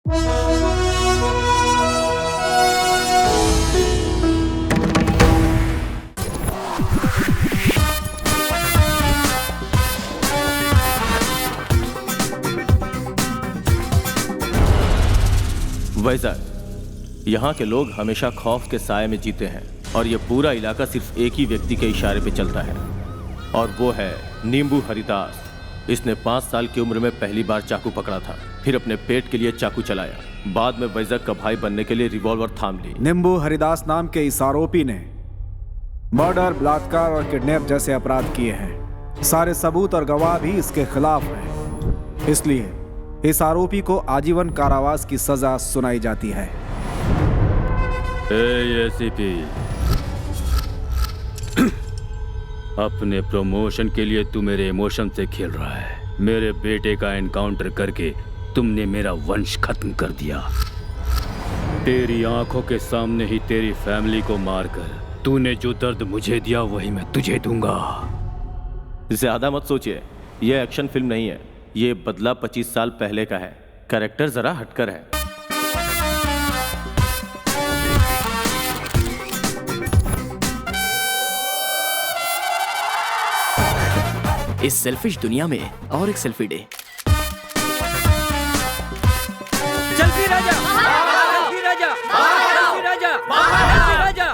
वैजाग, यहाँ के लोग हमेशा खौफ के साए में जीते हैं और ये पूरा इलाका सिर्फ एक ही व्यक्ति के इशारे पे चलता है और वो है नींबू हरिदास। इसने 5 साल की उम्र में पहली बार चाकू पकड़ा था, फिर अपने पेट के लिए चाकू चलाया, बाद में वैजाग का भाई बनने के लिए रिवॉल्वर थाम ली। नींबू हरिदास नाम के इस आरोपी ने मर्डर, बलात्कार और किडनैप जैसे अपराध किए हैं। सारे सबूत और गवाह भी इसके खिलाफ हैं, इसलिए इस आरोपी को आजीवन कारावास की सजा सुनाई जाती है। एसीपी, अपने प्रमोशन के लिए तू मेरे इमोशन से खेल रहा है। मेरे बेटे का एनकाउंटर करके तुमने मेरा वंश खत्म कर दिया। तेरी आंखों के सामने ही तेरी फैमिली को मारकर तूने जो दर्द मुझे दिया वही मैं तुझे दूंगा। ज्यादा मत सोचिए, यह एक्शन फिल्म नहीं है, ये बदला 25 साल पहले का है। कैरेक्टर जरा हटकर है। इस सेल्फिश दुनिया में और एक selfie day. Selfie Raja, selfie Raja, selfie Raja, selfie Raja,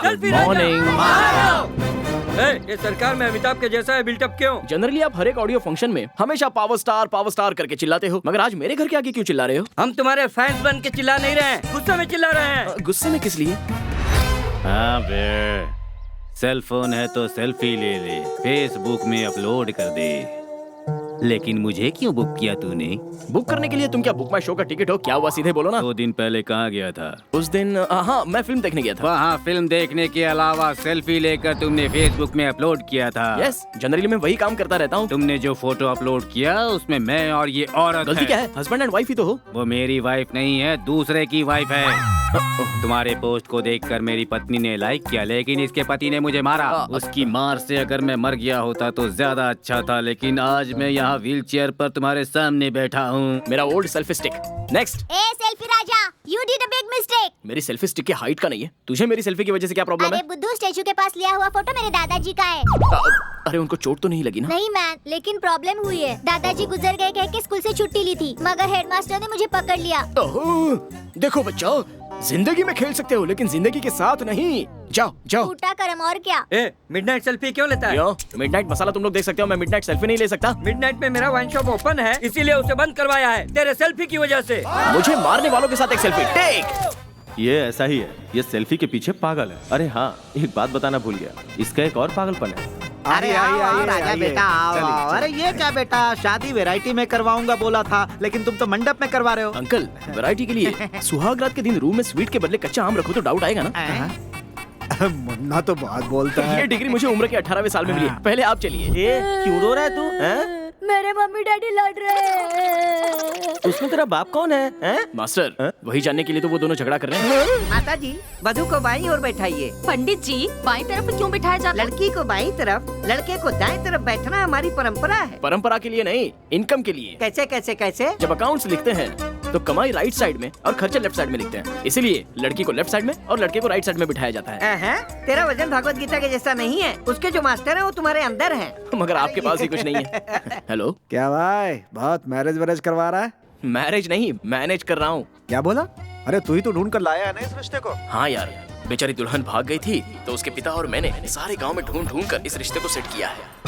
selfie राजा। ये सरकार में अमिताभ के जैसा है बिल्टअप क्यों? जनरली आप हर एक ऑडियो फंक्शन में हमेशा पावर स्टार करके चिल्लाते हो, मगर आज मेरे घर के आगे क्यों चिल्ला रहे हो? हम तुम्हारे फैंस बन के चिल्ला नहीं रहे हैं, गुस्से में चिल्ला रहे हैं। गुस्से में किस लिए? हाँ बे, सेल फोन है तो सेल्फी ले ले, फेसबुक में अपलोड कर दे। लेकिन मुझे क्यों बुक किया तूने? बुक करने के लिए तुम क्या बुक माई शो का टिकट हो? क्या हुआ, सीधे बोलो ना। 2 दिन पहले कहाँ गया था? उस दिन हाँ, मैं फिल्म देखने गया था। वहाँ फिल्म देखने के अलावा सेल्फी लेकर तुमने फेसबुक में अपलोड किया था। यस, जनरली मैं वही काम करता रहता हूँ। तुमने जो फोटो अपलोड किया उसमें मैं और ये औरत गलती क्या है? हस्बैंड एंड वाइफ ही तो हो। वो मेरी वाइफ नहीं है, दूसरे की वाइफ है। तुम्हारे पोस्ट को देखकर मेरी पत्नी ने लाइक किया, लेकिन इसके पति ने मुझे मारा। उसकी मार से अगर मैं मर गया होता तो ज्यादा अच्छा था, लेकिन आज मैं यहाँ व्हील चेयर पर तुम्हारे सामने बैठा हूँ। मेरा old selfie stick. Next. A selfie Raja, you did a big mistake। मेरी सेल्फी स्टिक की हाइट का नहीं है, तुझे मेरी सेल्फी की वजह से क्या प्रॉब्लम है? अरे बुद्धू, स्टेचू के पास लिया हुआ फोटो मेरे दादाजी का है। अरे उनको चोट तो नहीं लगी ना? नहीं मैन, लेकिन प्रॉब्लम हुई है। दादाजी गुजर गए कह के स्कूल से छुट्टी ली थी, मगर हेडमास्टर ने मुझे पकड़ लिया। देखो बच्चा, जिंदगी में खेल सकते हो लेकिन जिंदगी के साथ नहीं। जाओ जाओ। टूटा करम और क्या? मिडनाइट सेल्फी क्यों लेता है? मिडनाइट मसाला तुम लोग देख सकते हो, मैं मिडनाइट सेल्फी नहीं ले सकता। मिडनाइट में मेरा वाइन शॉप ओपन है, इसीलिए उसे बंद करवाया है तेरे सेल्फी की वजह से। मुझे मारने वालों के साथ एक सेल्फी टेक। ये ऐसा ही है, ये सेल्फी के पीछे पागल है। अरे हाँ, एक बात बताना भूल गया, इसका एक और पागलपन है। अरे आओ राजा बेटा, आओ। अरे ये क्या बेटा, शादी वैरायटी में करवाऊंगा बोला था, लेकिन तुम तो मंडप में करवा रहे हो। अंकल, वैरायटी के लिए सुहाग रात के दिन रूम में स्वीट के बदले कच्चा आम रखो तो डाउट आएगा ना? मुन्ना तो बहुत बोलता है। ये डिग्री मुझे उम्र के 18वें साल में मिली है। पहले आप चलिए। क्यों रो रहा है तू? मेरे मम्मी डैडी लड़ रहे हैं। उसमें तेरा बाप कौन है? मास्टर, वही जानने के लिए तो वो दोनों झगड़ा कर रहे हैं। माता जी, वधू को बाईं ओर बैठाइए। पंडित जी, बाईं तरफ क्यों बिठाया जाता? लड़की को बाईं तरफ, लड़के को दाएं तरफ बैठना हमारी परंपरा है। परंपरा के लिए नहीं, इनकम के लिए। कैसे कैसे कैसे? जब अकाउंट्स लिखते हैं तो कमाई राइट साइड में और खर्चा लेफ्ट साइड में लिखते हैं, इसीलिए लड़की को लेफ्ट साइड में और लड़के को राइट साइड में बिठाया जाता है। तेरा वजन भगवत गीता के जैसा नहीं है, उसके जो मास्टर है वो तुम्हारे अंदर है। मगर आपके पास ही कुछ नहीं है। हेलो, क्या भाई, बहुत मैरिज वैरेज करवा रहा है? मैरिज नहीं, मैनेज कर रहा हूँ। क्या बोला? अरे तू ही तो ढूंढ कर लाया है ना इस रिश्ते को। हाँ यार, बेचारी दुल्हन भाग गई थी तो उसके पिता और मैंने सारे गांव में ढूंढ ढूंढ कर इस रिश्ते को सेट किया है।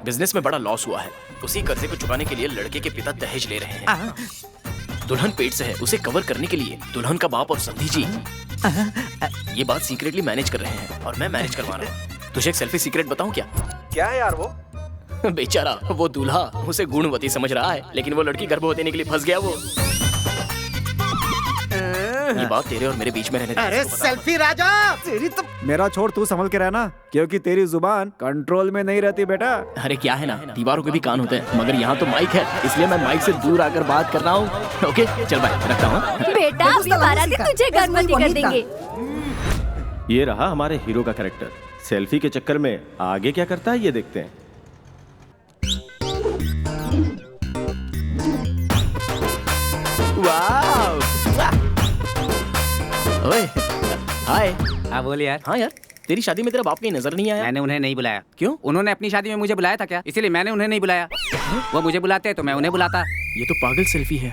बिजनेस में बड़ा लॉस हुआ है, उसी कर्जे को चुकाने के लिए लड़के के पिता दहेज ले रहे हैं। दुल्हन पेट से है, उसे कवर करने के लिए दुल्हन का बाप और समधी जी ये बात सीक्रेटली मैनेज कर रहे हैं और मैं मैनेज करवा रहा हूँ। तुझे एक सेल्फी सीक्रेट बताऊं क्या? क्या है यार वो? बेचारा वो दूल्हा उसे गुणवती समझ रहा है, लेकिन वो लड़की गर्भवती होने के लिए फंस गया। वो ये बात तेरे और मेरे बीच में रहने दे। अरे सेल्फी राजा, तेरी तो मेरा छोड़, तू संभल के रहना, क्योंकि तेरी जुबान कंट्रोल में नहीं रहती बेटा। अरे क्या है ना, दीवारों के भी कान होते हैं, मगर यहाँ तो माइक है, इसलिए मैं माइक से दूर आकर बात कर रहा हूँ। ओके चल बाय, रखता हूँ। बेटा अब दोबारा से तुझे गर्भवती कर देंगे। ये रहा हमारे हीरो का कैरेक्टर। सेल्फी के चक्कर में आगे क्या करता है ये देखते हैं। हाँ बोल यार। हाँ यार, तेरी शादी में तेरा बाप कहीं नजर नहीं आया? मैंने उन्हें नहीं बुलाया। क्यों? उन्होंने अपनी शादी में मुझे बुलाया था क्या? इसीलिए मैंने उन्हें नहीं बुलाया। वो मुझे बुलाते तो मैं उन्हें बुलाता। ये तो पागल सेल्फी है।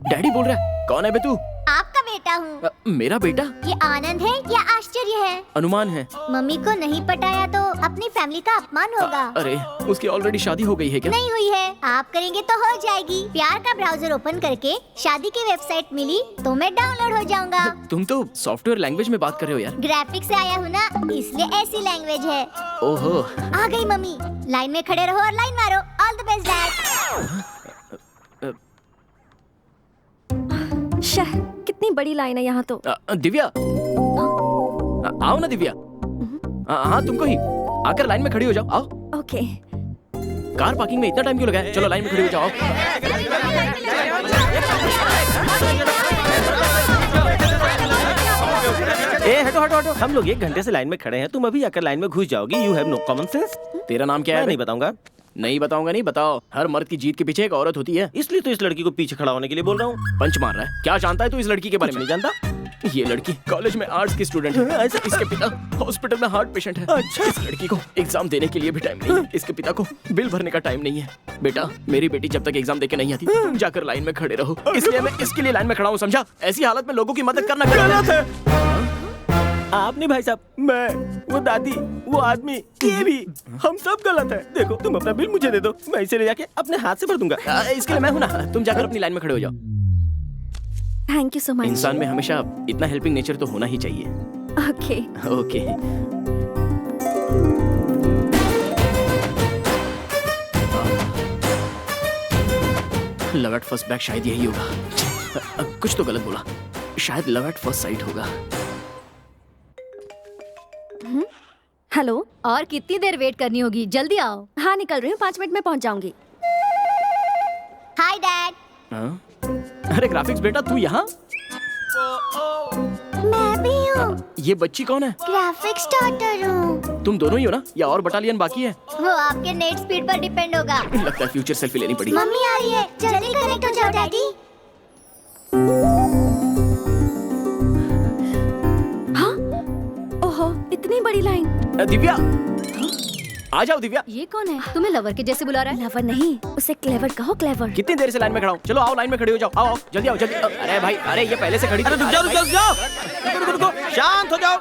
डैडी बोल रहा है? कौन है बे तू? आपका बेटा हूँ। मेरा बेटा? ये आनंद है या आश्चर्य है? अनुमान है। मम्मी को नहीं पटाया तो अपनी फैमिली का अपमान होगा। अरे उसकी ऑलरेडी शादी हो गई है क्या? नहीं हुई है, आप करेंगे तो हो जाएगी। प्यार का ब्राउजर ओपन करके शादी की वेबसाइट मिली तो मैं डाउनलोड हो जाऊंगा। तुम तो सॉफ्टवेयर लैंग्वेज में बात कर रहे हो यार। ग्राफिक्स से आया हूँ ना, इसलिए ऐसी लैंग्वेज है। ओहो। आ गई मम्मी। लाइन में खड़े रहो और लाइन मारो। All the best dad. कितनी बड़ी लाइन है यहाँ तो। दिव्या, आओ ना दिव्या। हाँ तुमको ही। आकर लाइन में खड़ी हो जाओ। आओ। ओके। कार पार्किंग में इतना टाइम क्यों लगाया? चलो लाइन में खड़ी हो जाओ। हटो हटो हटो, हम लोग 1 घंटे से लाइन में खड़े हैं, तुम अभी आकर लाइन में घुस जाओगी। You have no common sense. तेरा नाम क्या है? नहीं बताऊंगा। नहीं बताऊंगा? नहीं बताओ। हर मर्द की जीत के पीछे एक औरत होती है। इसलिए तो इस लड़की को पीछे खड़ा होने के लिए बोल रहा हूँ। पंच मार रहा है। क्या जानता है तू इस लड़की के बारे में? नहीं जानता। ये लड़की कॉलेज में आर्ट्स की स्टूडेंट है। इसके पिता हॉस्पिटल में हार्ट पेशेंट है। अच्छा। इस लड़की को एग्जाम देने के लिए भी टाइम नहीं है। इसके पिता को बिल भरने का टाइम नहीं है। बेटा, मेरी बेटी जब तक एग्जाम देके नहीं आती तुम जाकर लाइन में खड़े रहो। इसलिए मैं इसके लिए लाइन में खड़ा हूँ, समझा? ऐसी हालत में लोगों की मदद करना गलत है। आपने भाई साहब, मैं, वो दादी, वो आदमी, ये भी, हम सब गलत है। देखो तुम अपना बिल मुझे दे दो, मैं इसे ले जाके अपने हाथ से भर दूंगा। इसके लिए मैं हूँ ना। तुम जाकर अपनी लाइन में खड़े हो जाओ। Thank you so much. इंसान में हमेशा इतना हेल्पिंग नेचर तो होना ही चाहिए। Okay okay. Love at first back शायद यही होगा। कुछ तो गलत बोला। शायद लव एट फर्स्ट साइट होगा। हेलो। और कितनी देर वेट करनी होगी? जल्दी आओ। हाँ निकल रही हूँ, 5 मिनट में पहुँच जाऊंगी। Hi dad. हाँ? अरे ग्राफिक्स बेटा, तू यहाँ? मैं भी हूँ। ये बच्ची कौन है? ग्राफिक्स डॉटर हूँ। तुम दोनों ही हो ना, या और बटालियन बाकी है? वो आपके नेट स्पीड पर डिपेंड होगा। लगता है फ्यूचर सेल्फी लेनी पड़ी। मम्मी आ रही है, जल्दी कनेक्ट हो जाओ डैडी। हाँ? ओहो, इतनी बड़ी लाइन। दिव्या, आ जाओ दिव्या। ये कौन है? तुम्हें लवर के जैसे बुला रहा है? लवर नहीं, उसे क्लेवर कहो, क्लेवर। कितनी देर से लाइन में खड़ा हूँ? चलो आओ, लाइन में खड़े हो जाओ। आओ जल्दी आओ जल्दी। अरे भाई, अरे ये पहले से खड़ी। अरे रुक जाओ रुक जाओ रुक जाओ, रुको रुको, शांत हो जाओ।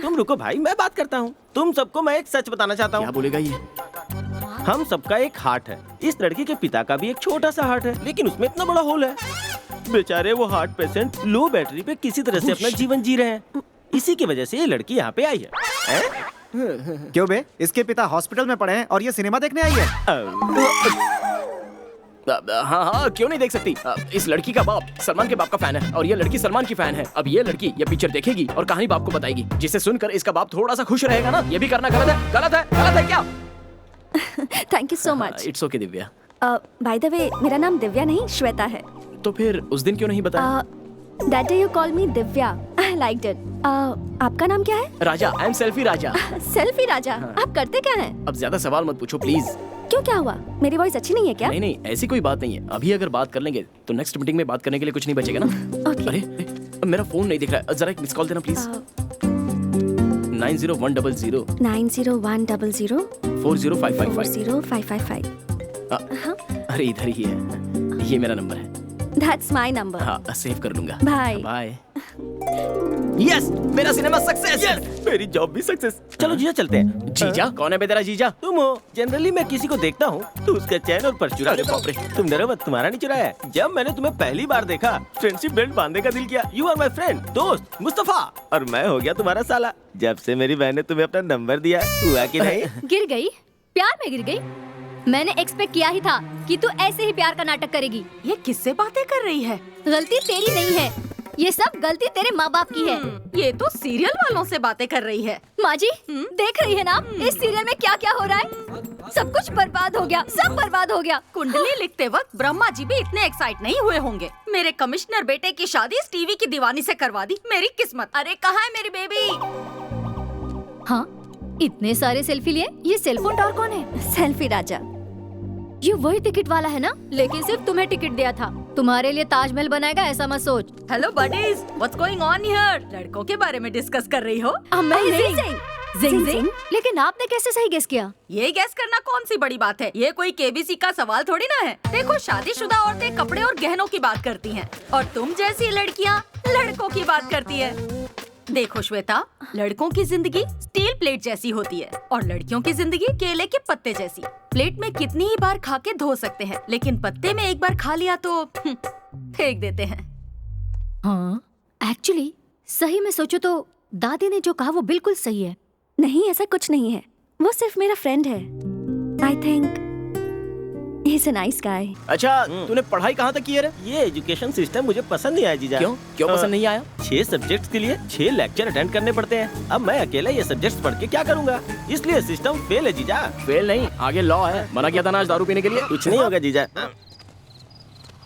तुम रुको भाई, मैं बात करता हूँ। तुम सबको मैं एक सच बताना चाहता हूँ। क्या बोलेगा ये? हम सबका एक हार्ट है। इस लड़की के पिता का भी एक छोटा सा हार्ट है, लेकिन उसमें इतना बड़ा होल है। बेचारे वो हार्ट पेशेंट लो बैटरी पे किसी तरह से अपना जीवन जी रहे हैं। इसी की वजह से ये लड़की यहाँ पे आई है। क्यों बे? इसके पिता हॉस्पिटल में पड़े हैं और ये सिनेमा देखने आई है। हाँ हाँ, क्यों नहीं देख सकती? इस लड़की का बाप सलमान के बाप का फैन है और ये लड़की सलमान की फैन है। अब ये लड़की ये पिक्चर देखेगी और कहानी बाप को बताएगी, जिसे सुनकर इसका बाप थोड़ा सा खुश रहेगा ना। ये भी करना गलत है? गलत है? गलत है क्या? Thank you so much. It's okay Divya. By the way, मेरा नाम दिव्या नहीं श्वेता है। तो फिर उस दिन क्यों नहीं बताया? That day you call me Divya. I liked it. आपका नाम क्या है? Raja. I am selfie Raja. Selfie Raja? आप करते क्या हैं? अब ज्यादा सवाल मत पूछो प्लीज। क्यों, क्या हुआ? मेरी वॉइस अच्छी नहीं है क्या? नहीं नहीं, ऐसी कोई बात नहीं है। अभी अगर बात कर लेंगे तो नेक्स्ट मीटिंग में बात करने के लिए कुछ नहीं बचेगा ना। Okay. अरे मेरा फोन नहीं दिख रहा है, जरा एक मिस कॉल देना प्लीज। 90100 90100 40555 40555। अरे इधर ही है, ये मेरा नंबर है। That's my number. हाँ, सेव कर लूंगा। Bye bye. यस, मेरा सिनेमा सक्सेस। मेरी जॉब भी सक्सेस। चलो जीजा चलते हैं। जीजा? कौन है बे तेरा जीजा? तुम हो। जनरली मैं किसी को देखता हूँ तो उसका चैन और पर्स चुरा लेता हूँ। तुम डरो मत, तुम्हारा नहीं चुराया। जब मैंने तुम्हें पहली बार देखा, फ्रेंडशिप बेल्ट बांधने का दिल किया। यू आर माई फ्रेंड, दोस्त मुस्तफा, और मैं हो गया तुम्हारा साला। जब से मेरी बहन ने तुम्हें अपना नंबर दिया, हुआ कि नहीं? गिर गई? प्यार में गिर गई? मैंने एक्सपेक्ट किया ही था कि तू ऐसे ही प्यार का नाटक करेगी। ये किससे बातें कर रही है? गलती तेरी नहीं है, ये सब गलती तेरे माँ बाप की है। ये तो सीरियल वालों से बातें कर रही है। माँ जी देख रही है ना इस सीरियल में क्या क्या हो रहा है। सब कुछ बर्बाद हो गया, सब बर्बाद हो गया। कुंडली लिखते वक्त ब्रह्मा जी भी इतने एक्साइट नहीं हुए होंगे। मेरे कमिश्नर बेटे की शादी इस टीवी की दीवानी से करवा दी। मेरी किस्मत। अरे कहाँ है मेरी बेबी? हाँ इतने सारे सेल्फी लिए। ये सेलफोन टावर कौन है? सेल्फी राजा। ये वही टिकट वाला है ना, लेकिन सिर्फ तुम्हें टिकट दिया था। तुम्हारे लिए ताजमहल बनाएगा ऐसा मत सोच। Hello buddies, what's going on here? लड़कों के बारे में डिस्कस कर रही हो? जिंग जिंग। लेकिन आपने कैसे सही गेस किया? ये गैस करना कौन सी बड़ी बात है? ये कोई केबीसी का सवाल थोड़ी ना है। देखो शादीशुदा औरतें कपड़े और गहनों की बात करती हैं और तुम जैसी लड़कियाँ लड़कों की बात करती है। देखो श्वेता, लड़कों की जिंदगी स्टील प्लेट जैसी होती है और लड़कियों की जिंदगी केले के पत्ते जैसी। प्लेट में कितनी ही बार खा के धो सकते हैं, लेकिन पत्ते में एक बार खा लिया तो फेंक देते हैं। हाँ एक्चुअली सही में सोचो तो दादी ने जो कहा वो बिल्कुल सही है। नहीं ऐसा कुछ नहीं है, वो सिर्फ मेरा फ्रेंड है। I think he is a nice guy. अच्छा तूने पढ़ाई कहाँ तक की है रे? ये एजुकेशन सिस्टम मुझे पसंद नहीं आया जीजा। क्यों पसंद नहीं आया? 6 सब्जेक्ट्स के लिए 6 लेक्चर अटेंड करने पड़ते हैं। अब मैं अकेला ये सब्जेक्ट्स पढ़ के क्या करूँगा? इसलिए सिस्टम फेल है जीजा। फेल नहीं, आगे लॉ है। मना किया था ना आज दारू पीने के लिए। कुछ नहीं होगा जीजा।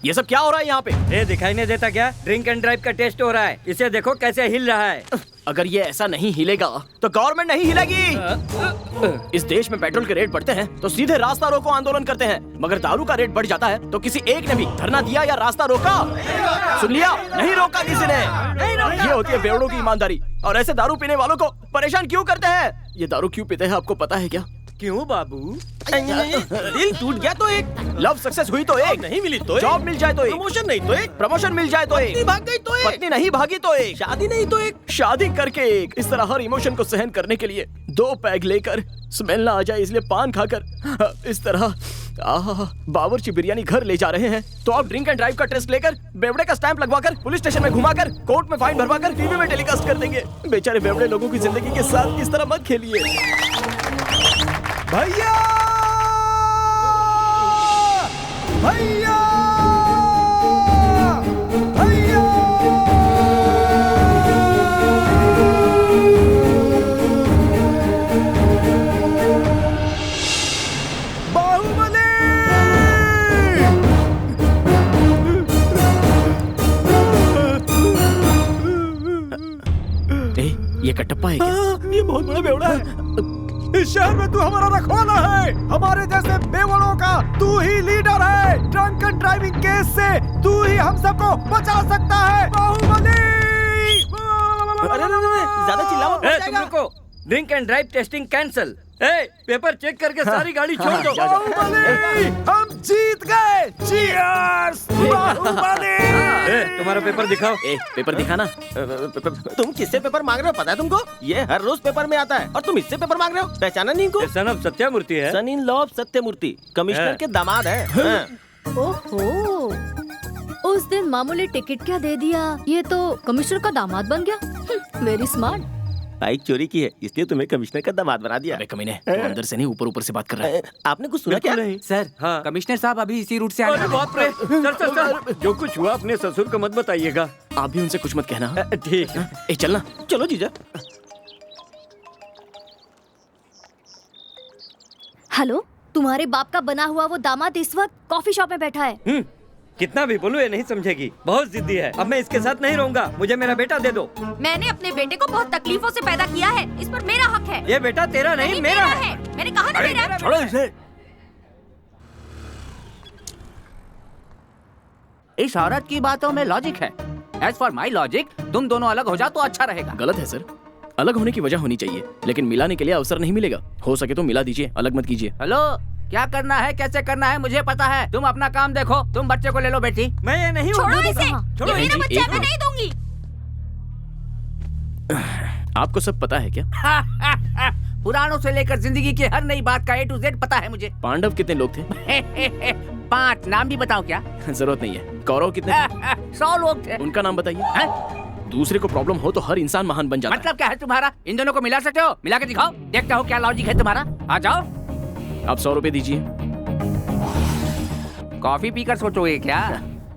ये सब क्या हो रहा है यहाँ पे? ये दिखाई नहीं देता क्या? ड्रिंक एंड ड्राइव का टेस्ट हो रहा है। इसे देखो कैसे हिल रहा है। अगर ये ऐसा नहीं हिलेगा तो गवर्नमेंट नहीं हिलेगी। इस देश में पेट्रोल के रेट बढ़ते हैं तो सीधे रास्ता रोको आंदोलन करते हैं, मगर दारू का रेट बढ़ जाता है तो किसी एक ने भी धरना दिया या रास्ता रोका? सुन लिया, नहीं रोका किसी ने। ये होती है बेवड़ों की ईमानदारी। और ऐसे दारू पीने वालों को परेशान क्यों करते हैं? ये दारू क्यों पीते हैं आपको पता है क्या? क्यों बाबू? दिल टूट गया तो एक, लव सक्सेस हुई तो एक, नहीं मिली तो जॉब मिल जाए तो एक, प्रमोशन नहीं तो एक, प्रमोशन मिल जाए तो एक, पत्नी भाग गई तो एक, पत्नी नहीं भागी तो एक, शादी नहीं तो एक, शादी करके एक। इस तरह हर इमोशन को सहन करने के लिए 2 पैग लेकर, स्मेल ना आ जाए इसलिए पान खाकर, इस तरह बावर्ची बिरयानी घर ले जा रहे हैं। तो आप ड्रिंक एंड ड्राइव का टेस्ट लेकर, बेवड़े का स्टैंप लगवाकर, पुलिस स्टेशन में घुमाकर, कोर्ट में फाइन भरवाकर, टीवी में टेलीकास्ट कर देंगे। बेचारे बेवड़े लोगों की जिंदगी के साथ इस तरह मत खेलिए भैया भैया भैया। बाहुबली। ये कटप्पा है क्या? ये बहुत बड़ा बेवड़ा है। इस शहर में तू हमारा रखवाला है। हमारे जैसे बेवड़ों का तू ही लीडर है। ड्रंक एंड ड्राइविंग केस से तू ही हम सबको बचा सकता है। बाहुबली। अरे ज्यादा चिल्लाओ मत, तुम रुको। Drink and drive testing cancel. Paper check करके सारी गाड़ी छोड़ दो। बाहुबली, हम जीत गए। चीयर्स बाहुबली। तुम्हारा पेपर दिखाओ। पेपर दिखाना। तुम किससे पेपर मांग रहे हो पता है तुमको? ये हर रोज पेपर में आता है और तुम इससे पेपर मांग रहे हो? पहचाना नहीं इनको? सन ऑफ सत्यमूर्ति है। Son in law of Satyamurthy, commissioner के दामाद है। ओहो, उस दिन मामूली टिकट क्या दे दिया, ये तो कमिश्नर का दामाद बन गया। Very smart. बाइक चोरी की है इसलिए तुम्हें कमिश्नर का दामाद बना दिया। अबे कमीने, तू अंदर से नहीं ऊपर ऊपर से बात कर रहा है। आपने कुछ सुना क्या? सर हाँ। कमिश्नर साहब अभी इसी रूट से अरे आए। बाप रे। सर, जो कुछ हुआ अपने ससुर को मत बताइएगा। आप भी उनसे कुछ मत कहना। ठीक है। चलना। चलो जीजा। हेलो, तुम्हारे बाप का बना हुआ वो दामाद इस वक्त कॉफी शॉप में बैठा है। कितना भी बोलूं ये नहीं समझेगी, बहुत जिद्दी है। अब मैं इसके साथ नहीं रहूंगा, मुझे मेरा बेटा दे दो। मैंने अपने बेटे को बहुत तकलीफों से पैदा किया है, इस पर मेरा हक है। ये बेटा तेरा नहीं मेरा है। मैंने कहा ना मेरा। छोड़ो इसे। इस औरत की बातों में लॉजिक है। एज फॉर माई लॉजिक, तुम दोनों अलग हो जाओ तो अच्छा रहेगा। गलत है सर, अलग होने की वजह होनी चाहिए, लेकिन मिलाने के लिए अवसर नहीं मिलेगा। हो सके तो मिला दीजिए, अलग मत कीजिए। हेलो, क्या करना है कैसे करना है मुझे पता है। तुम अपना काम देखो। तुम बच्चे को ले लो बेटी। मैं ये नहीं। छोड़ो इसे। छोड़ो। ये मेरा बच्चा, मैं नहीं दूंगी। आपको सब पता है क्या? पुरानों से लेकर जिंदगी की हर नई बात का A to Z पता है मुझे। पांडव कितने लोग थे? 5 नाम भी बताओ क्या? जरूरत नहीं है। कौरव कितने थे? 100 लोग थे। उनका नाम बताइए। दूसरे को प्रॉब्लम हो तो हर इंसान महान बन जाता है। मतलब क्या है तुम्हारा? इन दोनों को मिला सकते हो? मिला के दिखाओ, देखता हूँ क्या लॉजिक है तुम्हारा। आ जाओ। आप 100 रुपए दीजिए। कॉफी पीकर सोचोगे क्या?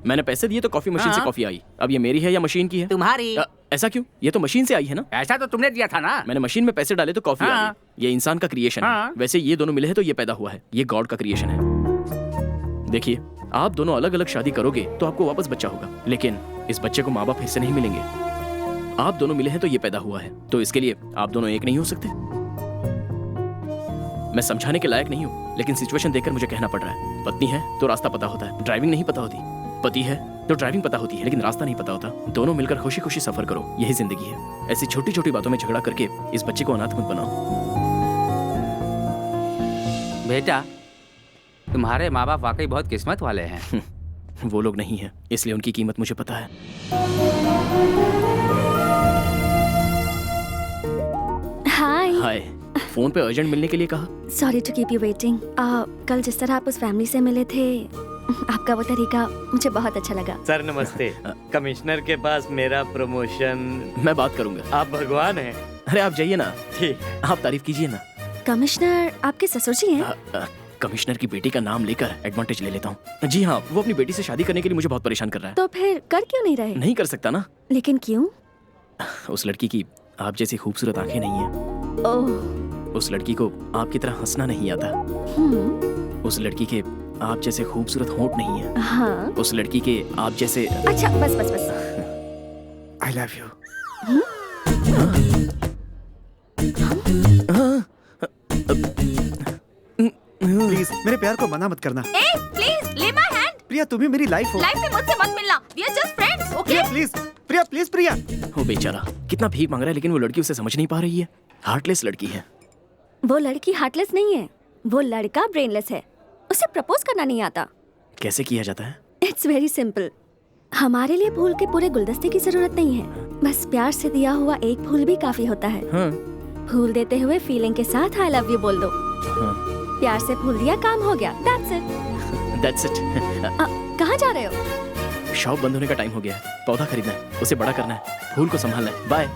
मैंने पैसे दिए तो कॉफी मशीन से कॉफी आई। अब ये मेरी है या मशीन की है? तुम्हारी। ऐसा क्यों? ये तो मशीन से आई है ना। ऐसा तो तुमने दिया था ना। मैंने मशीन में पैसे डाले तो कॉफी आई। ये इंसान का क्रिएशन है। वैसे ये दोनों मिले हैं तो ये पैदा हुआ है। ये गॉड का क्रिएशन है। देखिए, आप दोनों अलग अलग शादी करोगे तो आपको वापस बच्चा होगा, लेकिन इस बच्चे को माँ बाप फिर से नहीं मिलेंगे। आप दोनों मिले हैं तो ये पैदा हुआ है, तो इसके लिए आप दोनों एक नहीं हो सकते। मैं समझाने के लायक नहीं हूँ, लेकिन सिचुएशन देखकर मुझे कहना पड़ रहा है। पत्नी है तो रास्ता पता होता है, ड्राइविंग नहीं पता होती। पति है तो ड्राइविंग पता होती है, लेकिन रास्ता नहीं पता होता। दोनों मिलकर खुशी खुशी सफर करो, यही जिंदगी है। ऐसी छोटी छोटी बातों में झगड़ा करके इस बच्चे को अनाथ मत बनाओ। बेटा, तुम्हारे माँ बाप वाकई बहुत किस्मत वाले हैं। वो लोग नहीं है, इसलिए उनकी कीमत मुझे पता है। हाय। फोन पे अर्जेंट मिलने के लिए कहा। Sorry to keep you waiting. कल जिस तरह आप उस फैमिली से मिले थे, आपका वो तरीका मुझे बहुत अच्छा लगा। सर नमस्ते। कमिश्नर के पास मेरा प्रमोशन। मैं बात करूंगा। आप भगवान हैं। अरे आप जाइए ना। ठीक, आप तारीफ कीजिए ना। कमिश्नर आपके ससुर जी हैं? कमिश्नर की बेटी का नाम लेकर एडवांटेज ले लेता हूँ। जी हाँ, वो अपनी बेटी से शादी करने के लिए मुझे बहुत परेशान कर रहा है। तो फिर कर क्यों नहीं रहे? नहीं कर सकता ना। लेकिन क्यों? उस लड़की की आप जैसी खूबसूरत आंखें नहीं है। उस लड़की को आपकी तरह हंसना नहीं आता। उस लड़की के आप जैसे खूबसूरत होंठ नहीं है। हाँ। उस लड़की के आप जैसे। अच्छा बस बस बस। I love you. प्लीज मेरे प्यार को मना मत करना। प्लीज ले माय हैंड। प्रिया, तुम ही मेरी लाइफ हो। लाइफ में मुझसे मत मिलना। We are just friends, okay? Priya please, Priya please, Priya. वो बेचारा कितना भीख मांग रहा है, लेकिन वो लड़की उसे समझ नहीं पा रही है। हार्टलेस लड़की है। वो लड़की हार्टलेस नहीं है, वो लड़का ब्रेनलेस है। उसे प्रपोज करना नहीं आता। कैसे किया जाता है? It's very simple. हमारे लिए फूल के पूरे गुलदस्ते की जरूरत नहीं है, बस प्यार से दिया हुआ एक फूल भी काफी होता है। फूल देते हुए फीलिंग के साथ आई लव यू बोल दो। प्यार से फूल दिया, काम हो गया। That's it. That's it. कहाँ जा रहे हो? शॉप बंद होने का टाइम हो गया है। पौधा खरीदना है, उसे बड़ा करना है, फूल को संभालना है। बाय।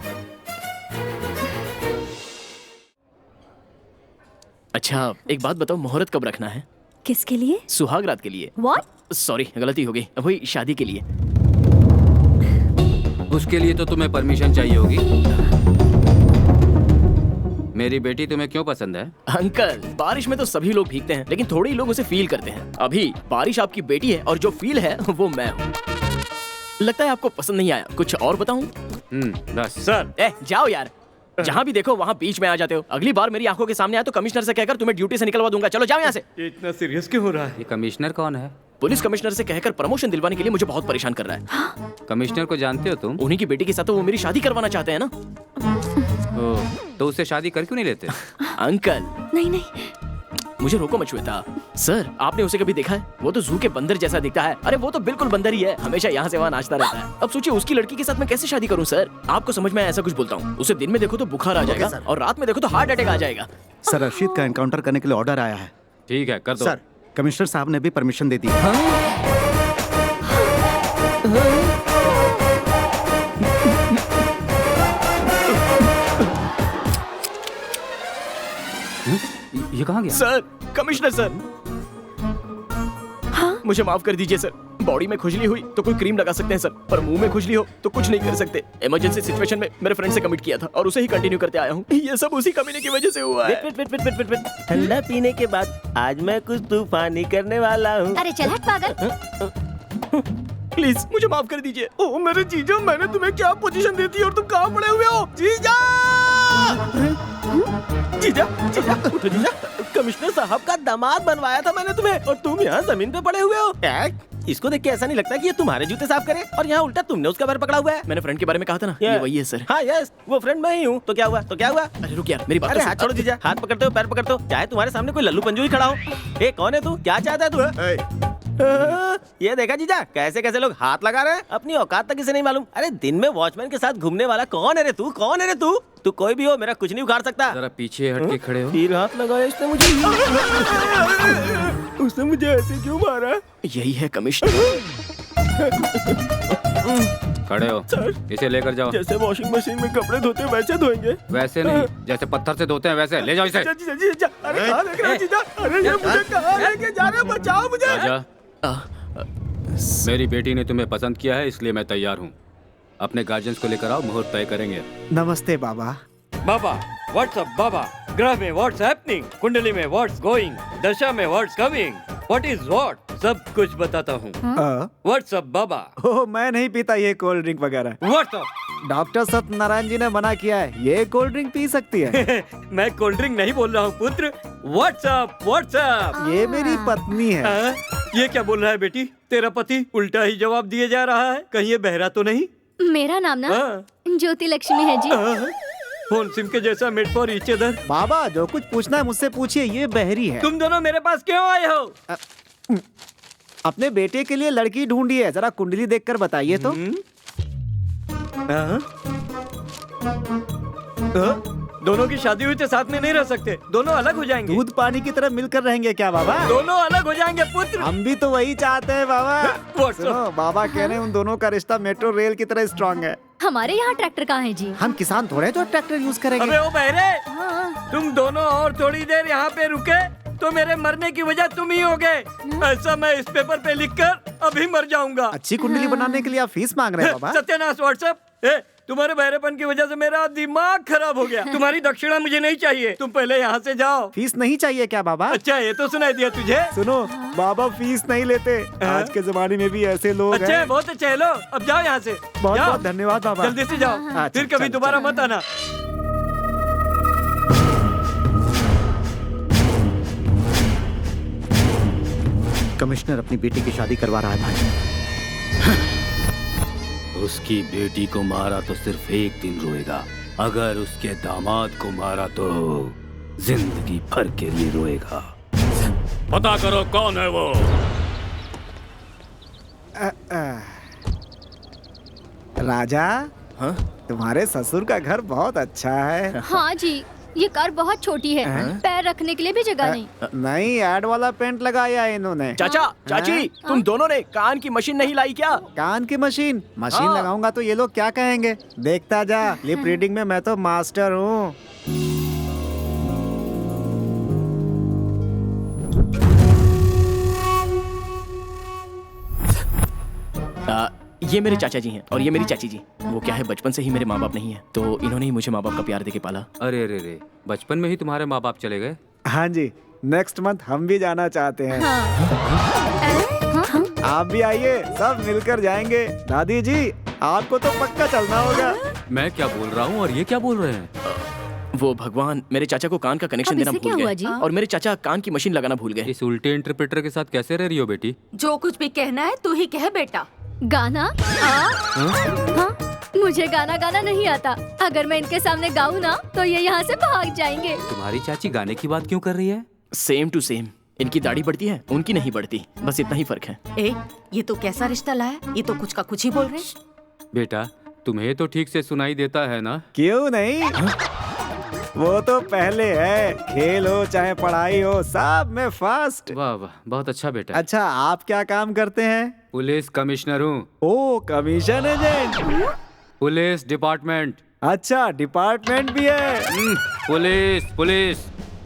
अच्छा एक बात बताओ, मुहूर्त कब रखना है? किसके लिए? सुहाग रात के लिए। What? सॉरी, गलती हो गई। वही शादी के लिए। उसके लिए तो तुम्हें परमिशन चाहिए होगी। मेरी बेटी तुम्हें क्यों पसंद है? अंकल, बारिश में तो सभी लोग भीगते हैं, लेकिन थोड़े ही लोग उसे फील करते हैं। अभी बारिश आपकी बेटी है और जो फील है वो मैं हूँ। लगता है आपको पसंद नहीं आया, कुछ और बताऊं? बस। सर जाओ यार, जहाँ भी देखो वहाँ बीच में आ जाते हो। अगली बार मेरी आंखों के सामने आए तो कमिश्नर से कहकर तुम्हें ड्यूटी से निकलवा दूंगा। चलो जाओ यहाँ से। इतना सीरियस क्यों हो रहा है? ये कमिश्नर कौन है? पुलिस कमिश्नर से कहकर प्रमोशन दिलवाने के लिए मुझे बहुत परेशान कर रहा है। कमिश्नर को जानते हो तुम? उन्हीं की बेटी के साथ तो वो मेरी शादी करवाना चाहते हैं ना। तो उससे शादी कर क्यों नहीं लेते? अंकल नहीं नहीं, मुझे रोको मत श्वेता। सर आपने उसे कभी देखा है? वो तो जू के बंदर जैसा दिखता है। अरे वो तो बिल्कुल बंदर ही है, हमेशा यहाँ से वहाँ नाचता रहता है। अब सोचिए उसकी लड़की के साथ मैं कैसे शादी करूँ? सर आपको समझ में ऐसा कुछ बोलता हूँ, उसे दिन में देखो तो बुखार आ जाएगा और रात में देखो तो हार्ट अटैक आ जाएगा। सर रशीद का एनकाउंटर करने के लिए ऑर्डर आया है। ठीक है, कर दो। सर कमिश्नर साहब ने भी परमिशन दे दी। ये कहाँ गया? Sir, commissioner sir. हाँ? मुझे माफ कर दीजिए सर। बॉडी में खुजली हुई तो कोई क्रीम लगा सकते हैं सर, पर मुंह में खुजली हो तो कुछ नहीं कर सकते। इमरजेंसी सिचुएशन में मेरे फ्रेंड से कमिट किया था और उसे ही कंटिन्यू करते आया हूँ। ये सब उसी कमीने की वजह से हुआ है। ठंडा पीने के बाद आज मैं कुछ तूफानी करने वाला हूँ। अरे चल हट पागल। प्लीज मुझे माफ कर दीजिए। ओ मेरे जीजा, मैंने तुम्हें क्या पोजीशन दी थी और तुम कहाँ पड़े हुए हो? जीजा, जीजा, जीजा, उठो जीजा। कमिश्नर साहब का दामाद बनवाया था मैंने तुम्हें और तुम यहाँ जमीन पे पड़े हुए हो। इसको देख के ऐसा नहीं लगता कि ये तुम्हारे जूते साफ करे, और यहाँ उल्टा तुमने उसका पैर पकड़ा हुआ है। मैंने फ्रेंड के बारे में कहा था ना, ये वही है सर। हाँ यस, वो फ्रेंड मैं ही हूँ। तो क्या हुआ? तो क्या हुआ? अरे रुक यार, मेरी बात अरे तो हाथ छोड़ो जीजा, हाथ पकड़ते हो पैर पकड़ते हो, चाहे तुम्हारे सामने कोई लल्लू पंजू ही खड़ा हो। ए कौन है तू? क्या चाहता है तू? ये देखा जीजा कैसे कैसे लोग हाथ लगा रहे हैं, अपनी औकात तक किसे नहीं मालूम। अरे दिन में वॉचमैन के साथ घूमने वाला कौन है रे तू? कौन है रे तू? तू कोई भी हो, मेरा कुछ नहीं उखाड़ सकता। जरा पीछे हट के खड़े हो। तीर हाथ लगाया इसने मुझे। उसने मुझे ऐसे क्यों मारा? यही है कमिश्नर। खड़े हो सर, इसे लेकर जाओ। जैसे वॉशिंग मशीन में कपड़े धोते हैं वैसे धोएंगे? वैसे नहीं, जैसे पत्थर से धोते हैं वैसे। ले जाओ इसे। जीजा, जीजा, अरे कहाँ लेके रहे जीजा? अरे ये मुझे कहाँ लेके जा रहे हैं? बचाओ मुझे। आजा। मेरी बेटी ने तुम्हें पसंद किया है, इसलिए मैं तैयार हूँ। अपने गार्जियंस को लेकर आओ, मुहूर्त तय करेंगे। नमस्ते बाबा। बाबा व्हाट्सअप बाबा, ग्रह में व्हाट्स हैपनिंग, कुंडली में व्हाट्स गोइंग, दशा में what's coming, what is what, सब कुछ बताता हूँ। व्हाट्सअप बाबा। ओह, मैं नहीं पीता ये कोल्ड ड्रिंक वगैरह। व्हाट्सअप। डॉक्टर सत्यनारायण जी ने मना किया है, ये कोल्ड ड्रिंक पी सकती है। मैं कोल्ड ड्रिंक नहीं बोल रहा हूँ पुत्र, व्हाट्सअप व्हाट्सअप। ये मेरी पत्नी है। ये क्या बोल रहा है बेटी? तेरा पति उल्टा ही जवाब दिए जा रहा है, कहीं ये बहरा तो नहीं? मेरा नाम ना ज्योति लक्ष्मी है जी। फोन सिम के जैसा मेड फॉर ईच अदर। बाबा जो कुछ पूछना है मुझसे पूछिए, ये बहरी है। तुम दोनों मेरे पास क्यों आए हो? अपने बेटे के लिए लड़की ढूंढी है, जरा कुंडली देखकर बताइए तो। दोनों की शादी हुई तो साथ में नहीं रह सकते, दोनों अलग हो जाएंगे। दूध पानी की तरह मिलकर रहेंगे क्या बाबा? दोनों अलग हो जाएंगे पुत्र। हम भी तो वही चाहते हैं बाबा। सुनो, बाबा कह रहे हैं उन दोनों का रिश्ता मेट्रो रेल की तरह स्ट्रांग है। हमारे यहाँ ट्रैक्टर कहाँ है जी? हम किसान थोड़े जो ट्रैक्टर यूज करेंगे। अबे ओ बहरे, तुम दोनों और थोड़ी देर यहाँ पे रुके तो मेरे मरने की वजह तुम ही होगे। ऐसा मैं इस पेपर पे लिखकर अभी मर जाऊंगा। अच्छी कुंडली बनाने के लिए आप फीस मांग रहे हैं बाबा? सत्यानाश व्हाट्सएप। तुम्हारे बहरेपन की वजह से मेरा दिमाग खराब हो गया। तुम्हारी दक्षिणा मुझे नहीं चाहिए, तुम पहले यहाँ से जाओ। फीस नहीं चाहिए क्या बाबा? अच्छा ये तो सुनाई दिया तुझे। सुनो बाबा, फीस नहीं लेते। आज के जमाने में भी ऐसे लोग अच्छा हैं। बहुत अच्छा है, लो अब जाओ यहाँ से। बहुत बहुत धन्यवाद बाबा। जल्दी से जाओ, फिर कभी दोबारा मत आना। कमिश्नर अपनी बेटी की शादी करवा रहा है भाई। उसकी बेटी को मारा तो सिर्फ एक दिन रोएगा, अगर उसके दामाद को मारा तो जिंदगी भर के लिए रोएगा। पता करो कौन है वो। राजा, हाँ? तुम्हारे ससुर का घर बहुत अच्छा है। हाँ जी, ये कार बहुत छोटी है, पैर रखने के लिए भी जगह नहीं। नहीं, ऐड वाला पेंट लगाया है इन्होंने। चाचा, चाची, तुम दोनों ने कान की मशीन नहीं लाई क्या? कान की मशीन लगाऊंगा तो ये लोग क्या कहेंगे? देखता जा, लिप रीडिंग में मैं तो मास्टर हूँ। ये मेरे चाचा जी हैं और ये मेरी चाची जी। वो क्या है, बचपन से ही मेरे माँ बाप नहीं है, तो इन्होंने ही मुझे माँ बाप का प्यार देके पाला। अरे रे रे, बचपन में ही तुम्हारे माँ बाप चले गए? हाँ जी, नेक्स्ट मंथ हम भी जाना चाहते हैं। आप भी आइए, सब मिलकर जाएंगे। दादी जी, आपको तो पक्का चलना होगा। मैं क्या बोल रहा हूँ और ये क्या बोल रहे हैं? वो भगवान, मेरे चाचा को कान का कनेक्शन देना भूल गए और मेरे चाचा कान की मशीन लगाना भूल गए। इस उल्टे इंटरप्रेटर के साथ कैसे रह रही हो बेटी? जो कुछ भी कहना है तू ही कह बेटा। गाना? हाँ, मुझे गाना गाना नहीं आता। अगर मैं इनके सामने गाऊं ना तो ये यहाँ से भाग जाएंगे। तुम्हारी चाची गाने की बात क्यों कर रही है? सेम टू सेम, इनकी दाढ़ी बढ़ती है, उनकी नहीं बढ़ती, बस इतना ही फर्क है। ये तो कैसा रिश्ता लाया? ये तो कुछ का कुछ ही बोल रहे। बेटा, तुम्हें तो ठीक से सुनाई देता है ना? क्यों नहीं? वो तो पहले है, खेल हो चाहे पढ़ाई हो, सब में फास्ट। वाह वाह, बहुत अच्छा बेटा। अच्छा, आप क्या काम करते हैं? पुलिस कमिश्नर हूँ। ओ, कमीशन एजेंट। Police department. अच्छा, डिपार्टमेंट भी है। पुलिस।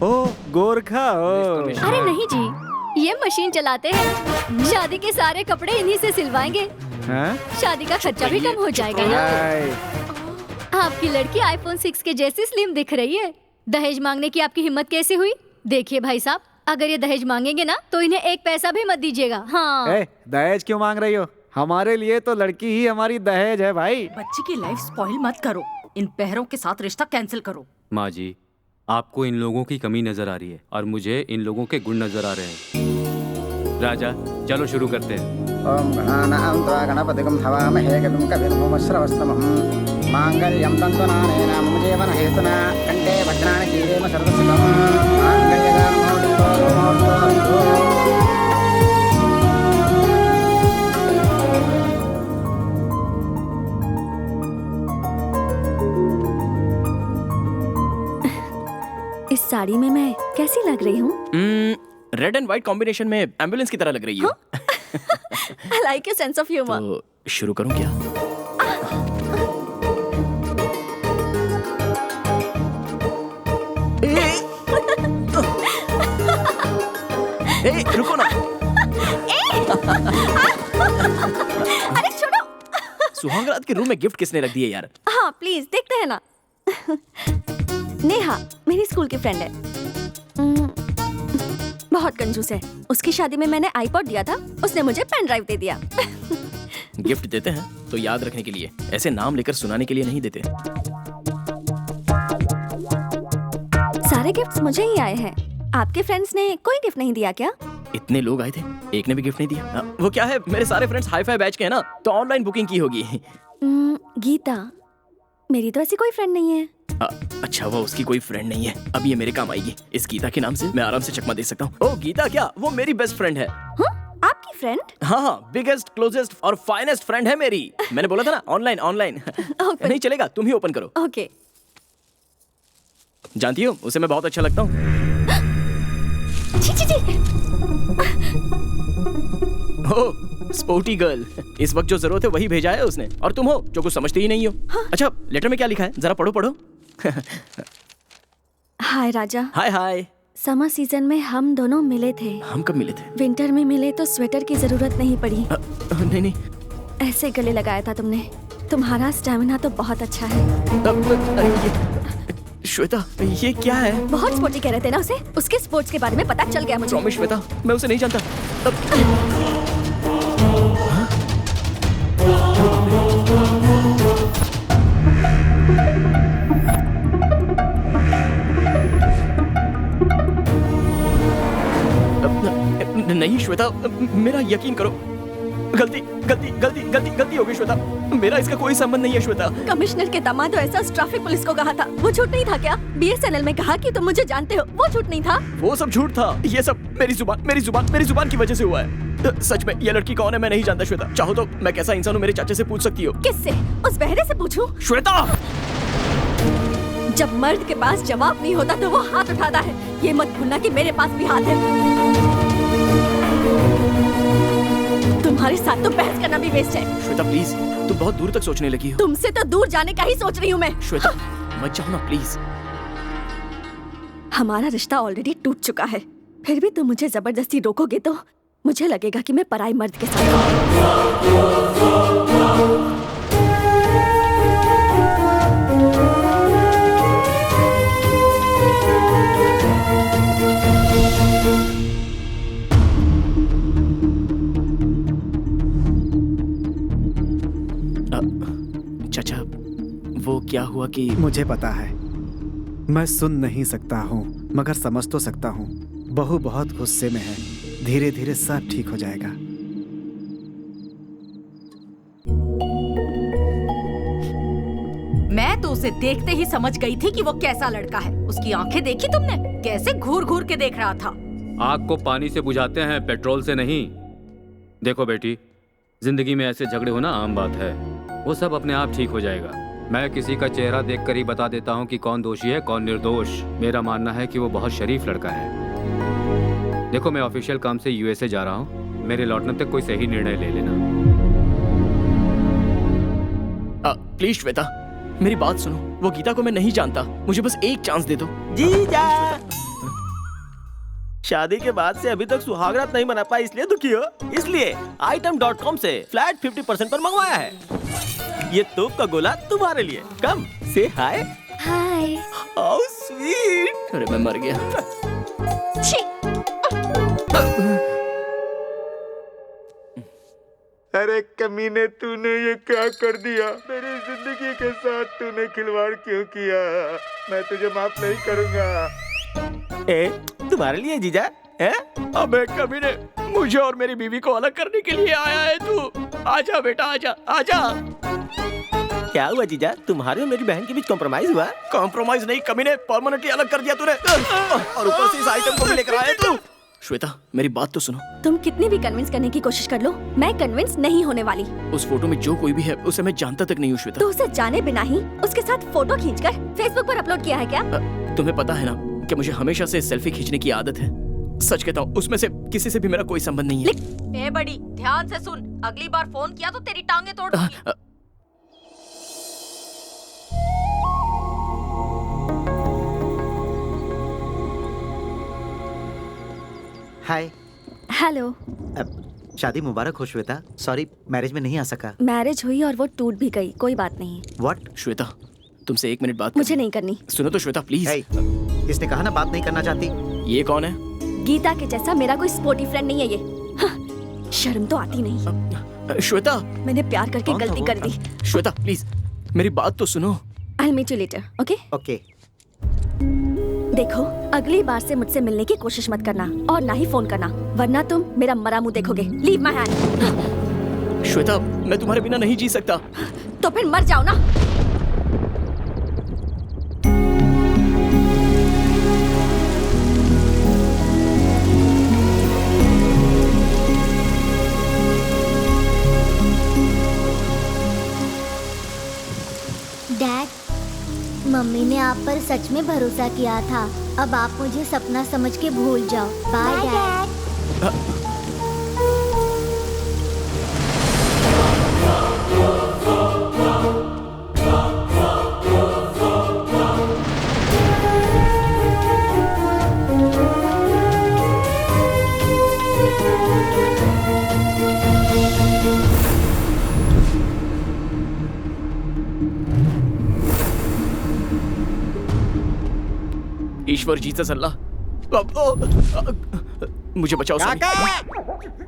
ओ, गोरखा हो। अरे नहीं जी, ये मशीन चलाते हैं। शादी के सारे कपड़े इन्हीं से सिलवाएंगे। शादी का खर्चा भी कम हो जाएगा ना। आपकी लड़की आईफोन 6 के जैसी स्लिम दिख रही है। दहेज मांगने की आपकी हिम्मत कैसे हुई? देखिए भाई साहब, अगर ये दहेज मांगेंगे ना तो इन्हें एक पैसा भी मत दीजिएगा। हाँ। दहेज क्यों मांग रही हो? हमारे लिए तो लड़की ही हमारी दहेज है भाई। बच्ची की लाइफ स्पॉइल मत करो, इन पहरों के साथ रिश्ता कैंसिल करो। माँ जी, आपको इन लोगों की कमी नजर आ रही है और मुझे इन लोगों के गुण नजर आ रहे हैं। राजा, चलो शुरू करते हैं। ओम गणानां त्वा गणपतिगं हवामहे कविं कविर्भूमश्रवस्तमं मांगल्यं तन्तुनानेन मम जीवन हेतुना कंठे भद्राणि जीवेम सर्वसुखं मांगल्यदानं इस साड़ी में मैं कैसी लग रही हूँ? रेड एंड व्हाइट कॉम्बिनेशन में एम्बुलेंस की तरह लग रही हो। I like your sense of humor. तो शुरू करूं क्या? रुको ना। अरे छोड़ो। सुहागरात के रूम में गिफ्ट किसने रख दिए यार? हाँ प्लीज देखते हैं ना। नेहा मेरी स्कूल की फ्रेंड है। बहुत कंजूस है। उसकी शादी में मैंने आईपॉड दिया था, उसने मुझे पेन ड्राइव दे दिया। गिफ्ट देते हैं तो याद रखने के लिए, ऐसे नाम लेकर सुनाने के लिए नहीं देते। सारे गिफ्ट्स मुझे ही आए हैं। आपके फ्रेंड्स ने कोई गिफ्ट नहीं दिया क्या? इतने लोग आए थे, एक ने भी गिफ्ट नहीं दिया। वो क्या है, मेरे सारे फ्रेंड्स हाई फाई बैच के हैं ना, तो ऑनलाइन बुकिंग की होगी। गीता मेरी तो ऐसी कोई फ्रेंड नहीं है। अच्छा वो उसकी कोई फ्रेंड नहीं है, अब ये मेरे काम आएगी। इस गीता के नाम से मैं आराम से चकमा दे सकता हूँ। ओ गीता क्या, वो मेरी बेस्ट फ्रेंड है। आपकी फ्रेंड? हाँ, बिगेस्ट क्लोजेस्ट और फाइनेस्ट फ्रेंड है मेरी। मैंने बोला था ना ऑनलाइन ऑनलाइन। नहीं चलेगा, तुम ही ओपन करो। ओके। जानती हो उसे मैं बहुत अच्छा लगता हूँ। ओह स्पोर्टी गर्ल, इस वक्त जो जरूरत है वही भेजा है उसने, और तुम हो जो कुछ समझते ही नहीं हो। अच्छा लेटर में क्या लिखा है, जरा पढ़ो पढ़ो। हाय राजा। हाय हाय। समर सीजन में हम दोनों मिले थे। हम कब मिले थे? विंटर में मिले तो स्वेटर की जरूरत नहीं पड़ी। नहीं नहीं, ऐसे गले लगाया था तुमने। तुम्हारा स्टैमिना तो बहुत अच्छा है। श्वेता ये क्या है? बहुत स्पोर्टी कह रहे थे ना उसे, उसके स्पोर्ट्स के बारे में पता चल गया मुझे। प्रॉमिस श्वेता, मैं उसे नहीं जानता। नहीं श्वेता, मेरा यकीन करो, गलती गलती गलती गलती गलती हो गई श्वेता, मेरा इसका कोई संबंध नहीं है श्वेता। कमिश्नर के दामाद ऐसा ट्रैफिक पुलिस को कहा था, वो झूठ नहीं था क्या? BSNL में कहा कि तुम मुझे जानते हो, वो झूठ नहीं था? वो सब झूठ था, ये सब मेरी जुबान की वजह से हुआ है। सच में ये लड़की कौन है मैं नहीं जानता श्वेता। चाहो तो मैं कैसा इंसान हूँ मेरे चाचा से पूछ सकती हो। किससे? उस बहरे से पूछूं? श्वेता जब मर्द के पास जवाब नहीं होता तो वो हाथ उठाता है, ये मत भूलना कि मेरे पास भी हाथ है। तुम्हारे साथ तो बहस करना भी वेस्ट है। श्वेता प्लीज, तुम बहुत दूर तक सोचने लगी हो। तुमसे तो दूर जाने का ही सोच रही हूँ मैं। श्वेता मत जाओ ना प्लीज। हमारा रिश्ता ऑलरेडी टूट चुका है, फिर भी तुम मुझे जबरदस्ती रोकोगे तो मुझे लगेगा कि मैं पराई मर्द के साथ चाचा वो क्या हुआ कि मुझे पता है, मैं सुन नहीं सकता हूँ मगर समझ तो सकता हूँ। बहू बहुत गुस्से में है, धीरे धीरे सब ठीक हो जाएगा। मैं तो उसे देखते ही समझ गई थी कि वो कैसा लड़का है। उसकी आंखें देखी तुमने, कैसे घूर घूर के देख रहा था। आग को पानी से बुझाते हैं, पेट्रोल से नहीं। देखो बेटी, जिंदगी में ऐसे झगड़े होना आम बात है, वो सब अपने आप ठीक हो जाएगा। मैं किसी का चेहरा देखकर ही बता देता हूँ कि कौन दोषी है कौन निर्दोष। मेरा मानना है कि वो बहुत शरीफ लड़का है। देखो मैं ऑफिशियल काम से USA जा रहा हूँ, मेरे लौटने तक कोई सही निर्णय ले लेना। प्लीज श्वेता मेरी बात सुनो, वो गीता को मैं नहीं जानता, मुझे बस एक चांस दे दो। जीजा शादी के बाद से अभी तक सुहागरात नहीं मना पाई, इसलिए दुखी हो। इसलिए item.com से फ्लैट 50% पर मंगवाया है। ये तोप का गोला तुम्हारे लिए। कम से हाय। हाय। How sweet. अरे मैं मर गया। अरे कमीने, तूने ये क्या कर दिया? मेरी जिंदगी के साथ तूने खिलवाड़ क्यों किया? मैं तुझे माफ नहीं करूंगा। ए, तुम्हारे लिए जीजा है? अबे कमीने, मुझे और मेरी बीवी को अलग करने के लिए आया है तू। आजा बेटा आजा आजा। क्या हुआ जीजा, तुम्हारे और मेरी बहन के बीच कॉम्प्रोमाइज हुआ? कॉम्प्रोमाइज नहीं कमीने, परमानेंटली अलग कर दिया तूने। और ऊपर से इस आइटम को भी लेकर आया तू। श्वेता मेरी बात तो सुनो। तुम कितनी भी कन्विंस करने की कोशिश कर लो, मैं कन्विंस नहीं होने वाली। उस फोटो में जो कोई भी है उसे मैं जानता तक नहीं हूँ श्वेता। तो उसे जाने बिना ही उसके साथ फोटो खींचकर फेसबुक पर अपलोड किया है क्या? तुम्हें पता है ना कि मुझे हमेशा से सेल्फी खींचने की आदत है। सच कहता हूँ, उसमें से किसी से भी मेरा कोई संबंध नहीं है। ए बड़ी, ध्यान से सुन, अगली बार फोन किया तो तेरी टांगे तोड़ दूंगी। हाय। हेलो। शादी मुबारक हो श्वेता। सॉरी मैरिज में नहीं आ सका। मैरिज हुई और वो टूट भी गई, कोई बात नहीं। व्हाट? श्वेता तुमसे 1 मिनट बात मुझे नहीं करनी। सुनो तो श्वेता प्लीज। इसने कहा ना बात नहीं करना चाहती। ये कौन है? गीता के जैसा मेरा कोई स्पोर्टी फ्रेंड नहीं है ये। हाँ, शर्म तो आती नहीं। श्वेता मैंने प्यार करके गलती कर दी। श्वेता प्लीज मेरी बात तो सुनो। I'll meet you later, okay? Okay. देखो अगली बार से मुझसे मिलने की कोशिश मत करना और ना ही फोन करना, वरना तुम मेरा मरा मुंह देखोगे। Leave my hand. श्वेता मैं तुम्हारे बिना नहीं जी सकता। तो फिर मर जाओ ना। डैड, मम्मी ने आप पर सच में भरोसा किया था। अब आप मुझे सपना समझ के भूल जाओ। Bye dad. ईश्वर जीसस अल्लाह मुझे बचाओ। काका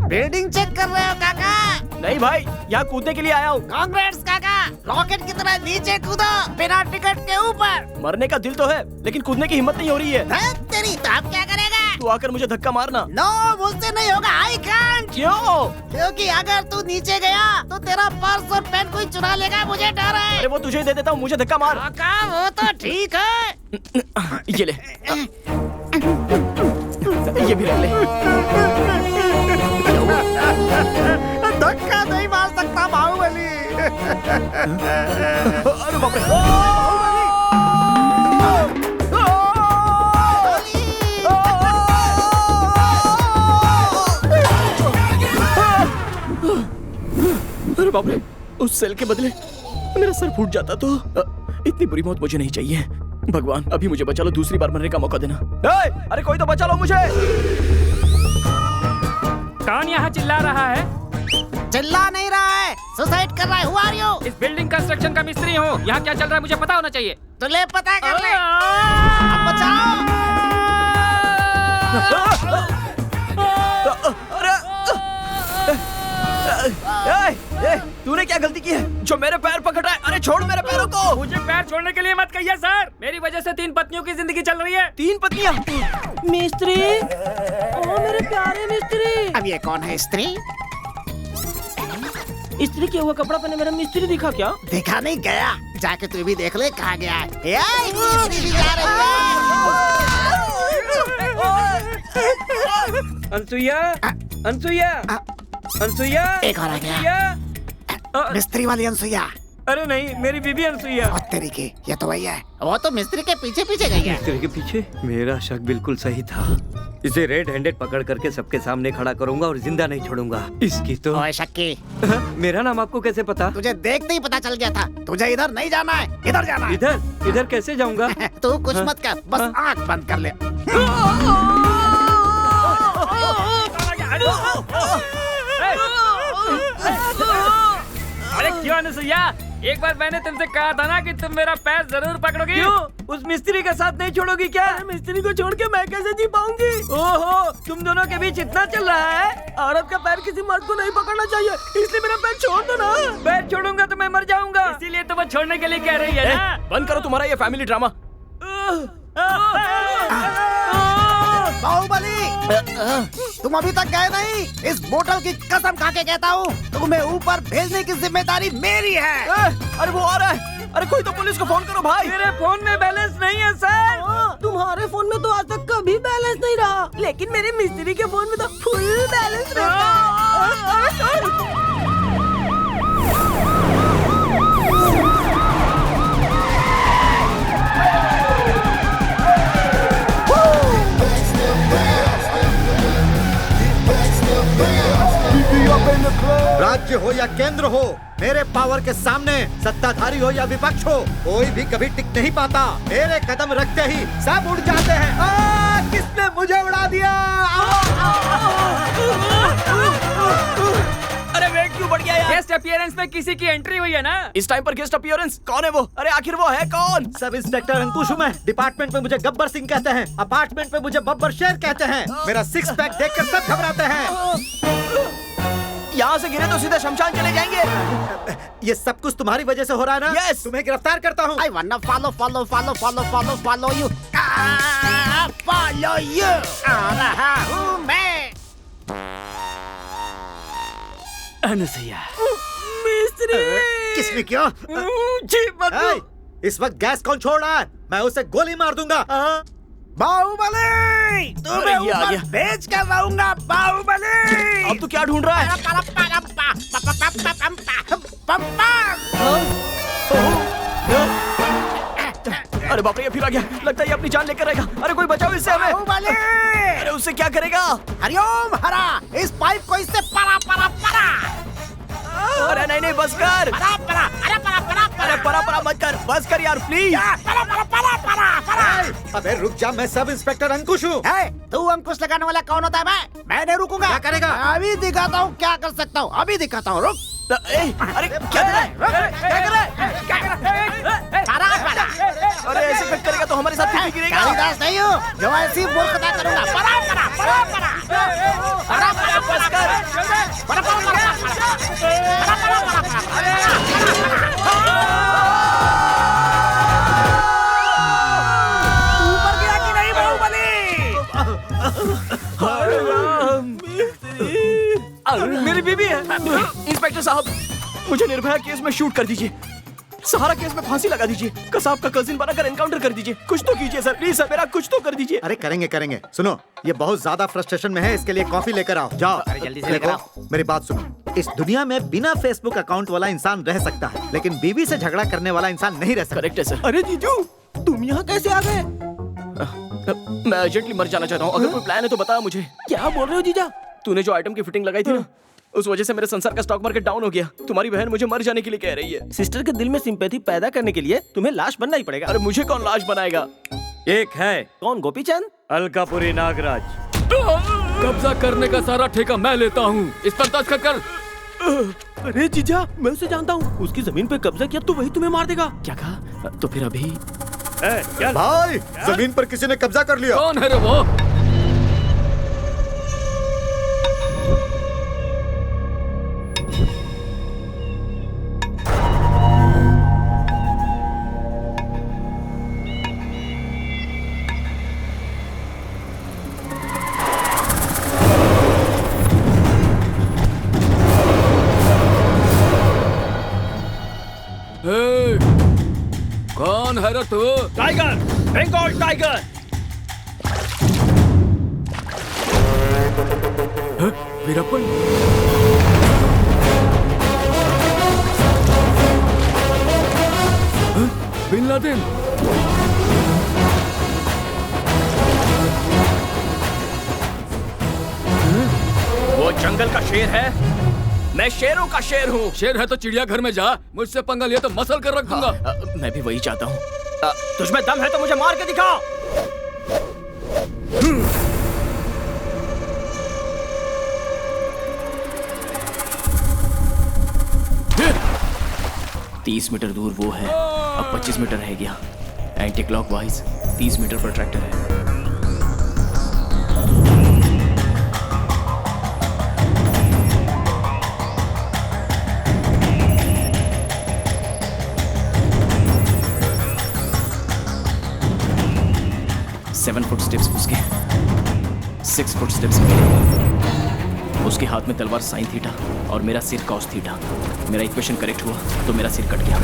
बिल्डिंग चेक कर रहे हो काका? नहीं भाई, यहाँ कूदने के लिए आया हूँ। कांग्रेस काका, रॉकेट की तरह नीचे कूदो बिना टिकट के ऊपर। मरने का दिल तो है लेकिन कूदने की हिम्मत नहीं हो रही है। तेरी तो अब क्या करेगा? तू आकर मुझे धक्का मारना। नो मुझसे नहीं होगा। I can't. क्यों? क्योंकि अगर तू नीचे गया तो तेरा पर्स और पेन कोई चुरा लेगा, मुझे डर है। अरे वो तुझे ही दे देता हूँ, मुझे धक्का मार। काका वो तो ठीक है। ये ले, ये भी रख ले। धक्का नहीं मार सकता बाहुबली। अरे बाप रे। अरे बाप रे, उस सेल के बदले मेरा सर फूट जाता तो। इतनी बुरी मौत मुझे नहीं चाहिए। भगवान अभी मुझे बचा लो, दूसरी बार मरने का मौका देना। अरे कोई तो बचा लो मुझे। कौन यहाँ चिल्ला रहा है? चिल्ला नहीं रहा है, सुसाइड कर रहा है। Who are you? इस बिल्डिंग कंस्ट्रक्शन का मिस्त्री हूँ। यहाँ क्या चल रहा है मुझे पता होना चाहिए। तो ले पता कर ले। अब बचाओ। तूने क्या गलती की है जो मेरे पैर पकड़ रहा है? अरे छोड़ मेरे पैरों को। मुझे पैर छोड़ने के लिए मत कहिए सर। मेरी वजह से 3 पत्नियों की जिंदगी चल रही है। 3 पत्नियां? मिस्त्री, ओ मेरे प्यारे मिस्त्री। अब ये कौन है स्त्री? स्त्री किया हुआ कपड़ा पहने मेरा मिस्त्री दिखा क्या? देखा नहीं गया, जाके तू भी देख ले कहाँ गया है। स्त्री भी जा रही है। अनसुईया, अनसुईया, अनसुईया। एक और आ गया। मिस्त्री वाली अनसुईया। अरे नहीं, मेरी बीबी अनसुईया। और तेरी की, ये तो वही है। वो तो मिस्त्री के पीछे पीछे गई है। मिस्त्री के पीछे? मेरा शक बिल्कुल सही था। इसे रेड हैंडेड पकड़ करके सबके सामने खड़ा करूंगा और जिंदा नहीं छोड़ूंगा। इसकी तो। ओए शक्की, मेरा नाम आपको कैसे पता? तुझे देखते ही पता चल गया था। तुझे इधर नहीं जाना है, इधर जाना है। इधर? इधर कैसे जाऊंगा? तू कुछ मत कर, बस आँख बंद कर ले। अरे क्यों अनसुईया, एक बार मैंने तुमसे कहा था ना कि तुम मेरा पैर जरूर पकड़ोगी। क्यों? उस मिस्त्री के साथ नहीं छोड़ोगी क्या? मिस्त्री को छोड़ के मैं कैसे जी पाऊंगी? ओहो, तुम दोनों के बीच इतना चल रहा है। औरत का पैर किसी मर्द को नहीं पकड़ना चाहिए, इसलिए मेरा पैर छोड़ दो ना। पैर छोड़ूंगा तो मैं मर जाऊंगा। इसीलिए तो वो छोड़ने के लिए कह रही है ना। बंद करो तुम्हारा ये फैमिली ड्रामा। बाहुबली, तुम अभी तक गए नहीं। इस बोतल की कसम खा के कहता हूँ, तुम्हें ऊपर भेजने की जिम्मेदारी मेरी है। अरे वो आ रहा है। अरे कोई तो पुलिस को फोन करो भाई। मेरे फोन में बैलेंस नहीं है सर। तुम्हारे फोन में तो आज तक कभी बैलेंस नहीं रहा, लेकिन मेरे मिस्त्री के फोन में तो फुल बैलेंस रहता है। राज्य हो या केंद्र हो, मेरे पावर के सामने सत्ताधारी हो या विपक्ष हो, कोई भी कभी टिक नहीं पाता। मेरे कदम रखते ही सब उड़ जाते हैं। किसने मुझे उड़ा दिया? गेस्ट अपीयरेंस में किसी की एंट्री हुई है ना? इस टाइम पर गेस्ट अपीयरेंस? कौन है वो? अरे आखिर वो है कौन? सब इंस्पेक्टर अंकुश हूँ मैं। डिपार्टमेंट में मुझे गब्बर सिंह कहते हैं, अपार्टमेंट में मुझे बब्बर शेर कहते हैं। मेरा सिक्स पैक देखकर सब घबराते हैं। यहाँ से गिरे तो सीधे शमशान चले जाएंगे। ये सब कुछ तुम्हारी वजह से हो रहा है ना? यस। तुम्हें गिरफ्तार करता हूँ। I wanna follow you. Follow you. आ रहा हूँ मैं। अनसैया। मिस्त्री। किसने किया? जी मत। इस वक्त गैस कौन छोड़ रहा है? मैं उसे गोली मार दूंगा। बाहुबली, तुम्हें ऊपर भेज कर रहूंगा बाहुबली। अब तो क्या ढूंढ रहा है? अरे बाप रे, ये फिर आ गया। लगता है ये अपनी जान लेकर रहेगा। अरे कोई बचाओ इससे हमें। अरे उससे क्या करेगा? हरिओम हरा, इस पाइप को इससे परा परा परा। अरे नहीं बस कर। अरे परा मत कर, बस कर यार प्लीज। अबे रुक जा, मैं सब इंस्पेक्टर अंकुश हूँ। तू अंकुश लगाने वाला कौन होता है? मैं नहीं रुकूंगा। क्या करेगा? अभी दिखाता हूँ क्या कर सकता हूँ, अभी दिखाता हूँ। रुक। अरे क्या कर रहा है? अरे ऐसे कट करेगा तो हमारे साथ भी गिरेगा। कालिदास नहीं हूँ जो ऐसी मूर्खता करूंगा। बस कर। ऊपर गिरा कि नहीं बाहुबली? मेरी बीबी है। इंस्पेक्टर साहब, मुझे निर्भया केस में शूट कर दीजिए। सहारा केस में फांसी लगा दीजिए। कसाब का कजिन बनाकर एनकाउंटर कर दीजिए। कुछ तो कीजिए सर, प्लीज सर, मेरा कुछ तो कर दीजिए। अरे करेंगे। सुनो, ये बहुत ज्यादा फ्रस्ट्रेशन में है, इसके लिए कॉफी लेकर आओ। जाओ। अरे जल्दी से लेकर आओ। मेरी बात सुनो, इस दुनिया में बिना फेसबुक अकाउंट वाला इंसान रह सकता है, लेकिन बीवी से झगड़ा करने वाला इंसान नहीं रह सकता। करेक्ट है सर। अरे जीजू, तुम यहाँ कैसे आ गए? मैं अर्जेंटली मर जाना चाहता हूँ। अगर कोई प्लान है तो बता मुझे। क्या बोल रहे हो जीजा? तूने जो आइटम की फिटिंग लगाई थी ना, उस वजह से मेरे संसार का स्टॉक मार्केट डाउन हो गया। तुम्हारी बहन मुझे मर जाने के लिए कह रही है। सिस्टर के दिल में सिंपैथी पैदा करने के लिए तुम्हें लाश बनना ही पड़ेगा। अरे मुझे कौन लाश बनाएगा? एक है। कौन? गोपीचंद? अलकापुरी नागराज। कब्जा करने का सारा ठेका मैं लेता हूँ। इस पर दस्तखत कर। अरे जीजा, मैं उसे जानता हूँ। उसकी जमीन पे कब्जा किया तो वही तुम्हें मार देगा। क्या कहा? तो फिर अभी भाई, जमीन पर किसी ने कब्जा कर लिया। कौन है रे वो? कौन है रे तू? Tiger, Bengal tiger. Veerappan. Bin Laden. वो जंगल का शेर है, मैं शेरों का शेर हूँ। शेर है तो चिड़ियाघर में जा, मुझसे पंगा लिया तो मसल कर रख दूंगा। मैं भी वही चाहता हूँ। तुझमें दम है तो मुझे मार के दिखा। 30 मीटर दूर वो है, अब 25 मीटर रह गया। एंटी क्लॉकवाइज 30 मीटर पर ट्रैक्टर है। सेवन फुट स्टेप्स उसके, 6 फुट स्टेप्स मेरे। उसके हाथ में तलवार साइन थीटा और मेरा सिर कॉस थीटा। मेरा इक्वेशन करेक्ट हुआ तो मेरा सिर कट गया।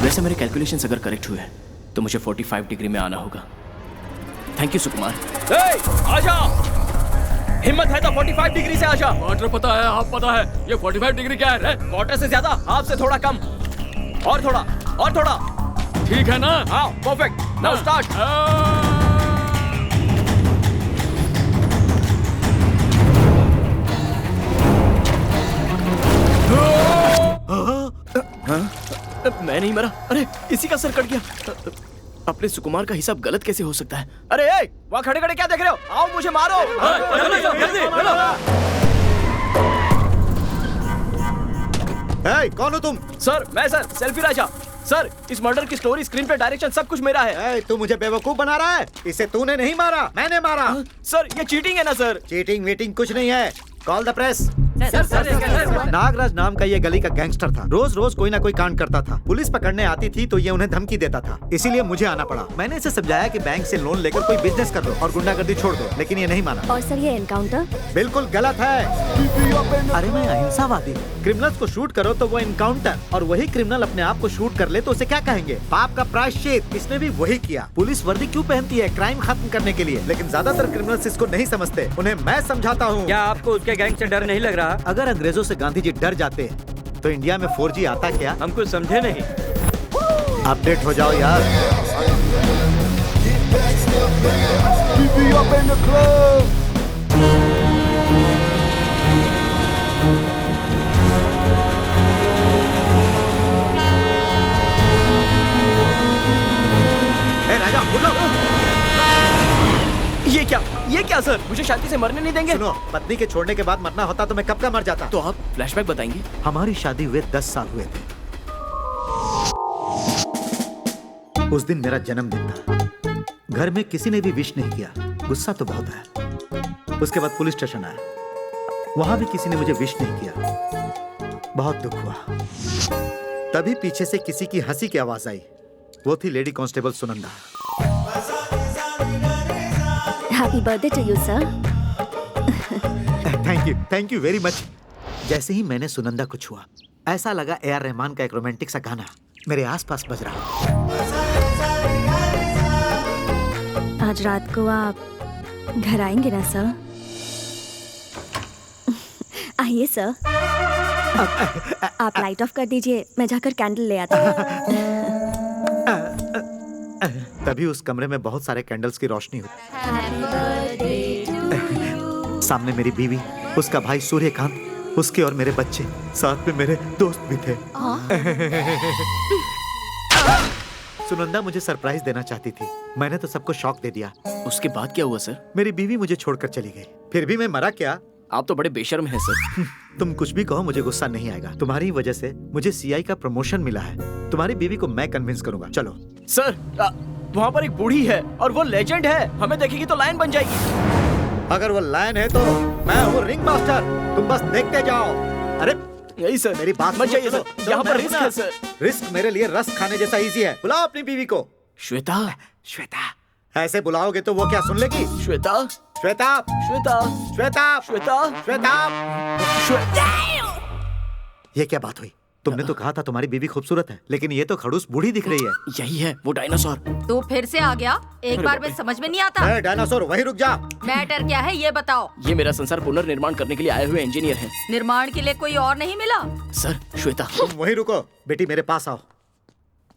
वैसे मेरे कैलकुलेशंस अगर करेक्ट हुए तो मुझे 45 डिग्री में आना होगा। थैंक यू सुकुमार। आजा, हिम्मत है तो 45 डिग्री से आजा। क्वार्टर पता है, हाफ पता है, ये 45 डिग्री क्या है? क्वार्टर से ज्यादा, हाफ से थोड़ा कम। और थोड़ा, और थोड़ा। ठीक है ना? हाँ, परफेक्ट। Now start. मैं नहीं मरा। अरे इसी का सर कट गया। अपने सुकुमार का हिसाब गलत कैसे हो सकता है? अरे वहाँ खड़े खड़े क्या देख रहे हो? आओ मुझे मारो। कौन हो तुम? सर मैं सर सेल्फी राजा। सर इस मर्डर की स्टोरी, स्क्रीन पे डायरेक्शन सब कुछ मेरा है। तू मुझे बेवकूफ बना रहा है। इसे तूने नहीं मारा, मैंने मारा। सर ये चीटिंग है ना सर? चीटिंग वीटिंग कुछ नहीं है। Call the press. नागराज नाम का ये गली का गैंगस्टर था। रोज रोज कोई ना कोई कांड करता था। पुलिस पकड़ने आती थी तो ये उन्हें धमकी देता था, इसीलिए मुझे आना पड़ा। मैंने इसे समझाया कि बैंक से लोन लेकर कोई बिजनेस कर दो और गुंडागर्दी छोड़ दो, लेकिन ये नहीं माना। और सर ये एनकाउंटर बिल्कुल गलत है। अरे मैं अहिंसावादी। क्रिमिनल्स को शूट करो तो वो एनकाउंटर, और वही क्रिमिनल अपने आप को शूट कर ले तो उसे क्या कहेंगे? पाप का प्रायश्चित। इसने भी वही किया। पुलिस वर्दी क्यों पहनती है? क्राइम खत्म करने के लिए, लेकिन ज्यादातर क्रिमिनल्स इसको नहीं समझते। उन्हें मैं समझाता हूँ। क्या आपको उसके गैंग से डर नहीं लग रहा? अगर अंग्रेजों से गांधी जी डर जाते तो इंडिया में 4G आता क्या? हम कुछ समझे नहीं। अपडेट हो जाओ यार। राजा बोलो। ये क्या सर? मुझे शांति से मरने नहीं देंगे? सुनो, पत्नी के छोड़ने के बाद मरना होता तो मैं कब का मर जाता। तो आप फ्लैशबैक बताएंगे? हमारी शादी हुए 10 साल हुए थे। उस दिन मेरा जन्मदिन था। घर में किसी ने भी विश नहीं किया। गुस्सा तो बहुत आया। उसके बाद पुलिस स्टेशन आया, वहां भी किसी ने मुझे विश नहीं किया। बहुत दुख हुआ। तभी पीछे से किसी की हंसी की आवाज आई। वो थी lady constable Sunanda. Happy birthday to you sir. Thank you very much. जैसे ही मैंने सुनंदा को छुआ, ऐसा लगा AR रहमान का एक रोमांटिक सा गाना मेरे आसपास बज रहा। आज रात को आप घर आएंगे ना सर? आइए सर। आप लाइट ऑफ कर दीजिए, मैं जाकर कैंडल ले आता हूँ। तभी उस कमरे में बहुत सारे कैंडल्स की रोशनी हुई। सामने मेरी बीवी, उसका भाई सूर्यकांत, उसके और मेरे बच्चे, साथ में मेरे दोस्त भी थे। सुनंदा मुझे सरप्राइज देना चाहती थी, मैंने तो सबको शॉक दे दिया। उसके बाद क्या हुआ सर? मेरी बीवी मुझे छोड़कर चली गई। फिर भी मैं मरा क्या? आप तो बड़े बेशर्म हैं सर। तुम कुछ भी कहो, मुझे गुस्सा नहीं आएगा। तुम्हारी वजह से मुझे CI का प्रमोशन मिला है। तुम्हारी बीवी को मैं कन्विंस करूंगा। चलो सर। वहाँ पर एक बूढ़ी है और वो लेजेंड है। हमें देखेगी तो लायन बन जाएगी। अगर वो लायन है तो मैं हूँ रिंग मास्टर। तुम बस देखते जाओ। अरे यही सर, मेरी बात मत जाइए सर। यहाँ पर रिस्क है सर। रिस्क मेरे लिए रस खाने जैसा इजी है। बुलाओ अपनी बीवी को। श्वेता। श्वेता। ऐसे बुलाओगे तो वो क्या सुन लेगी? श्वेता। श्वेता। श्वेता। श्वेता। श्वेता। श्वेता। ये क्या बात हुई? तुमने तो कहा था तुम्हारी बीवी खूबसूरत है, लेकिन ये तो खड़ूस बूढ़ी दिख रही है। यही है वो डायनासोर। तू फिर से आ गया? एक बार में समझ में नहीं आता। डायनासोर वहीं रुक जा। मैटर क्या है ये बताओ। ये मेरा संसार पुनर्निर्माण करने के लिए आए हुए इंजीनियर हैं। निर्माण के लिए कोई और नहीं मिला? सर श्वेता। तुम वहीं रुको। बेटी मेरे पास आओ।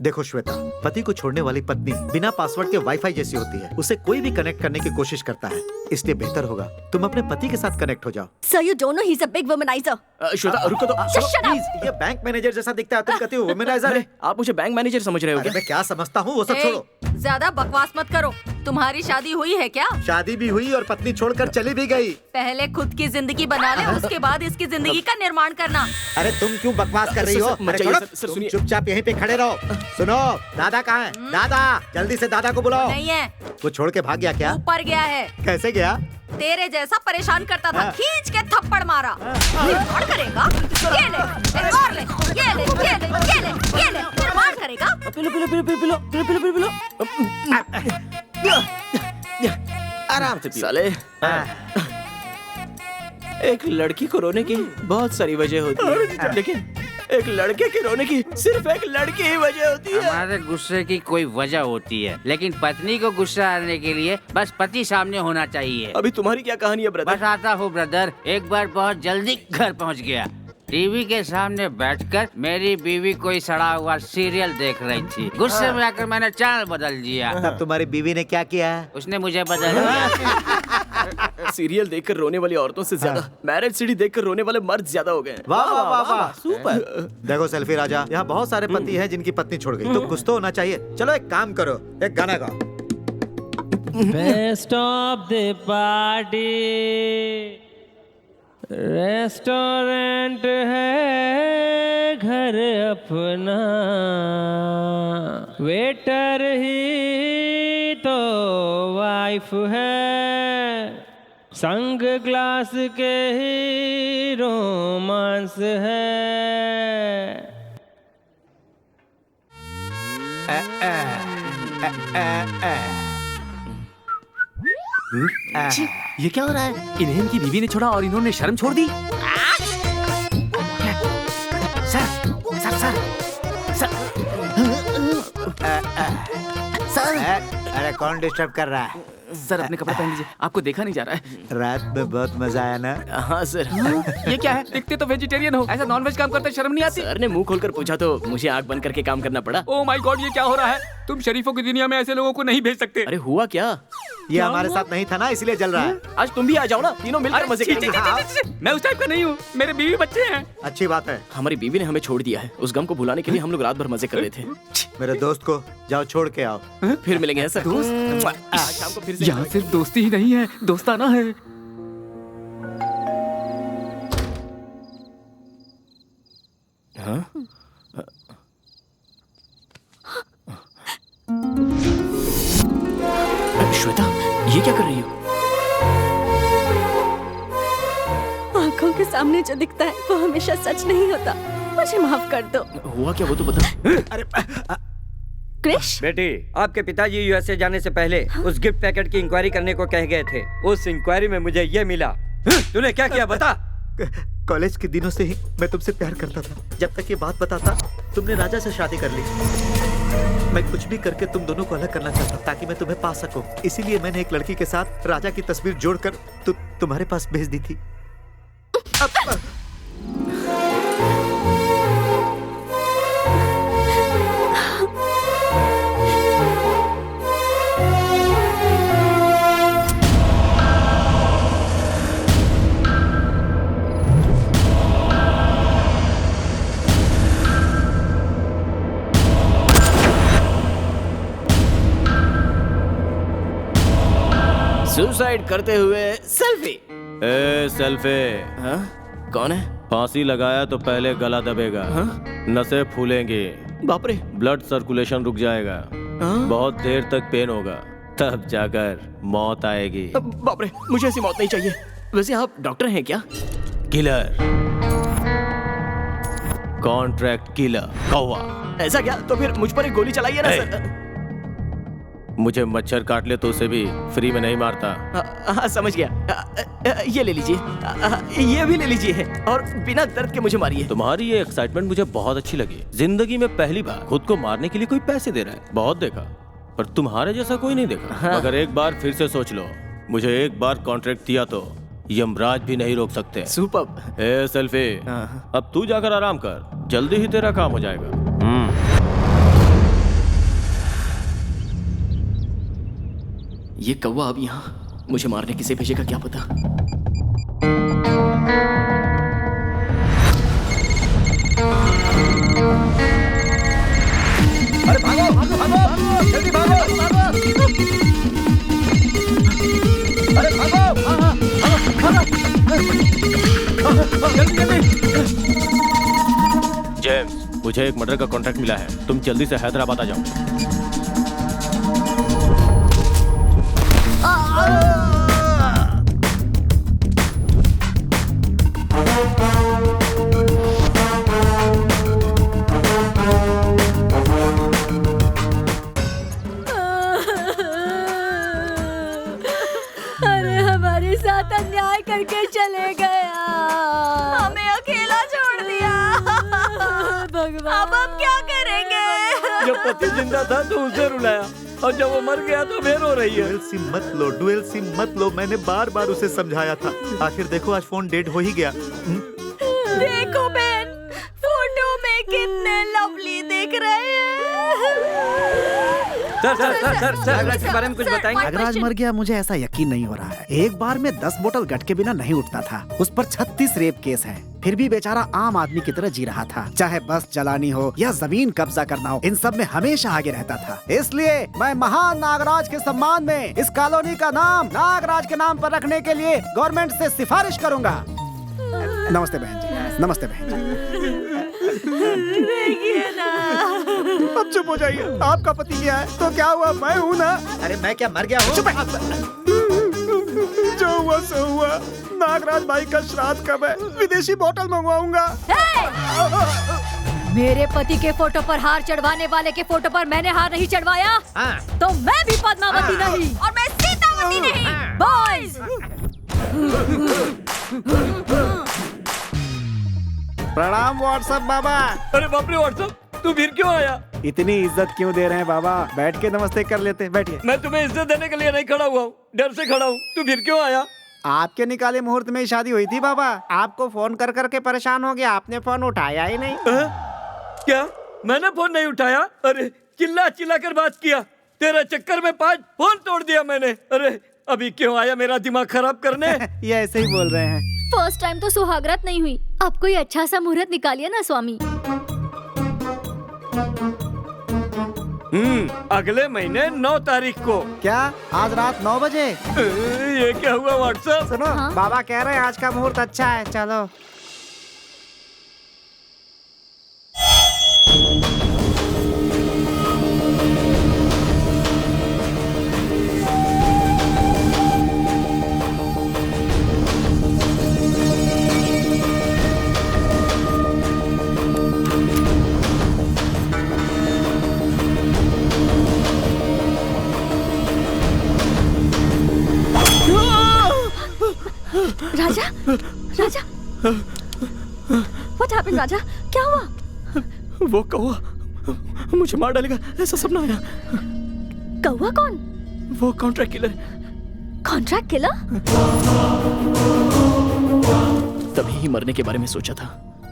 देखो श्वेता, पति को छोड़ने वाली पत्नी बिना पासवर्ड के वाईफाई जैसी होती है। उसे कोई भी कनेक्ट करने की कोशिश करता है, इसलिए बेहतर होगा तुम अपने पति के साथ कनेक्ट हो जाओ। Sir you don't know he is a big womaniser. Shweta रुको तो। प्लीज, ये बैंक मैनेजर जैसा दिखता है, तुम कहती हो वुमनाइजर है। आप मुझे बैंक मैनेजर समझ रहे हो क्या? मैं क्या समझता हूँ वो सब छोड़ो। ज्यादा बकवास मत करो। तुम्हारी शादी हुई है क्या? शादी भी हुई और पत्नी छोड़कर चली भी गई। पहले खुद की जिंदगी बना ले, उसके बाद इसकी जिंदगी का निर्माण करना। अरे तुम क्यों बकवास कर रही हो? तुम चुपचाप यहीं पे खड़े रहो। सुनो, दादा कहाँ है? दादा, जल्दी से दादा को बुलाओ। नहीं है। वो छोड़ के भाग गया क्या? ऊपर गया है। कैसे गया? तेरे जैसा परेशान करता था, खींच के थप्पड़ मारा। निर्माण करेगा? ये ले, एक और ले, ये ले, ये ले, ये ले, ये ले, निर्माण करेगा? Pillow pillow pillow pillow pillow pillow pillow pillow pillow. आराम से पियो। साले, एक लड़की को रोने की बहुत सारी वजह होती है, लेकिन एक लड़के के रोने की सिर्फ एक लड़की ही वजह होती है। हमारे गुस्से की कोई वजह होती है, लेकिन पत्नी को गुस्सा आने के लिए बस पति सामने होना चाहिए। अभी तुम्हारी क्या कहानी है ब्रदर? बस आता हूँ ब्रदर। एक बार बहुत जल्दी घर पहुँच गया। टीवी के सामने बैठकर मेरी बीवी कोई सड़ा हुआ सीरियल देख रही थी। गुस्से में आकर मैंने चैनल बदल दिया। तब तुम्हारी बीवी ने क्या किया? उसने मुझे बदल दिया। सीरियल देखकर रोने वाली औरतों से ज्यादा मैरिज सीडी देखकर रोने वाले मर्द ज्यादा हो गए हैं। वाह वाह वाह वाह, सुपर। देखो सेल्फी राजा, यहाँ बहुत सारे पति हैं जिनकी पत्नी छोड़ गई, तो कुछ तो होना चाहिए। चलो एक काम करो, एक गाना गाओ। Best of the party restaurant है घर अपना, वेटर ही तो वाइफ है, संग ग्लास के ही रोमांस है। ये क्या हो रहा है? इन्हें इनकी बीवी ने छोड़ा और इन्होंने शर्म छोड़ दी। सर अरे कौन डिस्टर्ब कर रहा है? सर अपने कपड़े पहन लीजिए, आपको देखा नहीं जा रहा है। रात में बहुत मजा आया ना? हाँ सर। ये क्या है? दिखते तो वेजिटेरियन हो, ऐसा नॉनवेज काम करते शर्म नहीं आती? सर ने मुंह खोलकर पूछा तो मुझे आंख बंद करके काम करना पड़ा। ओह माय गॉड, ये क्या हो रहा है? तुम शरीफों की दुनिया में ऐसे लोगों को नहीं भेज सकते। अरे हुआ क्या? ये हमारे साथ नहीं था ना, इसलिए जल रहा है। आज तुम भी आ जाओ ना, तीनों मिलकर मजे करेंगे। मैं उस टाइप का नहीं हूँ, मेरे बीवी बच्चे हैं। अच्छी बात है। हमारी बीवी ने हमें छोड़ दिया है, उस गम को भुलाने के लिए हम लोग रात भर मजे कर रहे थे। मेरे दोस्त को जाओ छोड़ के आओ, फिर मिलेंगे सर। शाम को फिर से। यहाँ सिर्फ दोस्ती ही नहीं है, दोस्ताना है। हाँ? श्वेता, ये क्या कर रही हो? आंखों के सामने जो दिखता है वो हमेशा सच नहीं होता, मुझे माफ कर दो। हुआ क्या वो तो बता। अरे क्रिश, बेटी, आपके पिताजी यूएसए जाने से पहले उस गिफ्ट पैकेट की इंक्वायरी करने को कह गए थे। उस इंक्वायरी में मुझे ये मिला। तूने क्या किया बता? कॉलेज के दिनों से ही मैं तुमसे प्यार करता था। जब तक ये बात बताता, तुमने राजा से शादी कर ली। मैं कुछ भी करके तुम दोनों को अलग करना चाहता ताकि मैं तुम्हें पा सकूं। इसीलिए मैंने एक लड़की के साथ राजा की तस्वीर जोड़कर तुम्हारे पास भेज दी थी। सुसाइड करते हुए सेल्फी। ए सेल्फी। हाँ? कौन है? फांसी लगाया तो पहले गला दबेगा, नसें फूलेंगी, बाप रे, ब्लड सर्कुलेशन रुक जाएगा, बहुत देर तक पेन होगा, तब जाकर मौत आएगी। बाप रे, मुझे ऐसी मौत नहीं चाहिए। वैसे आप डॉक्टर हैं क्या? किलर, कॉन्ट्रैक्ट किलर, कौवा। ऐसा क्या? तो फिर मुझ पर एक गोली चलाइए ना सर। मुझे मच्छर काट ले तो उसे भी फ्री में नहीं मारता। हाँ समझ गया। ये ले लीजिए, ये भी ले लीजिए और बिना दर्द के मुझे मारिए। तुम्हारी ये एक्साइटमेंट मुझे बहुत अच्छी लगी। जिंदगी में पहली बार खुद को मारने के लिए कोई पैसे दे रहा है। बहुत देखा पर तुम्हारे जैसा कोई नहीं देखा। हाँ। मगर एक बार फिर से सोच लो, मुझे एक बार कॉन्ट्रैक्ट दिया तो यमराज भी नहीं रोक सकते। सुपर। ए सेल्फी, अब तू जाकर आराम कर, जल्दी ही तेरा काम हो जाएगा। ये कौवा अब यहाँ मुझे मारने किसे भेजेगा क्या पता। अरे भागो भागो भागो, जल्दी भागो भागो। अरे भागो जल्दी जल्दी। जेम्स, मुझे एक मर्डर का कॉन्ट्रैक्ट मिला है, तुम जल्दी से हैदराबाद आ जाओ। अरे हमारे साथ अन्याय करके चले गया, हमें अकेला छोड़ दिया। भगवान, अब हम क्या करेंगे? जब पति जिंदा था तो उसे रुलाया और जब वो मर गया तो फिर रो रही है। डुएल सिम मत लो, डुएल सिम मत लो। मैंने बार बार उसे समझाया था। आखिर देखो आज फोन डेड हो ही गया। देखो बहन, फोटो में कितने लवली दिख रहे हैं। सर नागराज के बारे में कुछ बताएंगे? नागराज मर गया, मुझे ऐसा यकीन नहीं हो रहा है। एक बार में 10 बोतल गट के बिना नहीं उठता था। उस पर 36 रेप केस है, फिर भी बेचारा आम आदमी की तरह जी रहा था। चाहे बस जलानी हो या जमीन कब्जा करना हो, इन सब में हमेशा आगे रहता था। इसलिए मैं महान नागराज के सम्मान में इस कॉलोनी का नाम नागराज के नाम पर रखने के लिए गवर्नमेंट से सिफारिश करूंगा। नमस्ते बहन जी। नमस्ते बहन जी। देखिए ना। अब चुप हो जाइए। आपका पति क्या है तो क्या हुआ, मैं हूँ ना। अरे मैं क्या मर गया हूँ? जो हुआ सो हुआ। नागराज भाई का श्राद्ध कब है? विदेशी बोतल मंगवाऊंगा। मेरे पति के फोटो पर हार चढ़वाने वाले के फोटो पर मैंने हार नहीं चढ़वाया तो मैं भी पद्मावती नहीं और मैं सीतावती नहीं। बॉयज, प्रणाम व्हाट्सएप बाबा। अरे बाप रे व्हाट्सएप, तू फिर क्यों आया? इतनी इज्जत क्यों दे रहे हैं बाबा? बैठ के नमस्ते कर लेते। बैठिए। मैं तुम्हें इज्जत देने के लिए नहीं खड़ा हुआ हूँ, डर से खड़ा हूँ। तू फिर क्यों आया? आपके निकाले मुहूर्त में ही शादी हुई थी बाबा। आपको फोन कर करके परेशान हो गया, आपने फोन उठाया ही नहीं। क्या मैंने फोन नहीं उठाया? अरे चिल्ला चिल्ला कर बात किया, तेरे चक्कर में 5 फोन तोड़ दिया मैंने। अरे अभी क्यों आया मेरा दिमाग खराब करने? ये ऐसे ही बोल रहे हैं। फर्स्ट टाइम तो सुहागरात नहीं हुई, अब कोई अच्छा सा मुहूर्त निकालिए ना स्वामी। अगले महीने 9 तारीख को। क्या आज रात 9 बजे? ये क्या हुआ व्हाट्सएप? सुनो बाबा कह रहे हैं आज का मुहूर्त अच्छा है, चलो। राजा, राजा, What happened, राजा? क्या हुआ? वो कौवा मुझे मार डालेगा, ऐसा सपना आया। कौवा कौन? वो कॉन्ट्रैक्ट किलर। Contract killer? तभी ही मरने के बारे में सोचा था,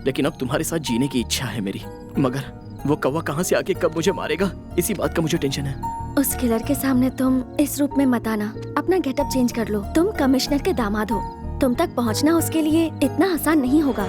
लेकिन अब तुम्हारे साथ जीने की इच्छा है मेरी। मगर वो कौवा कहाँ से आके कब मुझे मारेगा, इसी बात का मुझे टेंशन है। उस किलर के सामने तुम इस रूप में मत आना, अपना गेटअप चेंज कर लो। तुम कमिश्नर के दामाद हो, तुम तक पहुंचना उसके लिए इतना आसान नहीं होगा।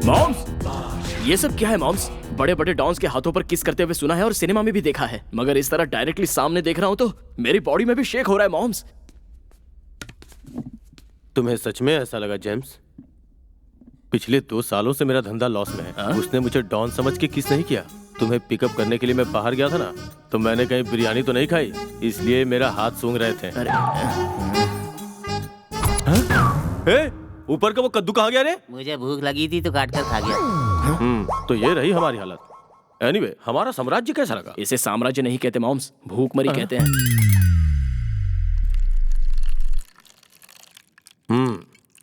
मॉम्स, ये सब क्या है मॉम्स? बड़े बड़े डॉन्स के हाथों पर किस करते हुए सुना है और सिनेमा में भी देखा है, मगर इस तरह डायरेक्टली सामने देख रहा हूं तो मेरी बॉडी में भी शेक हो रहा है मॉम्स। तुम्हें सच में ऐसा लगा जेम्स? पिछले 2 सालों से मेरा धंधा लॉस में है। उसने मुझे डॉन समझ के किस नहीं किया। तुम्हें पिकअप करने के लिए मैं बाहर गया था ना, तो मैंने कहीं बिरयानी तो नहीं खाई, इसलिए मेरा हाथ सूंघ रहे थे। ऊपर का वो कद्दू कहाँ गया रे? मुझे भूख लगी थी तो काट कर खा गया। तो ये रही हमारी हालत। एनीवे, हमारा साम्राज्य कैसा लगा? इसे साम्राज्य नहीं कहते मॉम्स, भूखमरी कहते हैं।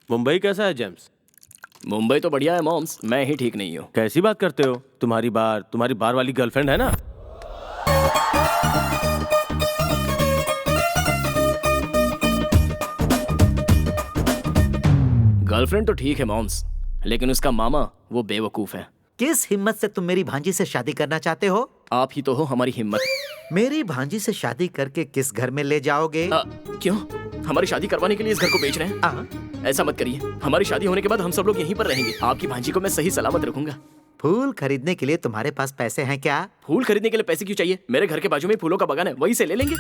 मुंबई कैसा है जेम्स? मुंबई तो बढ़िया है मॉम्स, मैं ही ठीक नहीं हूँ। कैसी बात करते हो? तुम्हारी बार वाली गर्लफ्रेंड है ना? गर्लफ्रेंड तो ठीक है मॉम्स, लेकिन उसका मामा वो बेवकूफ है। किस हिम्मत से तुम मेरी भांजी से शादी करना चाहते हो? आप ही तो हो हमारी हिम्मत। मेरी भांजी से शादी करके किस घर में ले जाओगे? क्यों? हमारी शादी करवाने के लिए इस घर को बेच रहे हैं? ऐसा मत करिए, हमारी शादी होने के बाद हम सब लोग यहीं पर रहेंगे। आपकी भांजी को मैं सही सलामत रखूंगा। फूल खरीदने के लिए तुम्हारे पास पैसे हैं क्या? फूल खरीदने के लिए पैसे क्यों चाहिए? मेरे घर के बाजू में फूलों का बागान है, वहीं से ले लेंगे।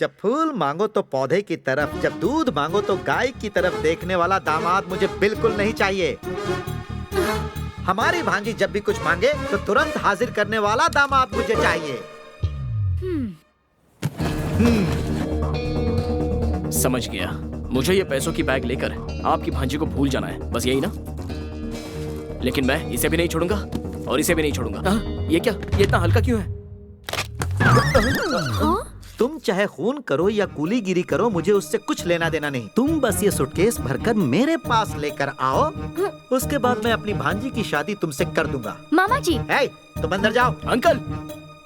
जब फूल मांगो तो पौधे की तरफ, जब दूध मांगो तो गाय की तरफ देखने वाला दामाद मुझे बिल्कुल नहीं चाहिए। हमारी भांजी जब भी कुछ मांगे तो तुरंत हाजिर करने वाला दामाद मुझे चाहिए। समझ गया। मुझे ये पैसों की बैग लेकर आपकी भांजी को भूल जाना है, बस यही ना? लेकिन मैं इसे भी नहीं छोड़ूंगा और इसे भी नहीं छोड़ूंगा। ये क्या? ये इतना हल्का क्यों है? तुम चाहे खून करो या कूलीगिरी करो, मुझे उससे कुछ लेना देना नहीं। तुम बस ये सूटकेस भरकर मेरे पास लेकर आओ, उसके बाद मैं अपनी भांजी की शादी तुमसे कर दूंगा। मामा जी। हे, तुम अंदर जाओ। अंकल,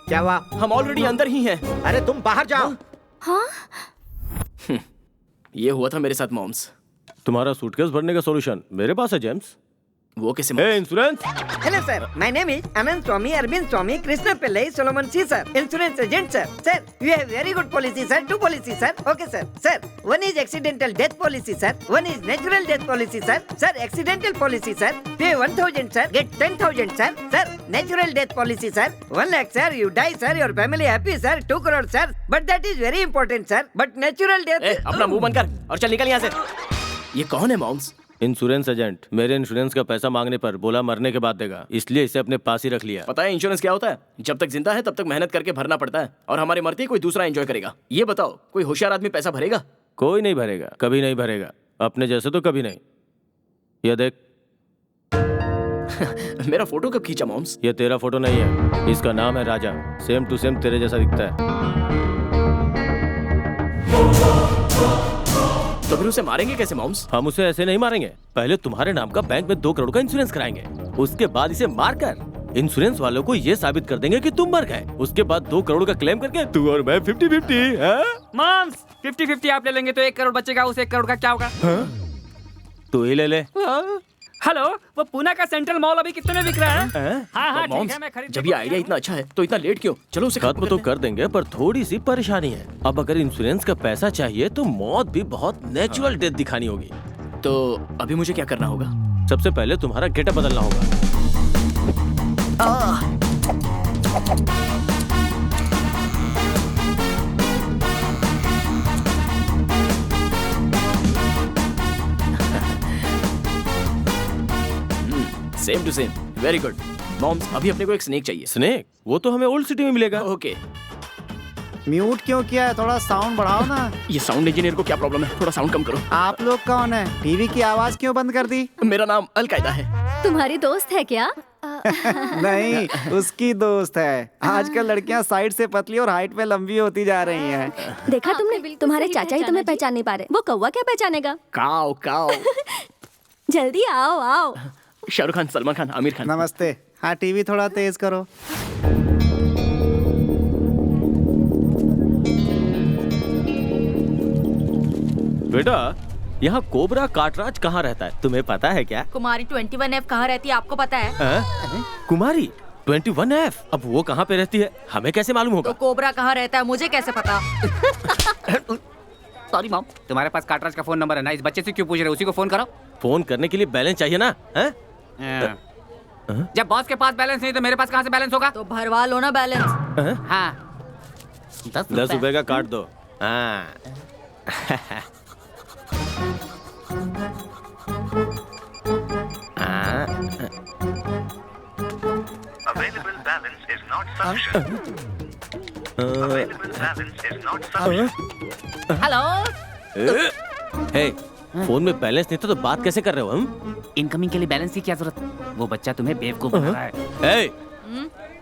क्या हुआ? हम ऑलरेडी अंदर ही हैं। अरे तुम बाहर जाओ। हाँ? ये हुआ था मेरे साथ मॉम्स। तुम्हारा सूटकेस भरने का सॉल्यूशन मेरे पास है जेम्स। वो कैसे? Insurance. Hello sir, my name is Anand Swami, Arvind Swami, Krishna Pillai, Solomon C sir, insurance agent sir. Sir, you have very good policy sir, 2 policies sir. Okay sir. Sir, one is accidental death policy sir, one is natural death policy sir. Sir, accidental policy sir, pay 1,000 sir, get 10,000 sir. Sir, natural death policy sir, 1 lakh sir, you die sir, your family happy sir, 2 crore sir. But that is very important sir. But natural death. अपना मुंह बंद कर और चल निकल यहाँ से। ये कौन है मॉम्स? Insurance agent. मेरे इंश्योरेंस का पैसा मांगने पर बोला मरने के बाद देगा, इसलिए इसे अपने पास ही रख लिया। पता है इंश्योरेंस क्या होता है? जब तक जिंदा है तब तक मेहनत करके भरना पड़ता है, और हमारे मरते ही कोई दूसरा एंजॉय करेगा। ये बताओ, कोई होशियार आदमी पैसा भरेगा? कोई नहीं भरेगा, कभी नहीं भरेगा। अपने जैसे तो कभी नहीं। ये देख। मेरा फोटो कब खींचा मॉम्स? ये तेरा फोटो नहीं है, इसका नाम है राजा। सेम टू सेम तेरे जैसा दिखता है। तो फिर उसे मारेंगे कैसे मॉम्स? हम उसे ऐसे नहीं मारेंगे। पहले तुम्हारे नाम का बैंक में 2 करोड़ का इंश्योरेंस कराएंगे, उसके बाद इसे मारकर इंश्योरेंस वालों को ये साबित कर देंगे कि तुम मर गए। उसके बाद 2 करोड़ का क्लेम करके तू और मैं 50-50। मॉम्स 50-50 आप ले लेंगे तो 1 करोड़ बचेगा, उस 1 करोड़ का क्या होगा? तू ही ले ले। हेलो, वो पुणे का सेंट्रल मॉल अभी कितने में बिक रहा है? हाँ ठीक है, मैं खरीद। जब ये आइडिया इतना अच्छा है तो इतना लेट क्यों? चलो उसे खत्म तो कर देंगे, पर थोड़ी सी परेशानी है। अब अगर इंश्योरेंस का पैसा चाहिए तो मौत भी बहुत नेचुरल डेथ दिखानी होगी। तो अभी मुझे क्या करना होगा? सबसे पहले तुम्हारा गेटअप बदलना होगा। Same to same, very good. Moms, अभी अपने को एक स्नेक चाहिए। स्नेक? वो तो हमें ओल्ड सिटी में मिलेगा। ओके। म्यूट क्यों किया है? थोड़ा साउंड बढ़ाओ ना। ये साउंड इंजीनियर को क्या प्रॉब्लम है? थोड़ा साउंड कम करो। आप लोग कौन है? टीवी की आवाज क्यों बंद कर दी? मेरा नाम अलकायदा है। तुम्हारी दोस्त है क्या? नहीं, उसकी दोस्त है। आजकल लड़कियां साइड से पतली और हाइट में लंबी होती जा रही हैं। देखा तुमने? तुम्हारे चाचा ही तुम्हें पहचान नहीं पा रहे। वो कौवा क्या पहचानेगा? काओ काओ। जल्दी आओ आओ। शाहरुख खान, सलमान खान, आमिर खान। नमस्ते। हाँ, टीवी थोड़ा तेज करो। बेटा, यहाँ कोबरा काटराज कहाँ रहता है, तुम्हें पता है क्या? कुमारी 21F कहाँ रहती है, आपको पता है? कुमारी 21F? अब वो कहाँ पे रहती है, हमें कैसे मालूम होगा? तो कोबरा कहाँ रहता है, मुझे कैसे पता? सॉरी मॉम, तुम्हारे पास काटराज का फोन नंबर है ना? इस बच्चे से क्यों पूछ रहे हो? उसी को फोन करो। फोन करने के लिए बैलेंस चाहिए ना? जब बॉस के पास बैलेंस नहीं तो मेरे पास कहाँ से बैलेंस होगा? तो भरवा लो ना बैलेंस। हाँ 10 रुपए का काट दो। हाँ। Available balance is not sufficient. Available balance is not sufficient. Hello. Hey, phone में बैलेंस नहीं था तो बात कैसे कर रहे हो हम? इनकमिंग के लिए बैलेंस की क्या जरूरत? वो बच्चा तुम्हें बेवकूफ बना रहा है।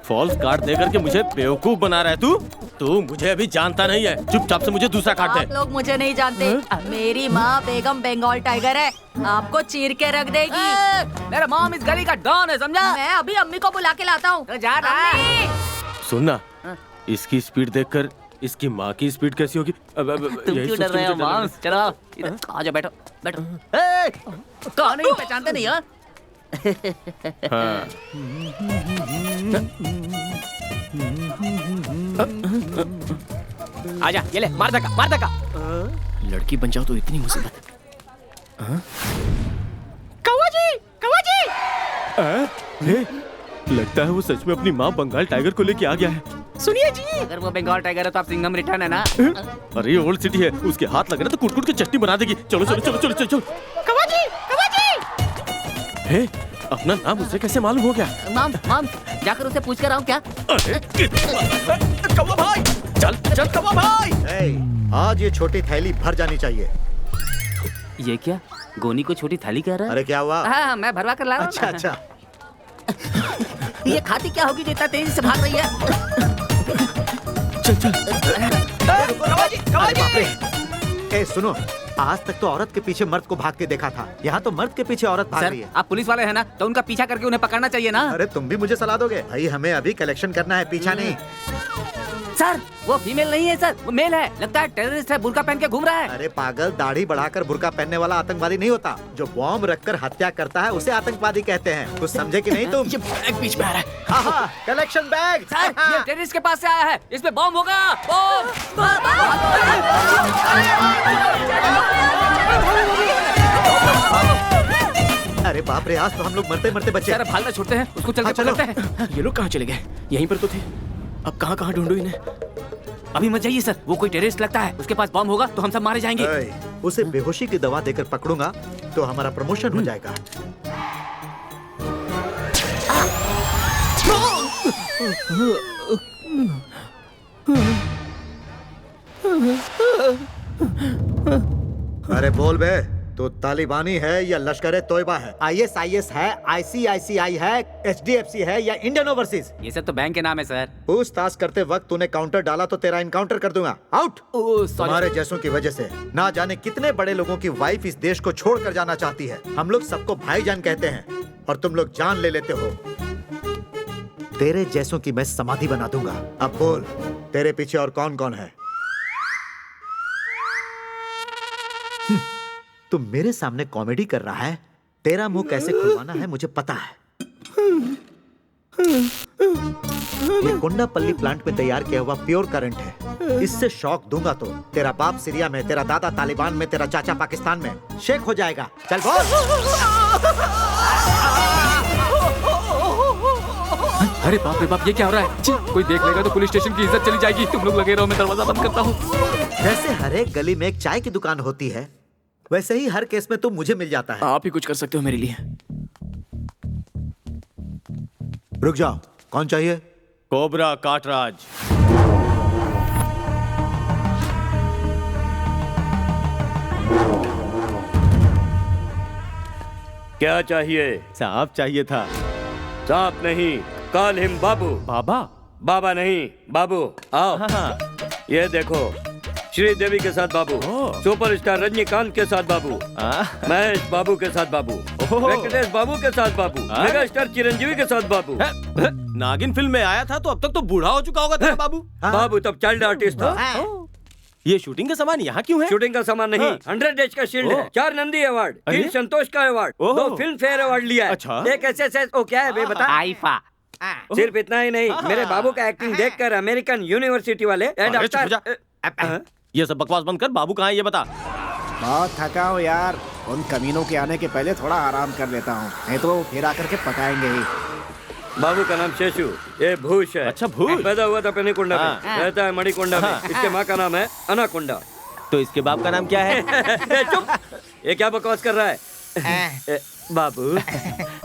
फॉल्स कार्ड दे करके मुझे बेवकूफ बना रहा है तू? तू मुझे अभी जानता नहीं है, चुपचाप से मुझे दूसरा कार्ड दे। आप लोग मुझे नहीं जानते। मेरी माँ बेगम बंगाल टाइगर है, आपको चीर के रख देगी। मेरा मॉम इस गली का डॉन है, समझा? मैं अभी अम्मी को बुला के लाता हूँ। सुनना, इसकी स्पीड देखकर इसकी माँ की स्पीड कैसी होगी? तुम क्यों डर रहे हो मॉम? चलो आ जाओ, बैठो बैठो। कौन नहीं पहचानते नहीं हो? आजा, ये ले, मार धक्का, मार धक्का। लड़की बन जाओ तो इतनी मुसीबत। कौवा जी, कौवा जी। लगता है वो सच में अपनी माँ बंगाल टाइगर को लेके आ गया है। सुनिए जी, अगर वो बंगाल टाइगर है तो आप सिंघम रिटर्न है ना? अरे ओल्ड सिटी है, उसके हाथ लगे ना तो कुट-कुट के चटनी बना देगी। चलो चलो चलो चलो चलो चलो। कौवा जी, कौवा जी। हे, अपना नाम उसे कैसे मालूम हो गया? मॉम मॉम, जाकर उसे पूछ कर आऊं क्या? कौवा भाई, चल चल कौवा भाई। आज ये छोटी थैली भर जानी चाहिए। ये क्या? गोनी को छोटी थैली कह रहा है? अरे क्या हुआ? हाँ, मैं भरवा कर ला रहा हूँ। अच्छा अच्छा। ये खाती क्या होगी जो इतना तेजी से भाग रही है? चल चल। अरे बाप रे। ए सुनो, आज तक तो औरत के पीछे मर्द को भाग के देखा था, यहाँ तो मर्द के पीछे औरत भाग रही है। आप पुलिस वाले हैं ना, तो उनका पीछा करके उन्हें पकड़ना चाहिए ना। अरे तुम भी मुझे सलाह दोगे? भाई हमें अभी कलेक्शन करना है, पीछा नहीं। सर वो फीमेल नहीं है सर, वो मेल है। लगता है टेररिस्ट है, बुर्का पहन के घूम रहा है। अरे पागल, दाढ़ी बढ़ाकर बुर्का पहनने वाला आतंकवादी नहीं होता। जो बॉम्ब रखकर हत्या करता है उसे आतंकवादी कहते हैं। कुछ समझे कि नहीं तुम? ये बैग बीच में आ रहा है। हाँ, कलेक्शन बैग। सर ये टेररिस्ट के पास से आया है, इसमें बॉम्ब होगा। अरे बाप रे, आज तो हम लोग मरते मरते बचे। सर भागना छोड़ते हैं, उसको चल के पकड़ते हैं। ये लोग कहाँ चले गए? यहीं पर तो थे, अब कहाँ कहाँ ढूंढूं इन्हें? अभी मत जाइए सर, वो कोई टेररिस्ट लगता है, उसके पास बॉम्ब होगा तो हम सब मारे जाएंगे। उसे बेहोशी की दवा देकर पकड़ूंगा तो हमारा प्रमोशन हो जाएगा। अरे बोल बे, तो तालिबानी है या लश्कर तोयबा है? ISIS है, ICICI है, HDFC है या इंडियन ओवरसीज? ये सब तो बैंक के नाम है सर। पूछताछ करते वक्त तूने काउंटर डाला तो तेरा इनकाउंटर कर दूंगा। आउट। तुम्हारे जैसों की वजह से ना जाने कितने बड़े लोगों की वाइफ इस देश को छोड़कर जाना चाहती है। हम लोग सबको भाईजान कहते हैं और तुम लोग जान ले लेते हो। तेरे जैसों की मैं समाधि बना दूंगा। अब बोल, तेरे पीछे और कौन कौन है? तू मेरे सामने कॉमेडी कर रहा है। तेरा मुंह कैसे खुलवाना है मुझे पता है। ये कोंडापल्ली प्लांट में तैयार किया हुआ प्योर करंट है। इससे शॉक दूंगा तो तेरा बाप सीरिया में, तेरा दादा तालिबान में, तेरा चाचा पाकिस्तान में शेक हो जाएगा। चल अरे बाप रे बाप, ये क्या हो रहा है? कोई देख लेगा तो पुलिस स्टेशन की इज्जत चली जाएगी। तुम लोग लगे रहो, मैं दरवाजा बंद करता हूँ। जैसे हर एक गली में एक चाय की दुकान होती है, वैसे ही हर केस में तुम मुझे मिल जाता है। आप ही कुछ कर सकते हो मेरे लिए। रुक जाओ, कौन चाहिए? कोबरा काटराज। क्या चाहिए? सांप चाहिए था। सांप नहीं, कॉल हिम बाबू। बाबा? बाबा नहीं, बाबू। आओ। ये देखो, श्रीदेवी के साथ बाबू, सुपरस्टार रजनीकांत के साथ बाबू, महेश बाबू के साथ बाबू, वेंकटेश बाबू के साथ बाबू, मेगा स्टार चिरंजीवी के साथ बाबू। नागिन फिल्म में आया था तो अब तक तो बूढ़ा हो चुका होगा तेरा बाबू। बाबू तब चाइल्ड आर्टिस्ट था। ये शूटिंग का सामान यहाँ क्यों है? शूटिंग का सामान नहीं, 100 डेज का शील्ड है, 4 नंदी अवार्ड, 3 संतोष का अवार्ड, 2 फिल्म फेयर अवार्ड लिया है। अच्छा। एक SSS क्या है बे बता? आईफा। सिर्फ इतना ही नहीं, मेरे बाबू का एक्टिंग देखकर अमेरिकन यूनिवर्सिटी वाले ये सब बकवास बंद कर। बाबू कहाँ है ये बता। बहुत थका हूँ यार, उन कमीनों के आने के पहले थोड़ा आराम कर लेता हूँ, नहीं तो फिर आकर के पकाएंगे ही। बाबू का नाम शेषु, ये भूष है। अच्छा भूष। पैदा हुआ था पेनीकुंडा में, रहता है मणिकुंडा में। इसके माँ का नाम है अनाकुंडा। तो इसके बाप का नाम क्या है? चुप, ये क्या बकवास कर रहा है? बाबू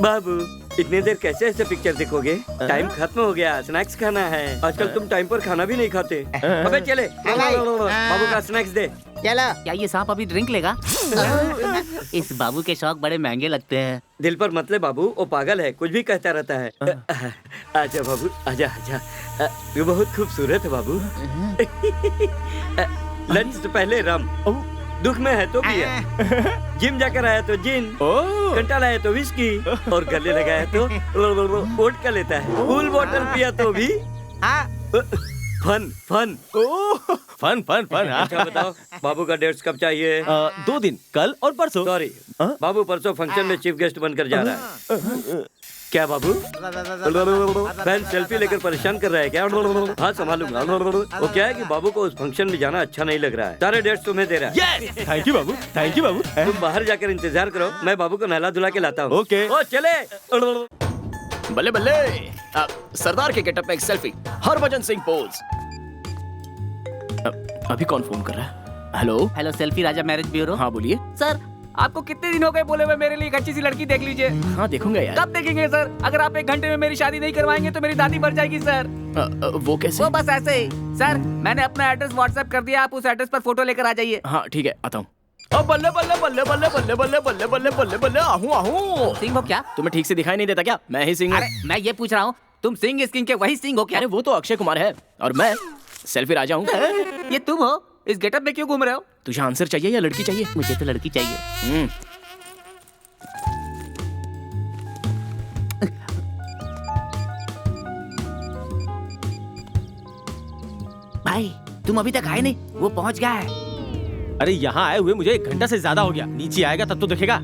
बाबू, इतनी देर कैसे ऐसे पिक्चर देखोगे? टाइम खत्म हो गया, स्नैक्स खाना है। आजकल तुम टाइम पर खाना भी नहीं खाते। अबे चले, बाबू का स्नैक्स दे। चलो। क्या ये सांप अभी ड्रिंक लेगा? इस बाबू के शौक बड़े महंगे लगते हैं। दिल पर मत ले बाबू, वो पागल है, कुछ भी कहता रहता है। आजा बाबू, आजा आजा, तू बहुत खूबसूरत है बाबू। लंच से पहले रम, दुख में है तो पिया, जिम जाकर आया तो जिन, कंटाला है तो विस्की, और गले लगाया तो वोट का लेता है। फुल बोतल पिया तो भी fun fun fun fun fun. अच्छा बताओ, बाबू का डेट्स कब चाहिए? 2 दिन, कल और परसों। सॉरी, बाबू परसों फंक्शन में चीफ गेस्ट बनकर जा रहा है। क्या बाबू? फैन सेल्फी लेकर परेशान कर रहा है क्या? हाँ संभालूंगा। वो क्या है कि बाबू को उस फंक्शन में जाना अच्छा नहीं लग रहा है। सारे डेट्स तुम्हें दे रहा है। थैंक यू बाबू, थैंक यू बाबू। तुम बाहर जाकर इंतजार करो, मैं बाबू को नहला धुला के लाता हूँ। ओके। ओ चले। बल्ले बल्ले, सरदार के गेटअप में एक सेल्फी, हरभजन सिंह पोज। अभी कौन फोन कर रहा है? हेलो हेलो, सेल्फी राजा मैरिज ब्यूरो। हाँ बोलिए सर, आपको कितने दिन हो गए बोले हुए मेरे लिए एक अच्छी सी लड़की देख लीजिए। हाँ देखूंगा यार। कब देखेंगे सर? अगर आप 1 घंटे में मेरी शादी नहीं करवाएंगे तो मेरी दादी मर जाएगी सर। वो कैसे? वो बस ऐसे ही सर, मैंने अपना एड्रेस व्हाट्सएप कर दिया, आप उस एड्रेस पर फोटो लेकर आ जाइए। हाँ ठीक है, आता हूँ। बल्ले बल्ले बल्ले बल्ले बल्ले बल्ले बल्ले बल्ले बल्ले बल्ले, आहू आहू। सिंह हो क्या? तुम्हें ठीक से दिखाई नहीं देता क्या? मैं ही सिंह हूँ। अरे मैं ये पूछ रहा हूँ, तुम सिंह स्किन के वही सिंह हो क्या? अरे वो तो अक्षय कुमार है और मैं सेल्फी राजा हूँ। ये तुम हो? इस गेटअप में क्यों घूम रहे हो? तुझे आंसर चाहिए या लड़की चाहिए? मुझे तो लड़की चाहिए। भाई तुम अभी तक आए नहीं, वो पहुंच गया है। अरे यहाँ आए हुए मुझे 1 घंटा से ज्यादा हो गया। नीचे आएगा तब तो देखेगा।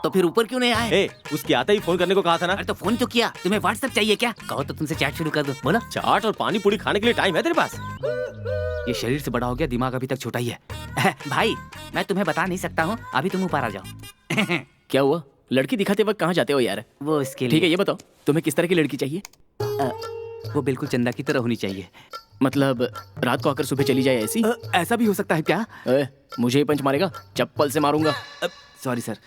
तो फिर ऊपर क्यों नहीं आए? उसके आते ही फोन करने को कहा था ना। अरे तो फोन तो किया। तुम्हें व्हाट्सएप चाहिए क्या? कहो तो तुमसे चैट शुरू कर दो। बोलो। चाट और पानी पूरी खाने के लिए टाइम है तेरे पास? ये शरीर से बड़ा हो गया, दिमाग अभी तक छोटा ही है। भाई मैं तुम्हें बता नहीं सकता हूँ, अभी तुम ऊपर आ जाओ। क्या हुआ? लड़की दिखाते वक्त कहाँ जाते हो यार? वो इसके लिए। ठीक है, ये बताओ तुम्हें किस तरह की लड़की चाहिए? वो बिल्कुल चंदा की तरह होनी चाहिए। मतलब रात को आकर सुबह चली जाए ऐसी? ऐसा भी हो सकता है क्या? मुझे ही पंच मारेगा? चप्पल से मारूंगा। Sorry sir.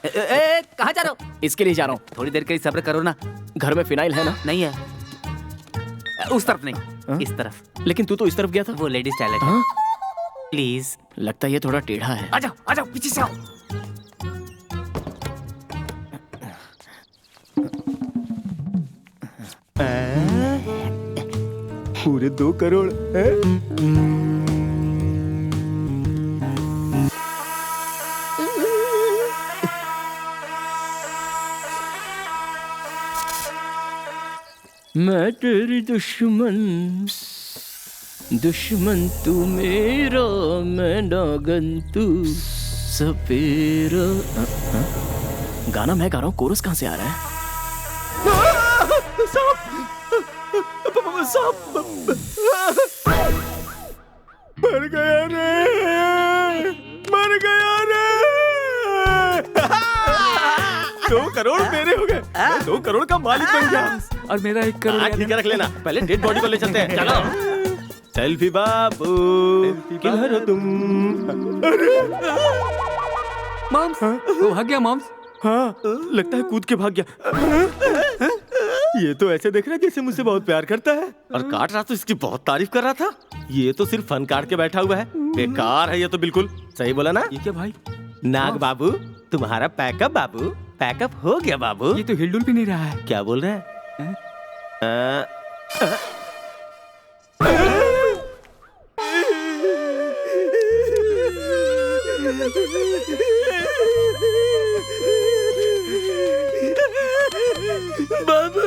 कहाँ जा रहे हो? इसके लिए जा रहा हूँ। थोड़ी देर के लिए सब्र करो ना। घर में फिनाइल है ना? नहीं है। उस तरफ नहीं, इस तरफ। लेकिन तू तो इस तरफ गया था। वो लेडीज टॉयलेट है। प्लीज। लगता है ये थोड़ा टेढ़ा है। आ जाओ पीछे से आओ। पूरे 2 करोड़ मैं तेरी दुश्मन, दुश्मन तू मेरा, मैं नागन तू सपेरा। गाना मैं गा रहा हूँ, कोरस कहाँ से आ रहा है? मर गया रे, मर गया रे। 2 करोड़ मेरे हो गए। 2 करोड़ का मालिक बन गया। और मेरा 1 करोड़। ठीक है, रख लेना। पहले डेड बॉडी को ले चलते हैं। चलो। सेल्फी बाबू, किधर हो तुम? मॉम्स, वो भाग गया मॉम्स। हाँ, लगता है कूद के भाग गया। ये तो ऐसे देख रहा है जैसे मुझसे बहुत प्यार करता है। और काट रहा तो इसकी बहुत तारीफ कर रहा था। ये तो सिर्फ फन काट के बैठा हुआ है। बेकार है ये तो बिल्कुल। सही बोला ना? ये क्या भाई? नाग बाबू, तुम्हारा पैकअप बाबू, पैकअप हो गया बाबू। ये तो हिलडुल भी नहीं रहा है। क्या बोल रहे हैं? बाबू,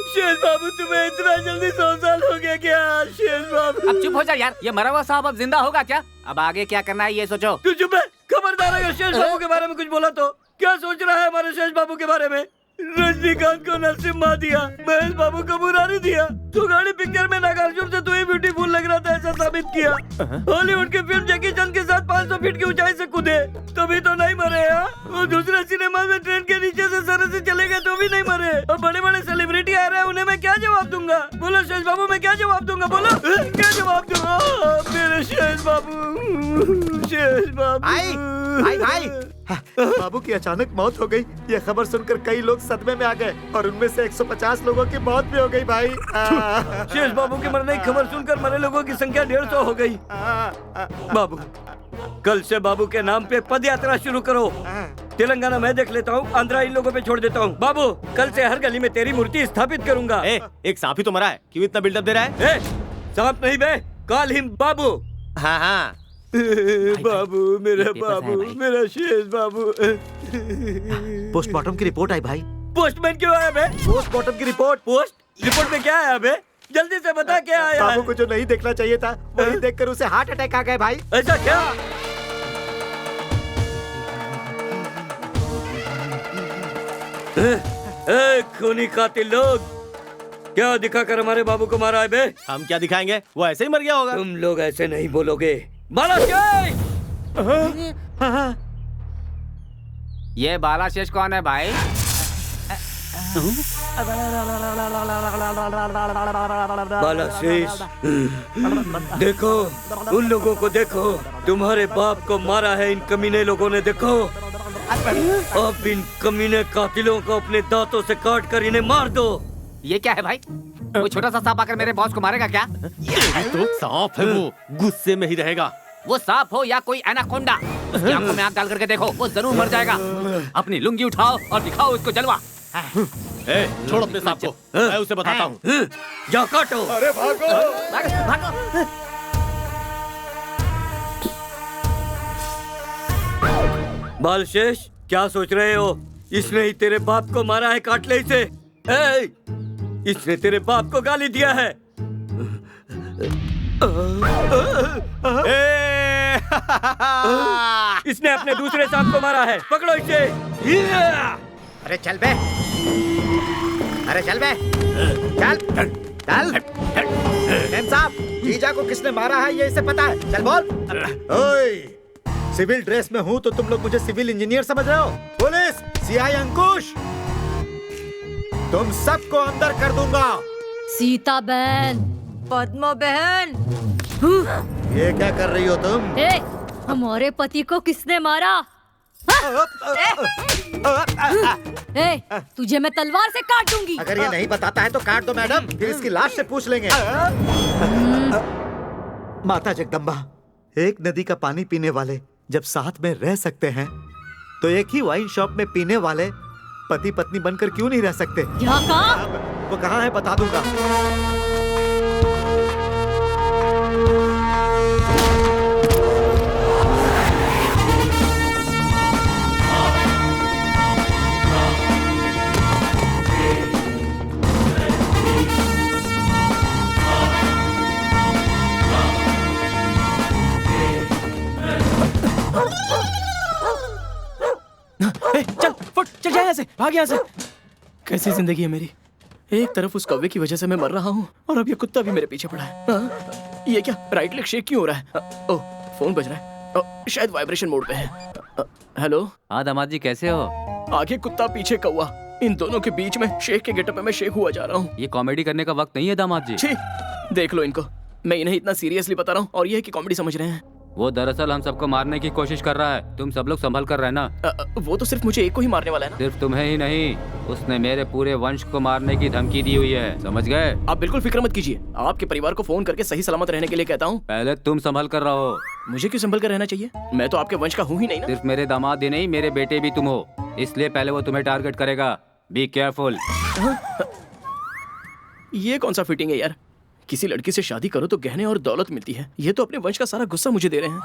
शेष बाबू तुम्हें इतना जल्दी 100 साल हो गया क्या? शेष बाबू अब चुप हो जा यार। ये मरा हुआ साहब अब जिंदा होगा क्या? अब आगे क्या करना है ये सोचो। तू चुप है। खबरदार अगर शेष बाबू के बारे में कुछ बोला तो क्या सोच रहा है हमारे शेष बाबू के बारे में? रजनीकांत को नरसिम्हा दिया, महेश बाबू को मुरारी दिया। तू गाड़ी पिक्चर में नागार्जुन से तू ही ब्यूटीफुल लग रहा था ऐसा साबित किया। हॉलीवुड की फिल्म जैकी चैन के साथ 500 फीट की ऊंचाई से कूदे तभी तो नहीं मरे। वो दूसरे सिनेमा में ट्रेन के नीचे से सर से चले गए तो भी नहीं मरे। और बड़े बड़े सेलिब्रिटी आ रहे हैं, उन्हें मैं क्या जवाब दूंगा? बोलो शेष बाबू, मैं क्या जवाब दूंगा? बोलो क्या जवाब दूंगा? मेरे शेष बाबू, शेष बाबू। भाई बाबू की अचानक मौत हो गई। ये खबर सुनकर कई लोग सदमे में आ गए और उनमें से 150 लोगों की मौत भी हो गई भाई। शेष बाबू के मरने की खबर सुनकर मरे लोगों की संख्या 150 हो गई। बाबू, कल से बाबू के नाम पे पद यात्रा शुरू करो। तेलंगाना मैं देख लेता हूँ, आंध्रा इन लोगों पे छोड़ देता हूँ। बाबू, कल से हर गली में तेरी मूर्ति स्थापित करूंगा। एक सांप ही तो मरा है, क्यों इतना बिल्डअप दे रहा है? सांप नहीं बे, कॉल हिम बाबू। हाँ। बाबू, मेरा बाबू, मेरा शेष बाबू। पोस्टमार्टम की रिपोर्ट आई भाई। पोस्टमैन क्यों आया बे? पोस्टमार्टम की रिपोर्ट में क्या आया बे? जल्दी से बता क्या आया? बाबू को जो नहीं देखना चाहिए था वही देखकर उसे हार्ट अटैक आ गया भाई। ऐसा क्या? खूनी कातिल लोग, क्या दिखाकर हमारे बाबू को मारा है बे? हम क्या दिखाएंगे, वो ऐसे ही मर गया होगा। तुम लोग ऐसे नहीं बोलोगे। बालाशेष! ये बालाशेष कौन है भाई? बालाशेष, देखो उन लोगों को देखो, तुम्हारे बाप को मारा है इन कमीने लोगों ने। देखो अब इन कमीने कातिलों को अपने दांतों से काट कर इन्हें मार दो। ये क्या है भाई? वो छोटा सा सांप आकर मेरे बॉस को मारेगा क्या? ये तो सांप है, वो गुस्से में ही रहेगा। वो सांप हो या कोई एनाकोंडा, उसकी आंखों में आंख डाल करके देखो, वो जरूर मर जाएगा। अपनी लुंगी उठाओ और दिखाओ उसको जलवा। ए, छोड़ अपने सांप को, मैं उसे बताता हूँ। जाओ काटो। अरे भागो। बालशेष, क्या सोच रहे हो? इसने ही तेरे बाप को मारा है, काट ले इसे। ए, इसने तेरे बाप को गाली दिया है। इसने अपने दूसरे सांप को मारा है, पकड़ो इसे। अरे चल बे, अरे चल बे, चल चल। मेम साहब, जीजा को किसने मारा है ये इसे पता है, चल बोल। ओए, सिविल ड्रेस में हूँ तो तुम लोग मुझे सिविल इंजीनियर समझ रहे हो? पुलिस, सीआई अंकुश, तुम सबको अंदर कर दूंगा। सीता बहन, पद्मा बहन, ये क्या कर रही हो तुम? ए, हमारे पति को किसने मारा? ए, तुझे मैं तलवार से काट दूंगी। अगर ये नहीं बताता है तो काट दो मैडम, फिर इसकी लाश से पूछ लेंगे। माता जगदम्बा, एक नदी का पानी पीने वाले जब साथ में रह सकते हैं तो एक ही वाइन शॉप में पीने वाले पति पत्नी बनकर क्यों नहीं रह सकते? क्या कहा? वो कहाँ है बता दूंगा। चल फुट, चल जाए यहाँ से, भाग यहाँ से। कैसी जिंदगी है मेरी। एक तरफ उस कौवे की वजह से मैं मर रहा हूँ और अब ये कुत्ता भी मेरे पीछे पड़ा है। ये क्या, राइट लेग शेक क्यों हो रहा है? ओह, फोन बज रहा है, शायद वाइब्रेशन मोड पे है। हेलो। हाँ दामाद जी, कैसे हो? आगे कुत्ता पीछे कौवा, इन दोनों के बीच में शेख के गेटअप में मैं शेख हुआ जा रहा हूँ। ये कॉमेडी करने का वक्त नहीं है दामाद जी। छी, देख लो इनको, मैं इन्हें इतना सीरियसली बता रहा हूँ और ये है कि कॉमेडी समझ रहे हैं। वो दरअसल हम सबको मारने की कोशिश कर रहा है, तुम सब लोग संभल कर रहना। वो तो सिर्फ मुझे एक को ही मारने वाला है ना? सिर्फ तुम्हें ही नहीं, उसने मेरे पूरे वंश को मारने की धमकी दी हुई है, समझ गए? आप बिल्कुल फिक्र मत कीजिए, आपके परिवार को फोन करके सही सलामत रहने के लिए कहता हूँ। पहले तुम संभल कर रहो। मुझे क्यों संभल कर रहना चाहिए? मैं तो आपके वंश का हूँ ही नहीं ना। सिर्फ मेरे दामाद ही नहीं, मेरे बेटे भी तुम हो, इसलिए पहले वो तुम्हें टारगेट करेगा। Be careful. ये कौन सा फिटिंग है यार? किसी लड़की से शादी करो तो गहने और दौलत मिलती है, ये तो अपने वंश का सारा गुस्सा मुझे दे रहे हैं।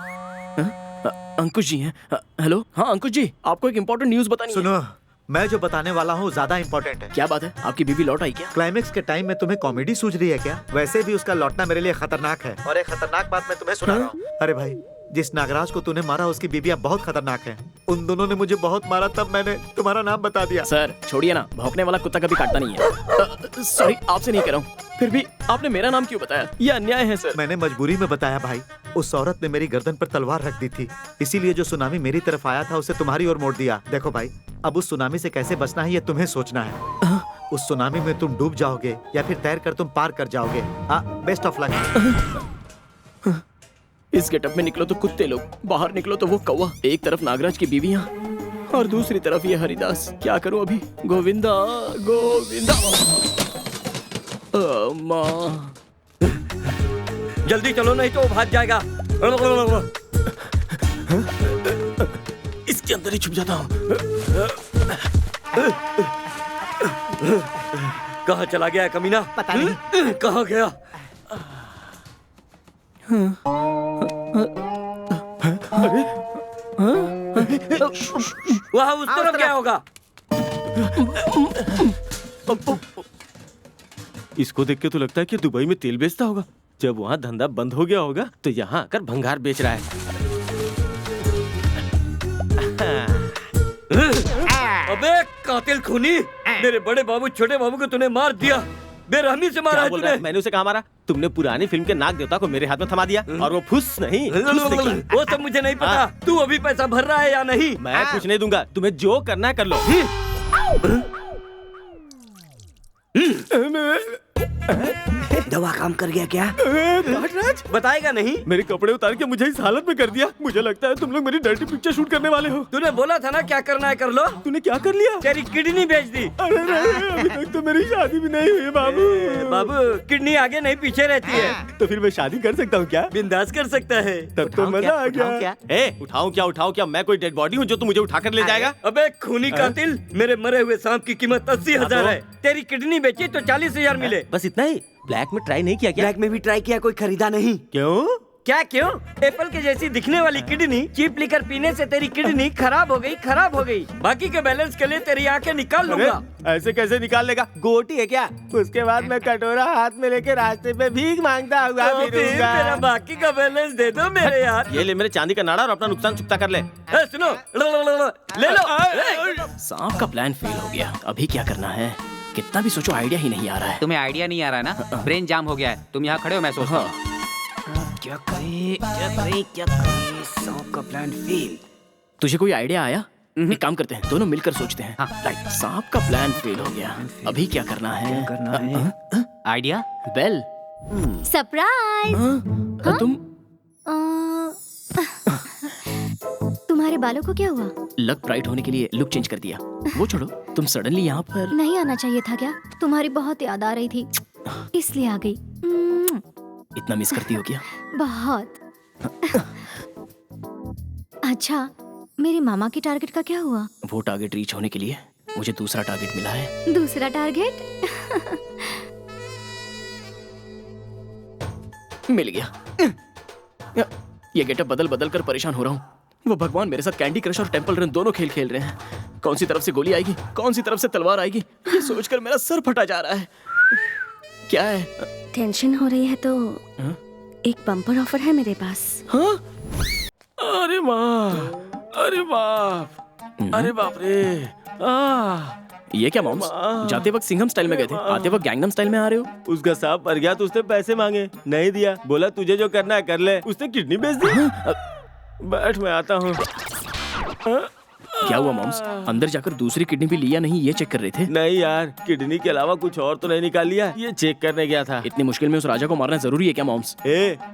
अंकुश जी हैं। हेलो। हाँ अंकुश जी, आपको एक इम्पोर्टेंट न्यूज बतानी है। सुनो, मैं जो बताने वाला हूँ ज्यादा इम्पोर्टेंट है। क्या बात है? आपकी बीवी लौट आई क्या? क्लाइमेक्स के टाइम में तुम्हें कॉमेडी सूझ रही है क्या? वैसे भी उसका लौटना मेरे लिए खतरनाक है। और एक खतरनाक बात मैं तुम्हें सुना रहा हूँ। अरे भाई, जिस नागराज को तूने मारा उसकी बीवियां बहुत खतरनाक हैं। उन दोनों ने मुझे बहुत मारा, तब मैंने तुम्हारा नाम बता दिया। सर छोड़िए ना, भौंकने वाला कुत्ता कभी काटता नहीं है। सॉरी, आपसे नहीं कह रहा हूँ, फिर भी आपने मेरा नाम क्यों बताया? ये अन्याय है सर। मैंने मजबूरी में बताया भाई। उस औरत ने मेरी गर्दन पर तलवार रख दी थी, इसीलिए जो सुनामी मेरी तरफ आया था उसे तुम्हारी ओर मोड़ दिया। देखो भाई, अब उस सुनामी से कैसे बचना है ये तुम्हें सोचना है। उस सुनामी में तुम डूब जाओगे या फिर तैर कर तुम पार कर जाओगे। Best of luck. इस गेटअप में निकलो तो कुत्ते लोग, बाहर निकलो तो वो कौवा। एक तरफ नागराज की बीवियां और दूसरी तरफ ये हरिदास। क्या करूं अभी? गोविंदा गोविंदा। माँ, जल्दी चलो नहीं तो भाग जाएगा। इसके अंदर ही छुप जाता हूँ। कहाँ चला गया है कमीना? पता नहीं। कहाँ गया? वहाँ उस तरफ गया होगा। इसको देख के तो लगता है कि दुबई में तेल बेचता होगा। जब वहाँ धंधा बंद हो गया होगा तो यहाँ आकर भंगार बेच रहा है। अबे कातिल खूनी, मेरे बड़े बाबू छोटे बाबू को तूने मार दिया, बेरहमी से मारा है तूने। मैंने उसे कहाँ मारा? तुमने पुरानी फिल्म के नाग देवता को मेरे हाथ में थमा दिया और वो फुस नहीं। वो सब मुझे नहीं पता। तू अभी पैसा भर रहा है या नहीं? मैं कुछ नहीं दूंगा, तुम्हें जो करना है कर लो। दवा काम कर गया क्या? राज बताएगा नहीं? मेरे कपड़े उतार के मुझे इस हालत में कर दिया। मुझे लगता है तुम लोग मेरी डर्टी पिक्चर शूट करने वाले हो। तूने बोला था ना क्या करना है कर लो। तूने क्या कर लिया? तेरी किडनी बेच दी। अरे अभी तक तो मेरी शादी भी नहीं हुई है बाबू। बाबू किडनी आगे नहीं पीछे रहती है। तो फिर मैं शादी कर सकता हूँ क्या? बिंदास कर सकता है। तब तो मजा आ गया। उठाऊं क्या? मैं कोई डेड बॉडी हूँ जो तू मुझे उठा कर ले जाएगा? अबे खूनी कातिल, मेरे मरे हुए सांप की कीमत 80,000 है। तेरी किडनी बेची तो 40,000 मिले। बस इतना ही? ब्लैक में ट्राई नहीं किया क्या? ब्लैक में भी ट्राई किया, कोई खरीदा नहीं। क्यों? क्या क्यों? एप्पल के जैसी दिखने वाली किडनी चीप लिकर पीने से तेरी किडनी खराब हो गई। बाकी के बैलेंस के लिए तेरी आंखें निकाल लूंगा। ऐसे कैसे निकाल लेगा? गोटी है क्या? उसके बाद मैं कटोरा हाथ में लेके रास्ते पे भीख मांगता हुआ फिरूंगा। तेरा बाकी का बैलेंस दे दो मेरे यार। ये ले मेरे चांदी का नाड़ा और अपना नुकसान चुकता कर ले। सुनो, ले लो। सांप का प्लान फेल हो गया। अभी क्या करना है? कितना भी सोचो आइडिया ही नहीं आ रहा है। तुम्हें आइडिया नहीं आ रहा है ना? ब्रेन जाम हो गया है। तुम यहाँ खड़े हो, मैं सोचता हूँ क्या करे सांप का प्लान फेल। तुझे कोई आइडिया आया? एक काम करते हैं, दोनों मिलकर सोचते हैं। राइट, सांप का प्लान फेल हो गया। अभी क्या करना है? आइडिया? बेल। सरप्राइज। तुम तुम्हारे बालों को क्या हुआ? लक ब्राइट होने के लिए लुक चेंज कर दिया। वो छोड़ो, तुम सडनली यहाँ पर नहीं आना चाहिए था क्या? तुम्हारी बहुत याद आ रही थी इसलिए आ गई। इतना मिस करती हो क्या? बहुत। अच्छा, मेरी मामा की टारगेट का क्या हुआ? वो टारगेट रीच होने के लिए मुझे दूसरा टारगेट मिला है। दूसरा टारगेट? मिल गया। ये गेटअप बदल बदल कर परेशान हो रहा हूँ। वो भगवान मेरे साथ कैंडी क्रश और टेंपल रन दोनों खेल खेल रहे हैं। कौन सी तरफ से गोली आएगी, कौन सी तरफ से तलवार आएगी, ये सोचकर मेरा सर फटा जा रहा है। क्या है? टेंशन हो रही है तो एक बम्पर ऑफर है मेरे पास। हाँ? अरे माँ, अरे बाप, अरे बाप रे। ये क्या मॉम्स? जाते वक्त सिंघम स्टाइल में गए थे, आते वक्त गैंगनम स्टाइल में आ रहे हो। उसका सांप मर गया तो उसने पैसे मांगे, नहीं दिया। बोला तुझे जो करना है कर ले। उसने किडनी बेच दी। बैठ, मैं आता हूँ। क्या हुआ मॉम्स? अंदर जाकर दूसरी किडनी भी लिया नहीं, ये चेक कर रहे थे? नहीं यार, किडनी के अलावा कुछ और तो नहीं निकाल लिया, ये चेक करने गया था। इतनी मुश्किल में उस राजा को मारना जरूरी है क्या मॉम्स?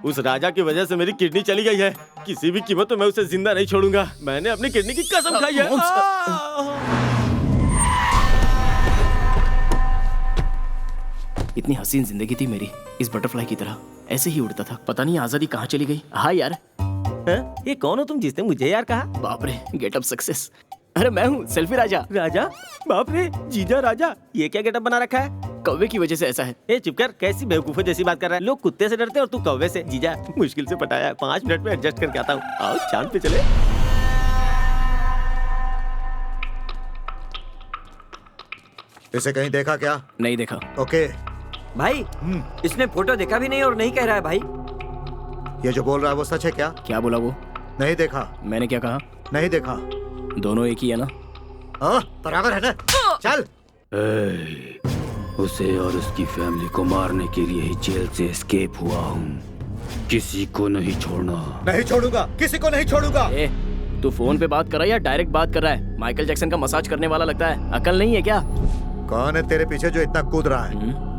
उस राजा की वजह से मेरी किडनी चली गई है। किसी भी कीमत पे मैं उसे जिंदा नहीं छोड़ूंगा। मैंने अपनी किडनी की कसम खाई है। इतनी हसीन जिंदगी थी मेरी, इस बटरफ्लाई की तरह ऐसे ही उड़ता था। पता नहीं आजादी कहाँ चली गई। हाँ यार। ये कौन हो तुम जिसने मुझे यार कहा? बाप रे, गेटअप सक्सेस। अरे मैं हूँ सेल्फी राजा। राजा? बाप रे, जीजा राजा। ये क्या गेटअप बना रखा है? कौवे की वजह से ऐसा है। चुप कर, कैसी बेवकूफों जैसी बात कर रहा है। लोग कुत्ते से डरते और तू कौवे से। जीजा मुश्किल से पटाया, 5 मिनट में एडजस्ट करके आता हूँ। आओ चांद पे चले। इसे कहीं देखा क्या? नहीं देखा। ओके भाई, इसने फोटो देखा भी नहीं और नहीं कह रहा है भाई। ये जो बोल रहा है वो सच है क्या? क्या बोला वो? नहीं देखा। मैंने क्या कहा? नहीं देखा। दोनों एक ही है ना? बराबर है ना? चल। उसे और उसकी फैमिली को मारने के लिए ही जेल से एस्केप हुआ हूँ। किसी को नहीं छोड़ना। नहीं छोड़ूंगा, किसी को नहीं छोड़ूंगा। तू फोन पे बात कर रहा है या डायरेक्ट बात कर रहा है? माइकल जैक्सन का मसाज करने वाला लगता है। अकल नहीं है क्या? कौन है तेरे पीछे जो इतना कूद रहा है?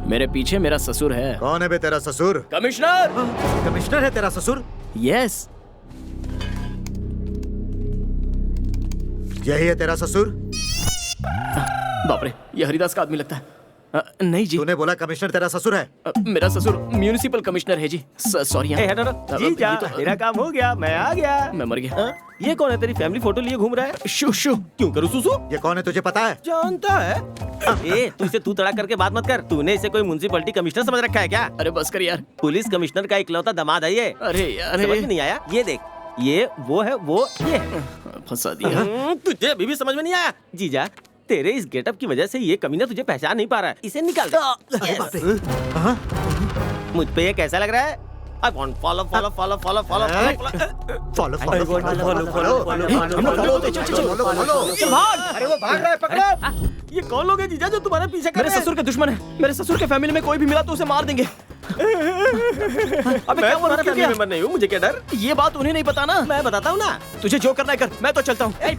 मेरे पीछे मेरा ससुर है। कौन है बे तेरा ससुर? कमिश्नर। कमिश्नर है तेरा ससुर? यस। यही है तेरा ससुर? बाप रे, ये हरिदास का आदमी लगता है। नहीं जी। तूने बोला कमिश्नर तेरा ससुर है? मेरा ससुर म्यूनिसिपल कमिश्नर है जी। सॉरी। मेरा काम हो गया, मैं आ गया। मैं मर गया। ये कौन है? तेरी फैमिली फोटो लिए घूम रहा है? शू शू। क्यों करूँ सुसु? ये कौन है तुझे पता है? जानता है। तू इसे तू तड़ा करके बात मत कर। तूने इसे कोई म्युनिसिपलिटी कमिश्नर समझ रखा है क्या? अरे बस कर यार। पुलिस कमिश्नर का इकलौता दामाद है ये। अरे यार, समझ में नहीं आया? ये देख, ये वो है, वो ये फंसा दिया। तुझे अभी भी समझ में नहीं आया? जीजा, तेरे इस गेटअप की वजह से ये कमीना तुझे पहचान नहीं पा रहा है। इसे निकाल दे। मुझ पे ये कैसा लग रहा है? I want follow follow follow follow follow follow अरे वो भाग रहा है, पकड़ो। ये कौन लोग हैं जीजा जो तुम्हारे पीछे कर रहे हैं? मेरे ससुर के दुश्मन है। मेरे ससुर के फैमिली में कोई भी मिला तो उसे मार देंगे। अबे क्या तुम्हारा फैमिली मेंबर नहीं हूँ, मुझे क्या डर? ये बात उन्हें नहीं पता ना। मैं बताता हूँ ना। तुझे जो करना है कर, मैं तो चलता हूँ। अरे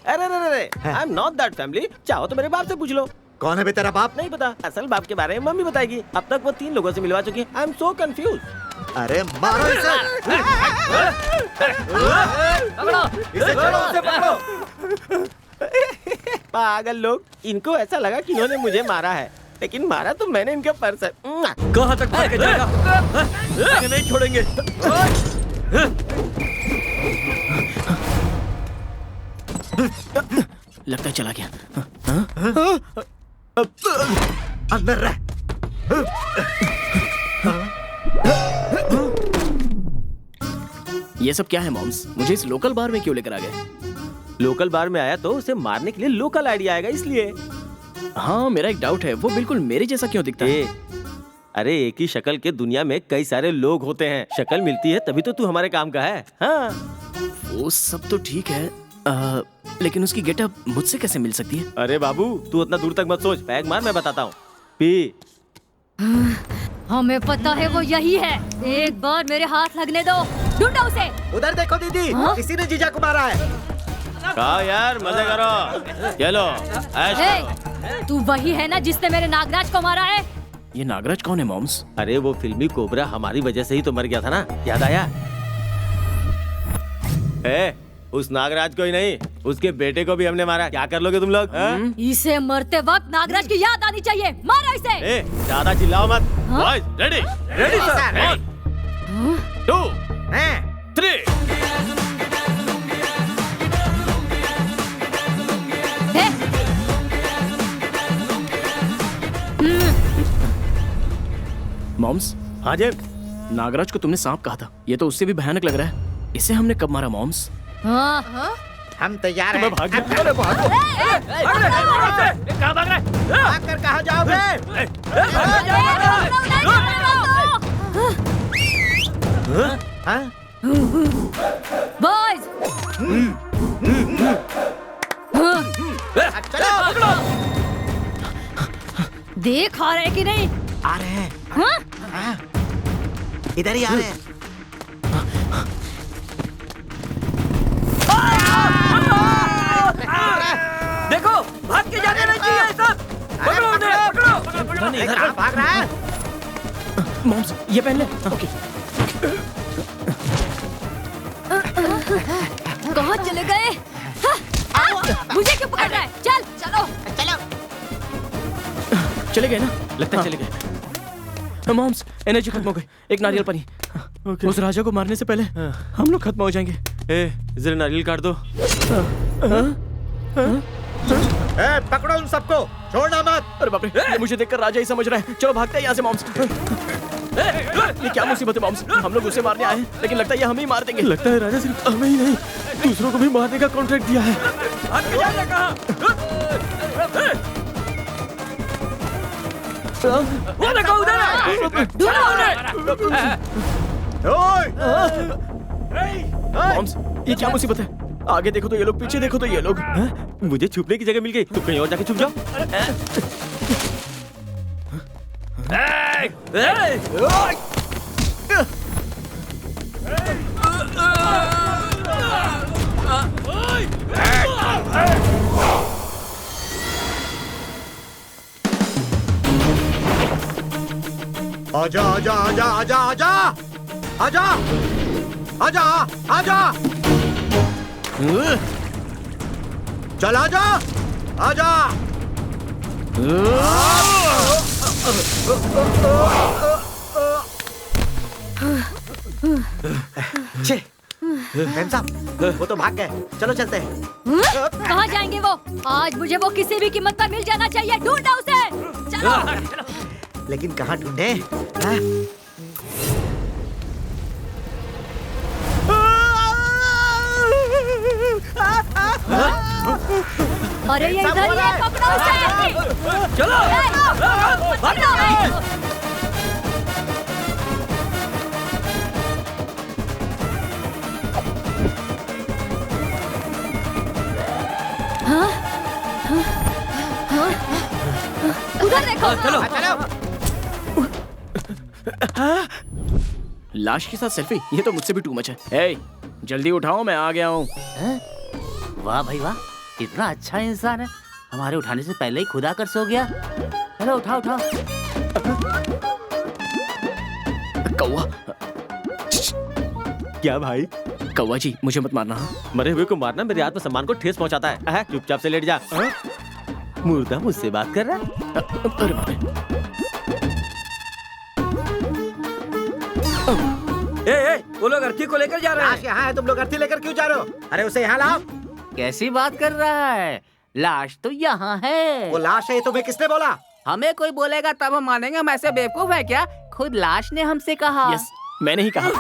I am not that family. चाहो तो मेरे बाप से पूछ लो। कौन है बे तेरा बाप? नहीं पता, असल बाप के बारे में मम्मी बताएगी। अब तक वो 3 लोगों से मिलवा चुकी है। I am so confuse. अरे मारो इसे! इसे पकड़ो। पागल लोग, इनको ऐसा लगा कि इन्होंने मुझे मारा है, लेकिन मारा तो मैंने इनके पर्स है। कहाँ तक भाग के जाएगा? नहीं छोड़ेंगे। लगता है चला गया। अंदर रह। ये सब क्या है मॉम्स? मुझे इस लोकल बार में क्यों लेकर आ गए? लोकल बार में आया तो उसे मारने के लिए लोकल आइडिया आएगा, इसलिए। हाँ, मेरा एक डाउट है, वो बिल्कुल मेरे जैसा क्यों दिखता है? अरे एक ही शक्ल के दुनिया में कई सारे लोग होते हैं। शक्ल मिलती है तभी तो तू हमारे काम का है। हाँ, वो सब तो ठीक है, लेकिन उसकी गेटअप मुझसे कैसे मिल सकती है? अरे बाबू, तू उतना दूर तक मत सोच, पैग मार, मैं बताता हूँ। पी। हमें पता है वो यही है। एक बार मेरे हाथ लगने दो, ढूंढो उसे। उधर देखो दीदी, किसी ने जीजा को मारा है। कहा यार, मजे करो। चलो, ऐश करो। तू वही है ना जिसने मेरे नागराज को मारा है? ये नागराज कौन है मॉम्स? अरे वो फिल्मी कोबरा हमारी वजह से ही तो मर गया था ना, याद आया? उस नागराज को ही नहीं, उसके बेटे को भी हमने मारा। क्या कर लोगे तुम लोग? इसे मरते वक्त नागराज की याद आनी चाहिए। मारो इसे। ज्यादा चिल्लाओ मत। Boys, ready? Ready sir. 1 2 3। Moms? हाँ जी। नागराज को तुमने सांप कहा था, ये तो उससे भी भयानक लग रहा है। इसे हमने कब मारा मॉम्स? हम तैयार हैं। भाग कहाँ भाग रहे? भाग कर कहाँ जाओगे? बॉयज, चलो। देख आ रहे कि नहीं? आ रहे हैं। हाँ? इधर ही आ रहे हैं। देखो, भाग के जाने नहीं चाहिए सब। पकड़ो उन्हें, पकड़ो। भाग रहा है। मॉम्स, ये पहन ले। ओके। कहाँ चले गए? मुझे क्यों पकड़ रहा है? चल, चलो, चलो। चले गए ना? लगता है चले गए। मॉम्स, एनर्जी खत्म हो गई। एक नारियल पानी। उस राजा को मारने से पहले हम लोग खत्म हो जाएंगे। जरा नारियल काट दो। पकड़ो उन सबको, छोड़ना मत। अरे बाप रे, ये मुझे देखकर राजा ही समझ रहा है। चलो भागते हैं यहाँ से मॉम्स। ये क्या मुसीबत है मॉम्स? हम लोग उसे मारने आए हैं, लेकिन लगता है ये हमें ही मार देंगे। लगता है राजा सिर्फ हमें ही नहीं, दूसरों को भी मारने का कॉन्ट्रैक्ट दिया है। भाग के जाने कहाँ? वो देखो उधर है। ढूंढो उन्हें। मॉम्स, ये क्या मुसीबत है? आगे देखो तो ये लोग, पीछे देखो तो ये लोग। मुझे छुपने की जगह मिल गई, तुम कहीं और जाके छुप जाओ। आजा आजा आजा आजा आजा आजा आजा आजा चल आजा आजा। छे, मैम साहब, वो तो भाग गए। चलो चलते हैं। कहाँ जाएंगे वो? आज मुझे वो किसी भी कीमत पर मिल जाना चाहिए। ढूंढो उसे। चलो। लेकिन कहाँ ढूंढे? अरे ये इधर ही है, पकड़ो उसे। चलो, उधर देखो। चलो। लाश के साथ सेल्फी, ये तो मुझसे भी टू मच है। ए, जल्दी उठाओ, मैं आ गया हूँ। वाह भाई वाह, कितना अच्छा इंसान है। हमारे उठाने से पहले ही खुद आकर सो गया। चलो उठाओ उठाओ। कौवा। क्या भाई? कौवा जी मुझे मत मारना। मरे हुए को मारना मेरे आत्मसम्मान को ठेस पहुंचाता है। चुपचाप से लेट जा। मुर्दा मुझसे बात कर रहा है। अरे बाप रे। वो लोग अर्थी को लेकर जा रहे हैं। यहाँ है, तुम लोग अर्थी लेकर क्यों जा रहे हो? अरे उसे यहाँ लाओ। कैसी बात कर रहा है? लाश तो यहाँ है। वो लाश है, तुम्हें किसने बोला? हमें कोई बोलेगा तब हम मानेंगे। हम ऐसे बेवकूफ है क्या? खुद लाश ने हमसे कहा। यस, मैंने ही कहा।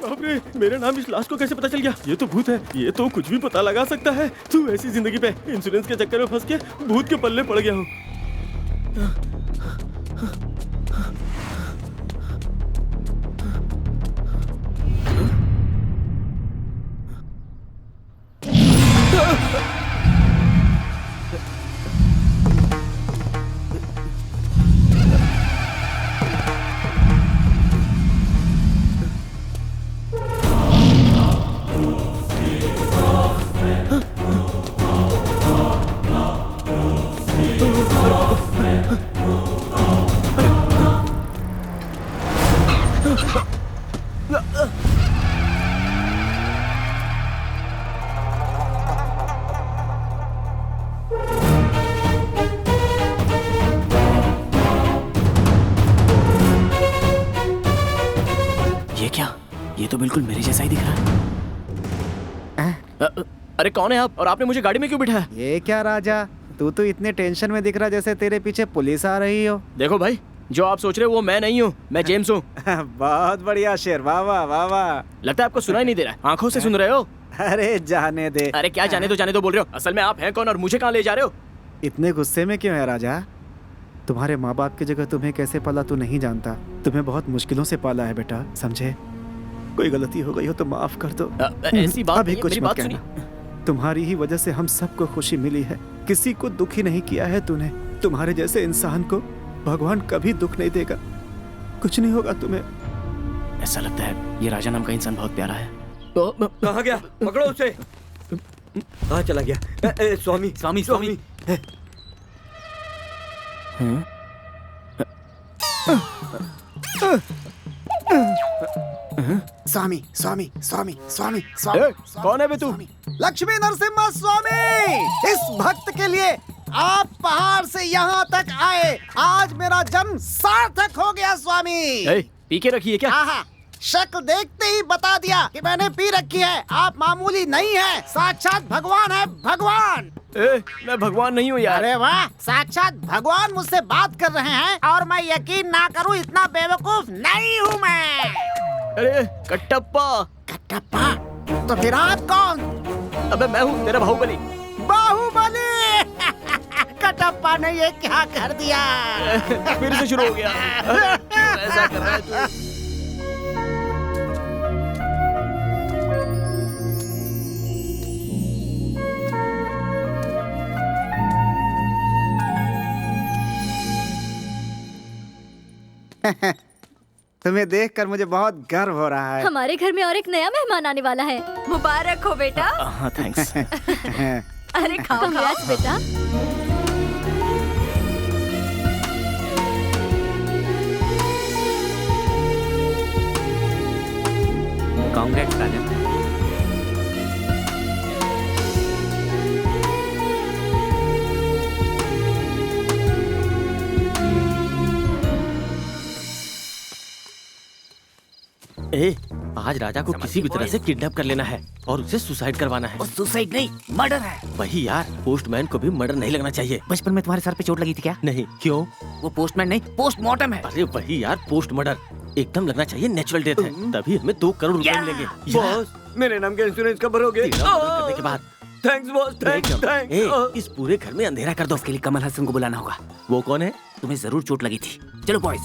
बाप रे, मेरा नाम इस लाश को कैसे पता चल गया? ये तो भूत है, ये तो कुछ भी पता लगा सकता है। तू ऐसी जिंदगी पे इंश्योरेंस के चक्कर में फंस के भूत के पल्ले पड़ गया हूँ। ये तो बिल्कुल मेरे जैसा ही दिख रहा है। अरे कौन है आप और आपने मुझे गाड़ी में क्यों बिठाया? ये क्या राजा, तू तो इतने टेंशन में दिख रहा जैसे तेरे पीछे पुलिस आ रही हो। देखो भाई, जो आप सोच रहे हो वो मैं नहीं हूँ, मैं जेम्स हूँ। बहुत बढ़िया शेर, वाह वाह वाह वाह। लगता है आपको सुनाई नहीं दे रहा है, आंखों से सुन रहे हो। अरे जाने दे। अरे क्या जाने दो बोल रहे हो? असल में आप हैं कौन और मुझे कहाँ ले जा रहे हो? इतने गुस्से में क्यों है राजा? तुम्हारे माँ बाप की जगह तुम्हें कैसे पाला तू नहीं जानता। तुम्हें बहुत मुश्किलों से पाला है बेटा, समझे? कोई गलती हो गई हो तो माफ कर दो। ऐसी बात अभी कुछ मत कहना। तुम्हारी ही वजह से हम सबको खुशी मिली है, किसी को दुखी नहीं किया है तूने। तुम्हारे जैसे इंसान को भगवान कभी दुख नहीं देगा, कुछ नहीं होगा तुम्हें। ऐसा लगता है ये राजा नाम का इंसान बहुत प्यारा है। कहाँ गया? पकड़ो उसे। कहाँ चला गया? स्वामी स्वामी स्वामी। स्वामी स्वामी स्वामी स्वामी स्वामी। कौन है बे तू? लक्ष्मी नरसिम्हा स्वामी, इस भक्त के लिए आप पहाड़ से यहाँ तक आए। आज मेरा जन्म सार्थक हो गया स्वामी। पी के रखी है क्या? हाँ, शक्ल देखते ही बता दिया कि मैंने पी रखी है। आप मामूली नहीं है, साक्षात भगवान है, भगवान। मैं भगवान नहीं हूँ यार। अरे वाह, साक्षात भगवान मुझसे बात कर रहे हैं और मैं यकीन ना करूँ इतना बेवकूफ नहीं हूँ मैं। अरे कटप्पा। कटप्पा? तो फिर आप कौन? अबे मैं हूँ तेरा बाहुबली। बाहुबली? कटप्पा ने ये क्या कर दिया? फिर से शुरू हो गया। ऐसा कर रहा है तू। तुम्हें देखकर मुझे बहुत गर्व हो रहा है। हमारे घर में और एक नया मेहमान आने वाला है। मुबारक हो बेटा। हाँ थैंक्स। अरे खाओ Congrats, बेटा। कांग्रेस राजा। आज राजा को किसी भी तरह से किडनैप कर लेना है और उसे सुसाइड करवाना है। सुसाइड नहीं, मर्डर है। वही यार, पोस्टमैन को भी मर्डर नहीं लगना चाहिए। बचपन में तुम्हारे सर पे चोट लगी थी क्या? नहीं, क्यों? वो पोस्टमैन नहीं, पोस्टमार्टम है। अरे वही यार, पोस्ट मर्डर एकदम लगना चाहिए नेचुरल डेथ है, तभी हमें 2 करोड़ रुपए मिलेंगे। बॉस, मेरे नाम का इंश्योरेंस कब भरोगे? करने के बाद। Thanks boss, thanks. इस पूरे घर में अंधेरा कर दो। उसके लिए कमल हसन को बुलाना होगा। वो कौन है? तुम्हें जरूर चोट लगी थी। चलो बॉयज।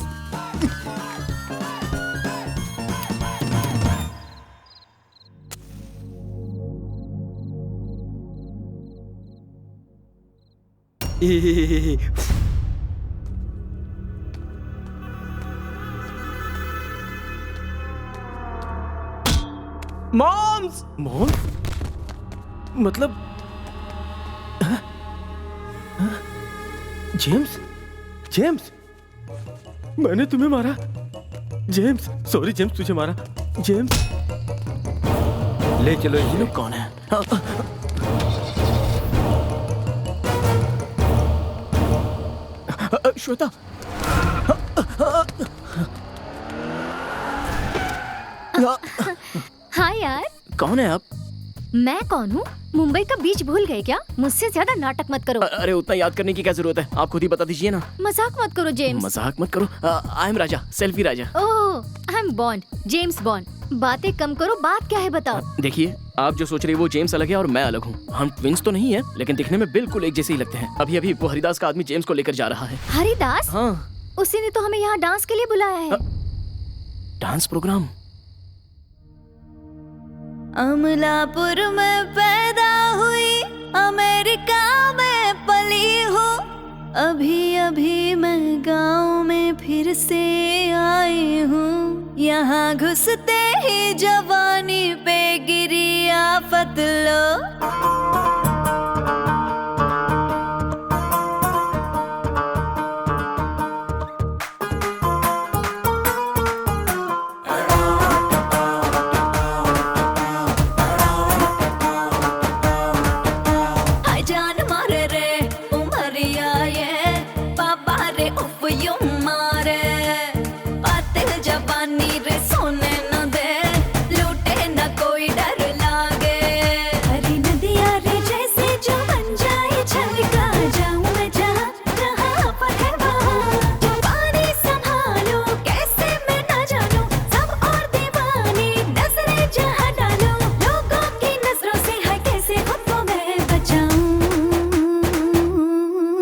मॉम्स, मतलब जेम्स, जेम्स, मैंने तुम्हें मारा। जेम्स, सॉरी जेम्स, तुझे मारा। जेम्स, ले चलो। ये लोग कौन है? श्वेता, हाँ यार, कौन है आप? मैं कौन हूँ? मुंबई का बीच भूल गए क्या? मुझसे ज्यादा नाटक मत करो। अरे उतना याद करने की क्या जरूरत है, आप खुद ही बता दीजिए ना। मजाक मत करो जेम्स। मजाक मत करो। I am Raja, selfie Raja. Oh, I am Bond, James bond. बातें कम करो, बात क्या है बताओ। देखिए, आप जो सोच रही है वो जेम्स अलग है और मैं अलग हूँ। हम ट्विंस तो नहीं है, लेकिन दिखने में बिल्कुल एक जैसे ही लगते हैं। अभी अभी वो हरिदास का आदमी जेम्स को लेकर जा रहा है। हरिदास? हाँ। उसी ने तो हमें यहाँ डांस के लिए बुलाया है। Dance programme? अमलापुर में पैदा हुई, अमेरिका में पली हूँ। अभी अभी मैं गांव में फिर से आई हूँ। यहाँ घुसते ही जवानी पे गिरी आफत लो।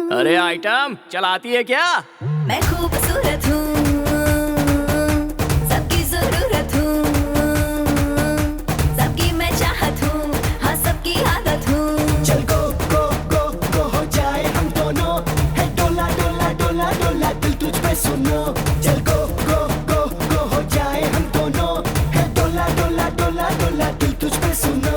अरे आइटम चलाती है क्या? मैं खूबसूरत हूँ, सबकी जरूरत हूँ, सबकी मैं चाहत हूँ, हाँ सबकी आदत हूँ। चल गो गो गो गो हो जाए हम दोनों, है डोला डोला डोला डोला दिल तुझ पे सुनो। चल गो गो गो गो हो जाए हम दोनों, है डोला डोला डोला डोला दिल तुझ पे सुनो।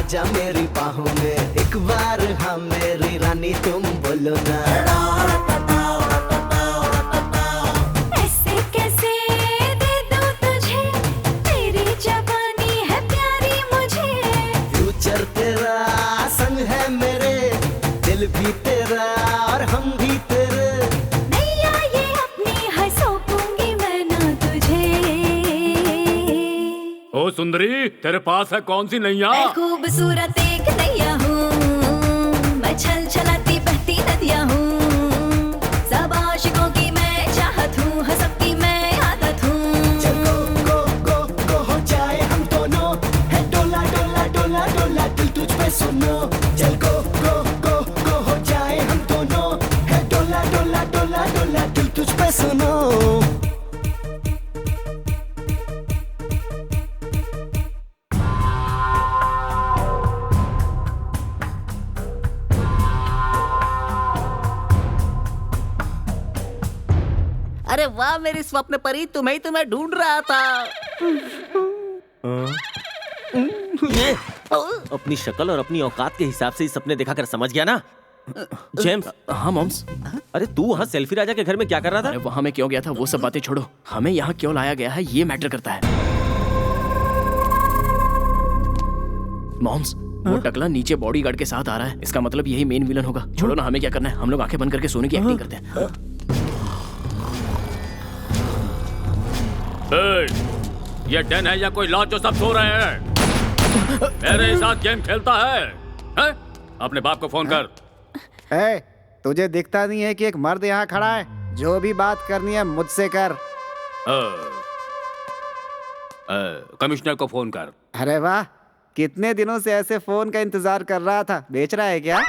आजा मेरी बाहों में एक बार, हाँ मेरी रानी तुम बोलो ना। ऐसे कैसे दे दूं तुझे, तेरी जवानी है प्यारी मुझे। फ्यूचर तेरा संग है मेरे, दिल भी तेरा और हम भी तेरे। नैया ये अपनी है सौंपूंगी मैं ना तुझे। ओ सुंदरी, तेरे पास है कौन सी नैया? मैं खूबसूरत एक नैया हूँ, मैं छल छलाती बहती नदियाँ हूँ। सब आशिकों की मैं चाहत हूँ, हर सबकी मैं आदत हूँ। चल गो गो गो गो हो जाए हम दोनों, है डोला डोला डोला डोला दिल तुझ पे सुनो। चल गो गो गो गो हो जाए हम दोनों, है डोला डोला डोला डोला दिल तुझ पे सुनो। अरे वाह मेरी स्वप्न परी, तुम्हें ढूंढ रहा था। ये अपनी शक्ल और अपनी औकात के हिसाब से ही सपने देखा कर समझ गया ना? जेम्स। हाँ मॉम्स। अरे तू वहाँ सेल्फी राजा के घर में क्या कर रहा था? अरे वहाँ मैं क्यों गया था वो सब बातें छोड़ो, हमें यहाँ क्यों लाया गया है ये मैटर करता है। मॉम्स, वो टकला नीचे बॉडीगार्ड के साथ आ रहा है, इसका मतलब यही मेन विलन होगा। छोड़ो ना, हमें क्या करना है, हम लोग आंखें बंद करके सोने की एक्टिंग करते हैं। ये डन है या कोई लॉज जो सब सो रहे हैं? मेरे साथ गेम खेलता है? है? अपने बाप को फोन कर। ए, तुझे दिखता नहीं है कि एक मर्द यहाँ खड़ा है? जो भी बात करनी है मुझसे कर। कमिश्नर को फोन कर। अरे वाह, कितने दिनों से ऐसे फोन का इंतजार कर रहा था। बेच रहा है क्या?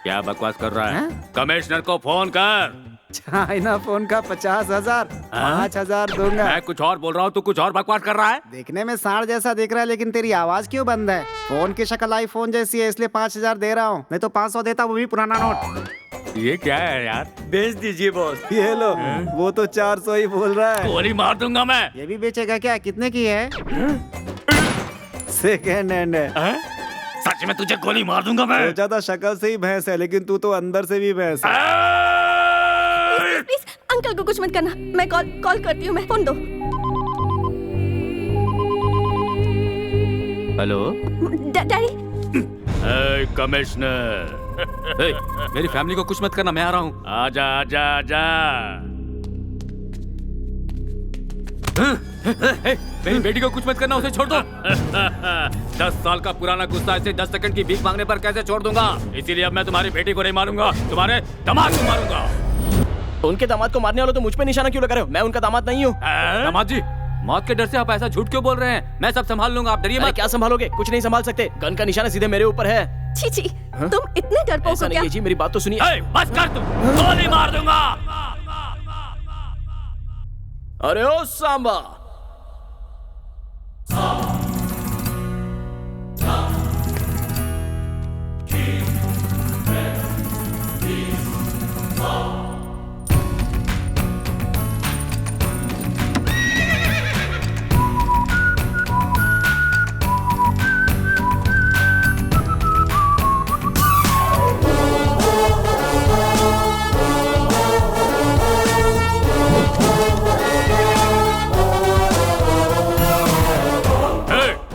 क्या बकवास कर रहा है? कमिश्नर को फोन कर। चाइना फोन का 50,000, 5,000 दूंगा। मैं कुछ और बोल रहा हूँ, तू कुछ और बकवास कर रहा है। देखने में सांड जैसा दिख रहा है, लेकिन तेरी आवाज क्यों बंद है? फोन की शक्ल आईफोन जैसी है, इसलिए 5,000 दे रहा हूँ। नहीं तो 500 देता, वो भी पुराना नोट। ये क्या है यार? बेच दीजिए बॉस। ये लो, वो तो 400 ही बोल रहा है। गोली मार दूंगा मैं। ये भी बेचेगा क्या? कितने की है? सेकेंड हैंड है। सच में तुझे गोली मार दूंगा मैं। सोचा था शक्ल से ही भैंस है, लेकिन तू तो अंदर से भी भैंस है। प्लीज अंकल को कुछ मत करना। मैं कॉल करती हूँ। मैं फोन दो। Hello daddy. कमिश्नर। मेरी फैमिली को कुछ मत करना, मैं आ रहा हूँ। आजा आजा आजा। मेरी बेटी को कुछ मत करना, उसे छोड़ दो। 10 साल का पुराना गुस्सा इसे 10 सेकंड की भीख मांगने पर कैसे छोड़ दूंगा? इसीलिए अब मैं तुम्हारी बेटी को नहीं मारूंगा, तुम्हारे दामाद को मारूंगा। उनके दामाद को मारने वालों तो मुझ पे निशाना क्यों लगा रहे हो? मैं उनका दामाद नहीं हूँ। दामाद जी, मौत के डर से आप ऐसा झूठ क्यों बोल रहे हैं? मैं सब संभाल लूंगा, आप डरिए मत। क्या संभालोगे? कुछ नहीं संभाल सकते। गन का निशाना सीधे मेरे ऊपर है। छी, तुम इतने डरपोक हो क्या? जी, मेरी बात तो सुनिए। बस कर, तुम गोली मार दूंगा। अरे ओ सांबा,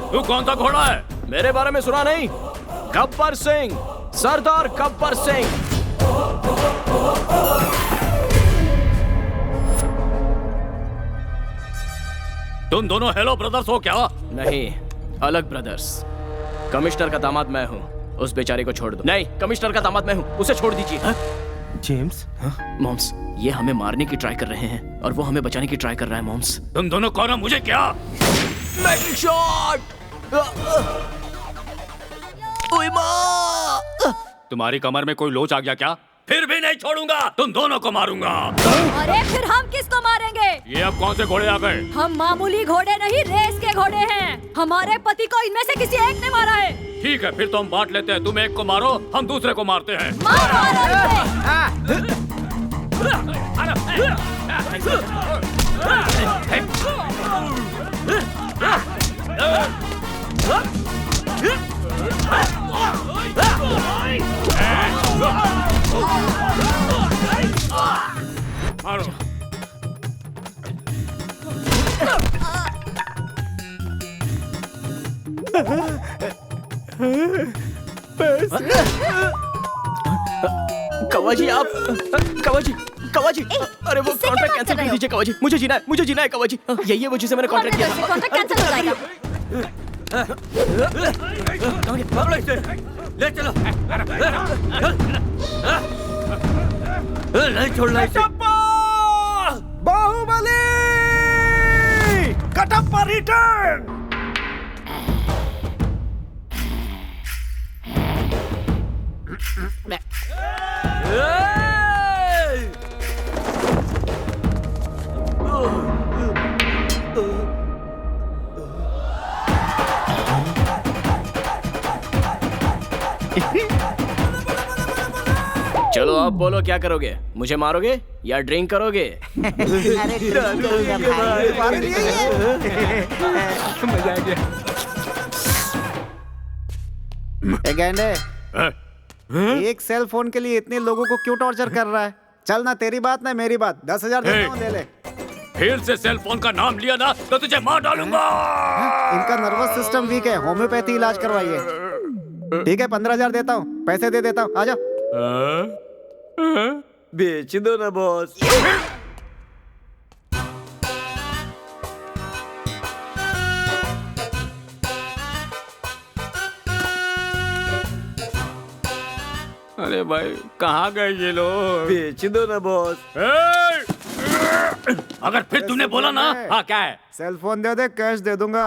तू कौन सा घोड़ा है? मेरे बारे में सुना नहीं? गब्बर सिंह, सरदार गब्बर सिंह। तुम दोनों हेलो ब्रदर्स हो क्या? नहीं, अलग ब्रदर्स। कमिश्नर का दामाद मैं हूँ, उस बेचारे को छोड़ दो। नहीं, कमिश्नर का दामाद मैं हूँ, उसे छोड़ दीजिए। जेम्स? मॉम्स, ये हमें मारने की ट्राई कर रहे हैं और वो हमें बचाने की ट्राई कर रहा है। मॉम्स, तुम दोनों कौन हो? मुझे क्या? तुम्हारी कमर में कोई लोच आ गया क्या? फिर भी नहीं छोड़ूंगा, तुम दोनों को मारूंगा। अरे फिर हम किसको मारेंगे? ये अब कौन से घोड़े आ गए? हम मामूली घोड़े नहीं, रेस के घोड़े हैं। हमारे पति को इनमें से किसी एक ने मारा है। ठीक है, फिर तो हम बांट लेते हैं। तुम एक को मारो, हम दूसरे को मारते हैं। मारो। कवाजी, आप कवाजी, कवाजी, अरे वो कॉन्ट्रैक्ट कैंसिल कर दीजिए कवाजी। मुझे जीना है कवाजी। यही है वो जिसे मैंने कॉन्ट्रैक्ट किया था। कॉन्ट्रैक्ट कैंसिल हो जाएगा। ले चलो। नहीं छोड़ना इसे। बाहुबली कटप्पा रिटर्न। चलो आप बोलो, क्या करोगे? मुझे मारोगे या ड्रिंक करोगे? अरे मजा आ गया। गैंडे, एक सेल फोन के लिए इतने लोगों को क्यों टॉर्चर कर रहा है? चल ना, तेरी बात ना मेरी बात। 10,000 देता हूँ, ले ले। फिर से सेल फोन का नाम लिया ना तो तुझे मार डालूंगा। इनका नर्वस सिस्टम वीक है, होम्योपैथी इलाज करवाइए। ठीक है, 15,000 देता हूँ, पैसे दे देता हूँ, आ जाओ। बेच दो ना बॉस। अरे भाई कहाँ गए ये लोग? बेच दो ना बॉस। अगर फिर तूने बोला ना, हाँ क्या है? सेल फोन दे दे, कैश दे दूंगा।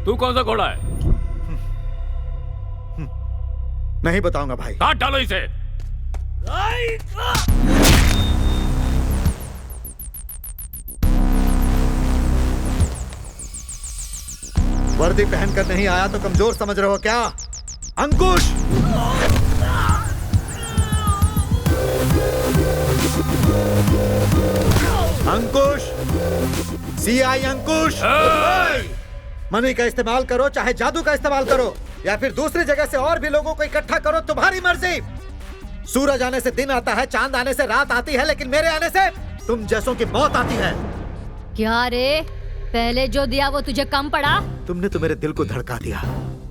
तू कौन सा घोड़ा है? नहीं बताऊंगा भाई। काट डालो इसे। वर्दी पहनकर नहीं आया तो कमजोर समझ रहे हो क्या? अंकुश! अंकुश! सीआई अंकुश! मनी का इस्तेमाल करो, चाहे जादू का इस्तेमाल करो, या फिर दूसरी जगह से और भी लोगों को इकट्ठा करो, तुम्हारी मर्जी। सूरज आने से दिन आता है, चांद आने से रात आती है, लेकिन मेरे आने से तुम जैसों की मौत आती है। क्या रे, पहले जो दिया वो तुझे कम पड़ा? तुमने तो मेरे दिल को धड़का दिया।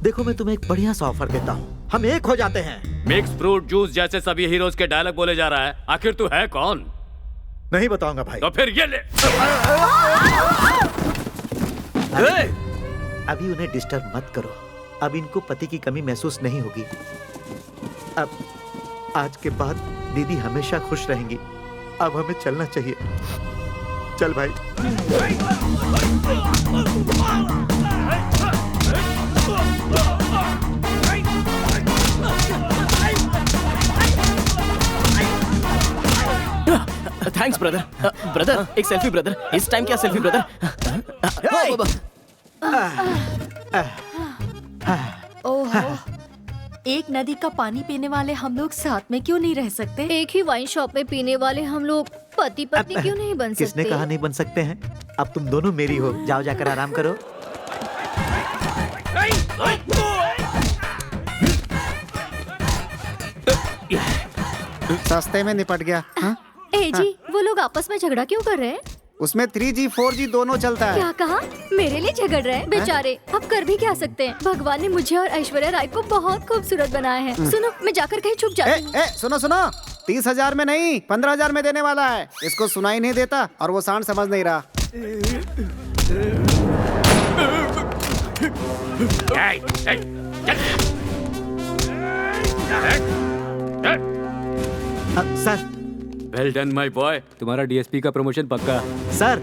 देखो मैं तुम्हें एक बढ़िया सा ऑफर देता हूँ, हम एक हो जाते हैं। मिक्स फ्रूट जूस जैसे सभी हीरोज के डायलॉग बोले जा रहा है, आखिर तू है कौन? नहीं बताऊंगा भाई। तो फिर ये ले। अभी उन्हें डिस्टर्ब मत करो, अब इनको पति की कमी महसूस नहीं होगी। अब आज के बाद दीदी हमेशा खुश रहेंगी। अब हमें चलना चाहिए। चल भाई। Thanks brother. ब्रदर एक सेल्फी ब्रदर। इस टाइम क्या सेल्फी ब्रदर? ओहो, एक नदी का पानी पीने वाले हम लोग साथ में क्यों नहीं रह सकते? एक ही वाइन शॉप में पीने वाले हम लोग पति पत्नी क्यों नहीं बन सकते? किसने कहा नहीं बन सकते हैं? अब तुम दोनों मेरी हो, जाओ जाकर आराम करो। सस्ते में निपट गया। हाँ? ए जी, वो लोग आपस में झगड़ा क्यों कर रहे हैं? उसमें 3G 4G दोनों चलता है। क्या कहा? मेरे लिए झगड़ रहे हैं बेचारे। अब कर भी क्या सकते हैं? भगवान ने मुझे और ऐश्वर्या राय को बहुत खूबसूरत बनाया है। सुनो, मैं जाकर कहीं छुप जाती हूँ। सुनो सुनो, 30,000 में नहीं 15,000 में देने वाला है। इसको सुनाई नहीं देता और वो सांड समझ नहीं रहा। Sir. Well done my boy, तुम्हारा डीएसपी का प्रमोशन पक्का। सर।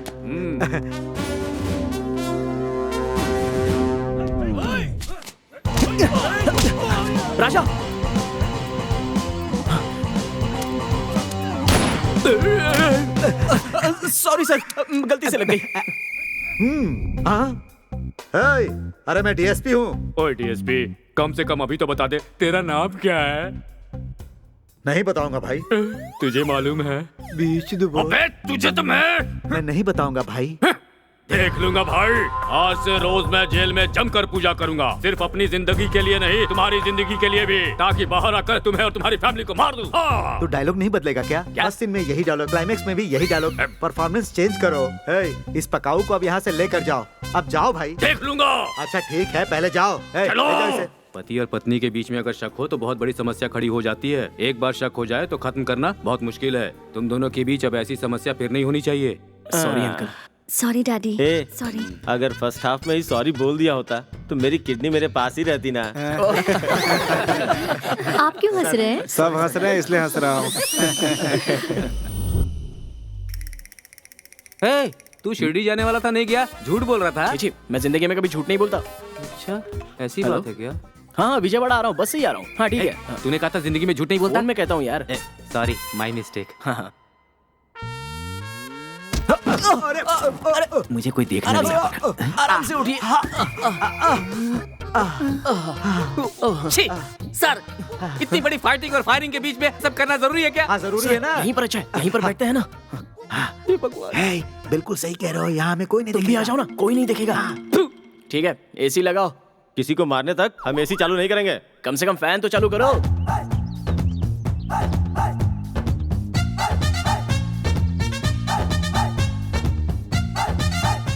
राजा। सॉरी सर, गलती से लग गई। अरे मैं डीएसपी हूँ। ओए डीएसपी, कम से कम अभी तो बता दे, तेरा नाम क्या है? नहीं बताऊंगा भाई। तुझे मालूम है? बीच दो। अबे तुझे तो मैं नहीं बताऊंगा भाई। देख लूंगा भाई, आज से रोज मैं जेल में जमकर पूजा करूंगा, सिर्फ अपनी जिंदगी के लिए नहीं, तुम्हारी जिंदगी के लिए भी, ताकि बाहर आकर तुम्हें और तुम्हारी फैमिली को मार दूं। तो डायलॉग नहीं बदलेगा क्या? लास्ट सीन में यही डायलॉग, क्लाइमेक्स में भी यही डायलॉग। परफॉर्मेंस चेंज करो। इस पकाऊ को अब यहाँ से लेकर जाओ। अब जाओ भाई। देख लूंगा। अच्छा ठीक है, पहले जाओ। पति और पत्नी के बीच में अगर शक हो तो बहुत बड़ी समस्या खड़ी हो जाती है। एक बार शक हो जाए तो खत्म करना बहुत मुश्किल है। तुम दोनों के बीच अब ऐसी समस्या फिर नहीं होनी चाहिए। Sorry uncle. Sorry daddy. Sorry. अगर फर्स्ट हाफ में ही सॉरी बोल दिया होता तो मेरी किडनी मेरे पास ही रहती ना। आप क्यों हंस रहे हैं? सब हंस रहे हैं इसलिए हंस रहा हूँ। तू शिरडी जाने वाला था, नहीं गया? झूठ बोल रहा था। जी, मैं जिंदगी में कभी झूठ नहीं बोलता। अच्छा, ऐसी बात है क्या? हाँ, विजयवाड़ा आ रहा हूँ, बस से ही आ रहा हूँ। हाँ ठीक है। तूने कहा था जिंदगी में झूठ नहीं बोलता। मैं कहता हूँ यार। Sorry, my mistake. हाँ। अरे, मुझे कोई देखने नहीं आता। आराम से उठिए। सर, इतनी बड़ी फाइटिंग और फायरिंग के बीच में सब करना जरूरी है क्या? हाँ जरूरी है ना। यहीं पर अच्छा है, यहीं पर बैठते हैं ना। बिल्कुल सही कह रहे हो, यहाँ में कोई नहीं तुम भी आ जाओ ना, कोई नहीं देखेगा। ठीक है, एसी लगाओ। किसी को मारने तक हम एसी चालू नहीं करेंगे। कम से कम फैन तो चालू करो।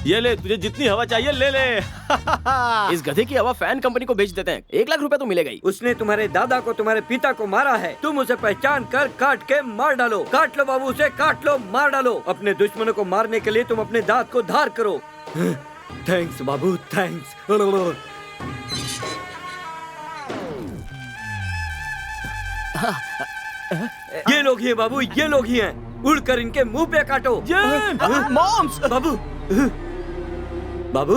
ये ले, तुझे जितनी हवा चाहिए ले ले। इस गधे की हवा फैन कंपनी को बेच देते हैं, 1 लाख रुपए तो मिलेगा ही। उसने तुम्हारे दादा को, तुम्हारे पिता को मारा है। तुम उसे पहचान कर काट के मार डालो। काट लो बाबू, उसे काट लो, मार डालो। अपने दुश्मनों को मारने के लिए तुम अपने दांत को धार करो। थैंक्स बाबू, थैंक्स। ये लोग ही हैं बाबू, ये लोग ही हैं। उड़कर इनके मुंह पे काटो। मॉम्स! बाबू, बाबू,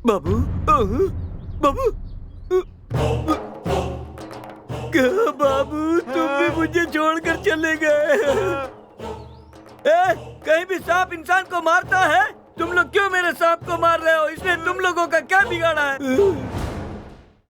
बाबू, बाबू, क्या बाबू, तुम भी मुझे छोड़कर चले गए? कहीं भी सांप इंसान को मारता है? तुम लोग क्यों मेरे सांप को मार रहे हो? इसने तुम लोगों का क्या बिगाड़ा है?